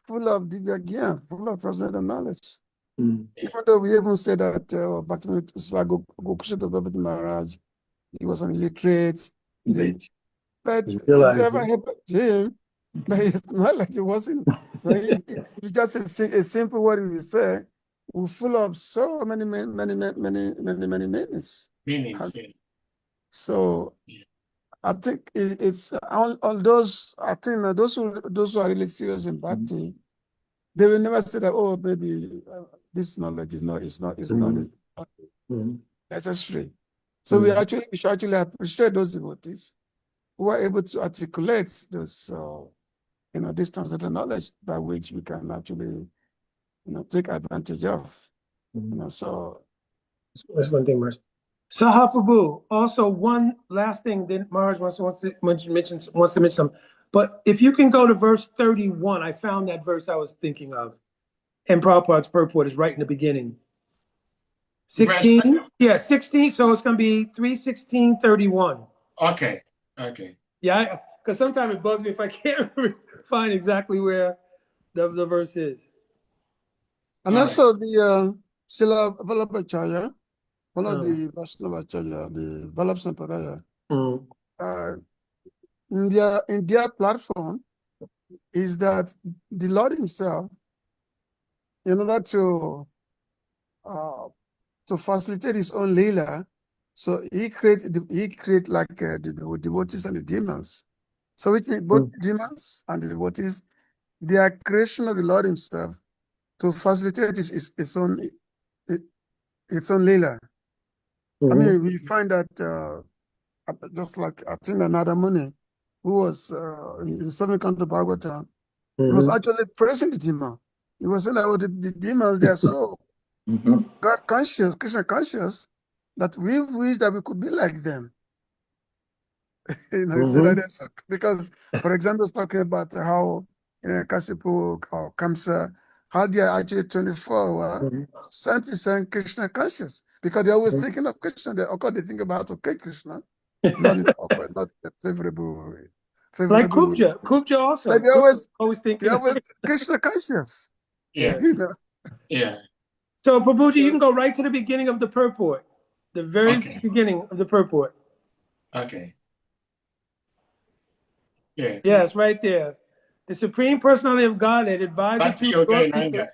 full of divya, full of transcendental knowledge. Even though we even said that Gokusha Maharaj, he was an illiterate, but if you ever happened to him, but it's not like it wasn't. It's just a simple word we say, we're full of so many meanings. So I think it's all those. I think those who are really serious in bhakti, they will never say that. Oh, maybe this knowledge is not necessary. So we should actually appreciate those devotees who are able to articulate those this transcendental knowledge by which we can actually take advantage of. So that's one thing, Maharaj. Sahaprabhu, also one last thing, then Maharaj wants to mention some. But if you can go to verse 31, I found that verse I was thinking of. And Prabhupada's purport is right in the beginning. 16? Yeah, 16. So it's going to be 3:16:31. Okay. Yeah, because sometimes it bugs me if I can't find exactly where the verse is. And also the Srila Vallabhacharya, one of the Vaishnavacharya, the Vallabh Sampradaya, in their platform is that the Lord himself, in order to facilitate his own Leela, so he create like the devotees and the demons. So which means both demons and the devotees, they are creation of the Lord himself to facilitate its own Leela. I mean, we find that just like I think another Muni, who was in the seventh canto Bhagavatam, he was actually praising the demon. He was saying that the demons, they are so God conscious, Krishna conscious, that we wish that we could be like them. He said that because, for example, it's talking about how Kashipu or Kamsa, how they are actually 24 100% Krishna conscious, because they're always thinking of Krishna. Of course, they think about how to kill Krishna, not the favorable way. Like Kubja also. Like they're always thinking. They're always Krishna conscious. Yeah. Yeah. So, Prabhuji, you can go right to the beginning of the purport, the very beginning of the purport. Okay. Yeah. Yes, right there. The Supreme Personality of Godhead advises to your people.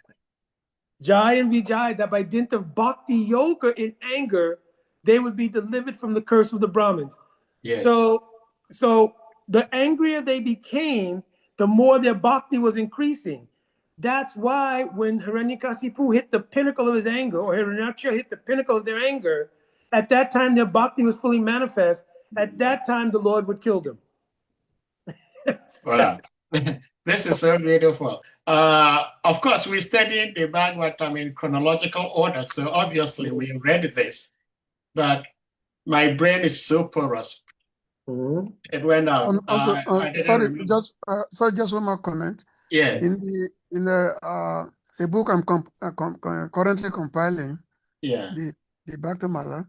Jai and Vijay, that by dint of bhakti yoga in anger, they would be delivered from the curse of the Brahmins. Yes. So the angrier they became, the more their bhakti was increasing. That's why when Hiranyakasipu hit the pinnacle of his anger, or Hiranyaksha hit the pinnacle of their anger, at that time their bhakti was fully manifest. At that time, the Lord would kill them. Wow. This is so beautiful. Of course, we studied the Bhagavatam in chronological order, so obviously we read this, but my brain is so porous. It went out. Also, I didn't sorry, remember. just one more comment. Yes. In the book I'm currently compiling, Yeah. the Bhaktamala.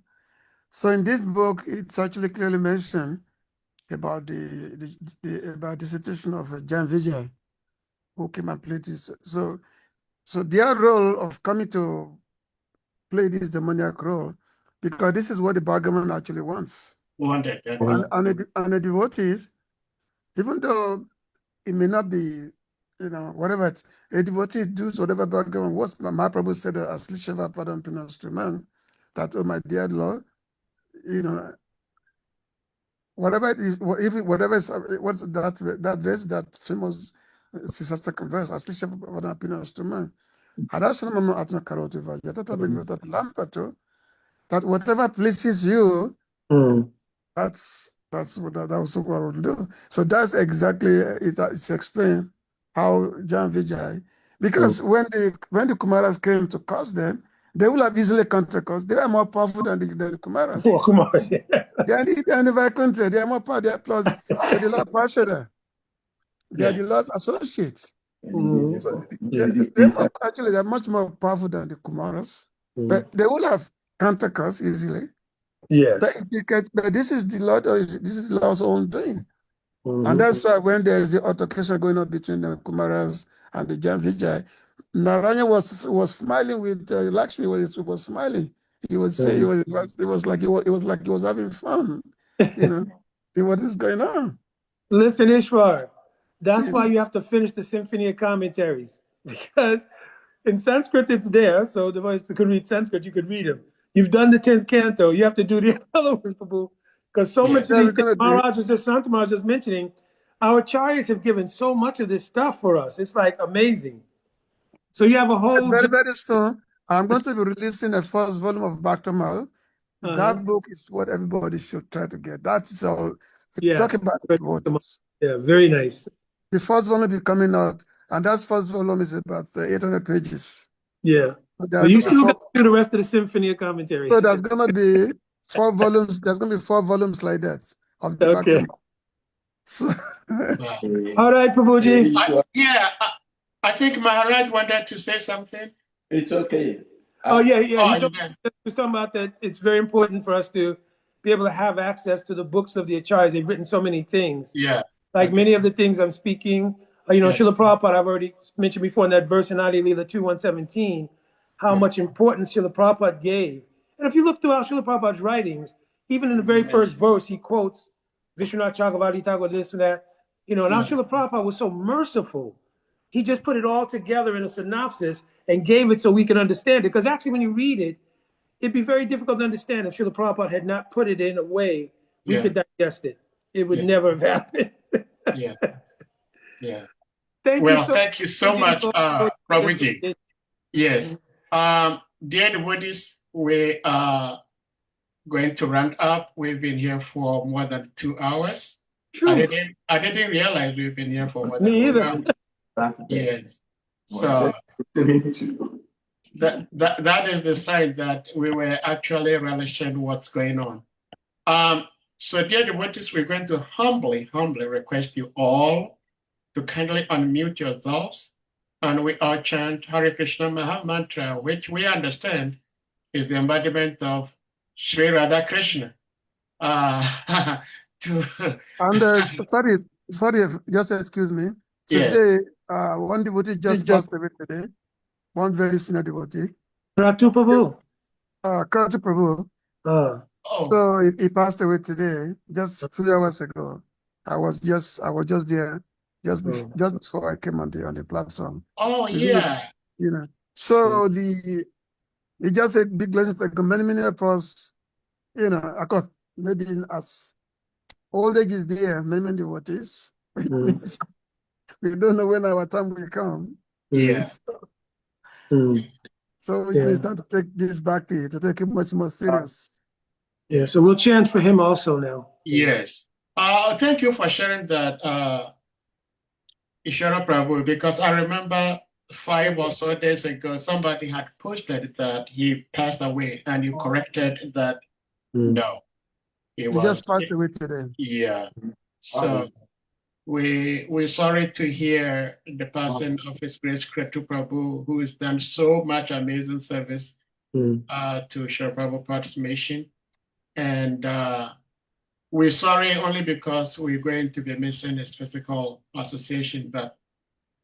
So in this book, it's actually clearly mentioned about the situation of Jan Vijay, who came and played this. So their role of coming to play this demoniac role, because this is what the Bhagavan actually wants. Wanted. And the devotees, even though it may not be, whatever, a devotee does whatever Bhagavan was. Mahaprabhu said, Aslishava Padam Pinastruman, that, oh my dear Lord, whatever it is, whatever is, what's that verse, that famous Sisasta verse, Aslishava Padam Pinastruman, Hadashanam Atma Karotiva, Lampato, that whatever pleases you, that's what that was what I would do. So that's exactly it's explained how Jan Vijay, because when the Kumaras came to curse them, they would have easily counter curse. They are more powerful than the Kumaras. They are the Vaikuntha. They are more powerful. Plus, they're the Lord Parshada. They are the Lord's associates. So they're much more powerful than the Kumaras. But they will have counter curse easily. Yes. But this is the Lord, this is the Lord's own doing. And that's why when there's the altercation going on between the Kumaras and the Jan Vijay, Narayana was smiling with Lakshmi, was smiling. He was saying it was like he was having fun. See what is going on. Listen, Ishwar, that's why you have to finish the Symphony of Commentaries, because in Sanskrit it's there, so the ones who could read Sanskrit, you could read them. You've done the 10th canto. You have to do the other ones, Prabhu, because so much of these things Maharaj was just, Santa Maharaj just mentioning, our acharyas have given so much of this stuff for us. It's like amazing. So you have a whole... Very, very soon, I'm going to be releasing a first volume of Bhaktamal. That book is what everybody should try to get. That's all. Talk about devotees. Yeah, very nice. The first volume will be coming out, and that first volume is about 800 pages. Yeah. But you still got to do the rest of the Symphony of Commentaries. So there's going to be 4 volumes. There's going to be 4 volumes like that of the Bhaktamal. So, all right, Prabhuji. I think Maharaj wanted to say something. It's okay. He was talking about that it's very important for us to be able to have access to the books of the acharyas. They've written so many things. Yeah. Like many of the things I'm speaking, Srila Prabhupada, I've already mentioned before in that verse in Adi Leela 2:117, how much importance Srila Prabhupada gave. And if you look throughout Srila Prabhupada's writings, even in the very first verse, he quotes Vishwanath Chakravarti Thakur, this and that. And now Srila Prabhupada was so merciful. He just put it all together in a synopsis and gave it so we can understand it. Because actually, when you read it, it'd be very difficult to understand if Srila Prabhupada had not put it in a way we could digest it. It would never have happened. Thank you so much, Prabhuji. Yes. Dear devotees, we are going to round up. We've been here for more than 2 hours. I didn't realize we've been here for more than 2 hours. Yes. So that is the sign that we were actually relishing what's going on. So dear devotees, we're going to humbly request you all to kindly unmute yourselves, and we all chant Hare Krishna Maha Mantra, which we understand is the embodiment of Sri Radha Krishna. Sorry, just excuse me. Today, one devotee just passed away today. One very senior devotee. Kratu Prabhu. Kratu Prabhu. So he passed away today, just a few hours ago. I was just there, just before I came on the platform. Oh, yeah. So the it's just a big blessing for many of us, of course, maybe as old age is there, many devotees. We don't know when our time will come. Yes. So it means time to take this back to take it much more serious. Yeah, so we'll chant for him also now. Yes. Thank you for sharing that, Ishara Prabhu, because I remember 5 or so days ago, somebody had posted that he passed away, and you corrected that. No, He just passed away today. Yeah. So we're sorry to hear the passing of His Grace Kretu Prabhu, who has done so much amazing service to Shri Prabhupada's mission. And we're sorry only because we're going to be missing his physical association, but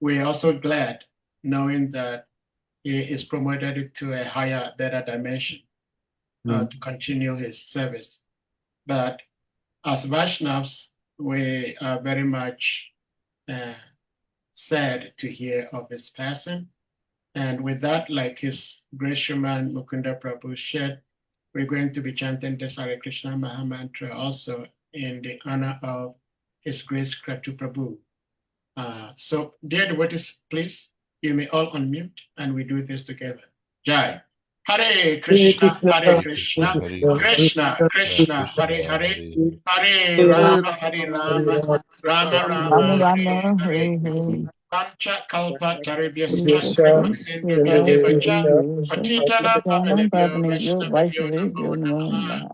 we're also glad knowing that he is promoted to a higher, better dimension to continue his service. But as Vaishnavas, we are very much sad to hear of his passing. And with that, like his great Srimad Mukunda Prabhu shared, we're going to be chanting this Hare Krishna Mahamantra also in the honor of His Grace Kretu Prabhu. So, dear devotees, please, you may all unmute and we do this together. Jai. Hare Krishna, Hare Krishna, Krishna Krishna, Hare Hare, Hare Rama, Hare Rama, Rama Rama, Hare Hare. Pancha Kalpa Taribhyascha Kripa Sindhya Evacha Patitana Pavanebhyo Vaishnavabhyo Namo Namaha.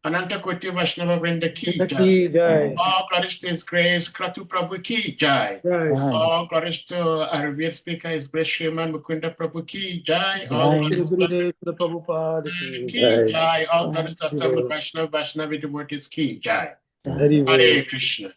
Ananta Koti Vaishnava Vrinda Ki Jai. All glories to His Grace Kretu Prabhu Ki Jai. All glories to our revered speaker, His Grace Srimad Mukunda Prabhu Ki Jai. All glories to the Prabhupada Ki Jai. All glories to Assembled Vaishnavi devotees Ki Jai. Hare Krishna.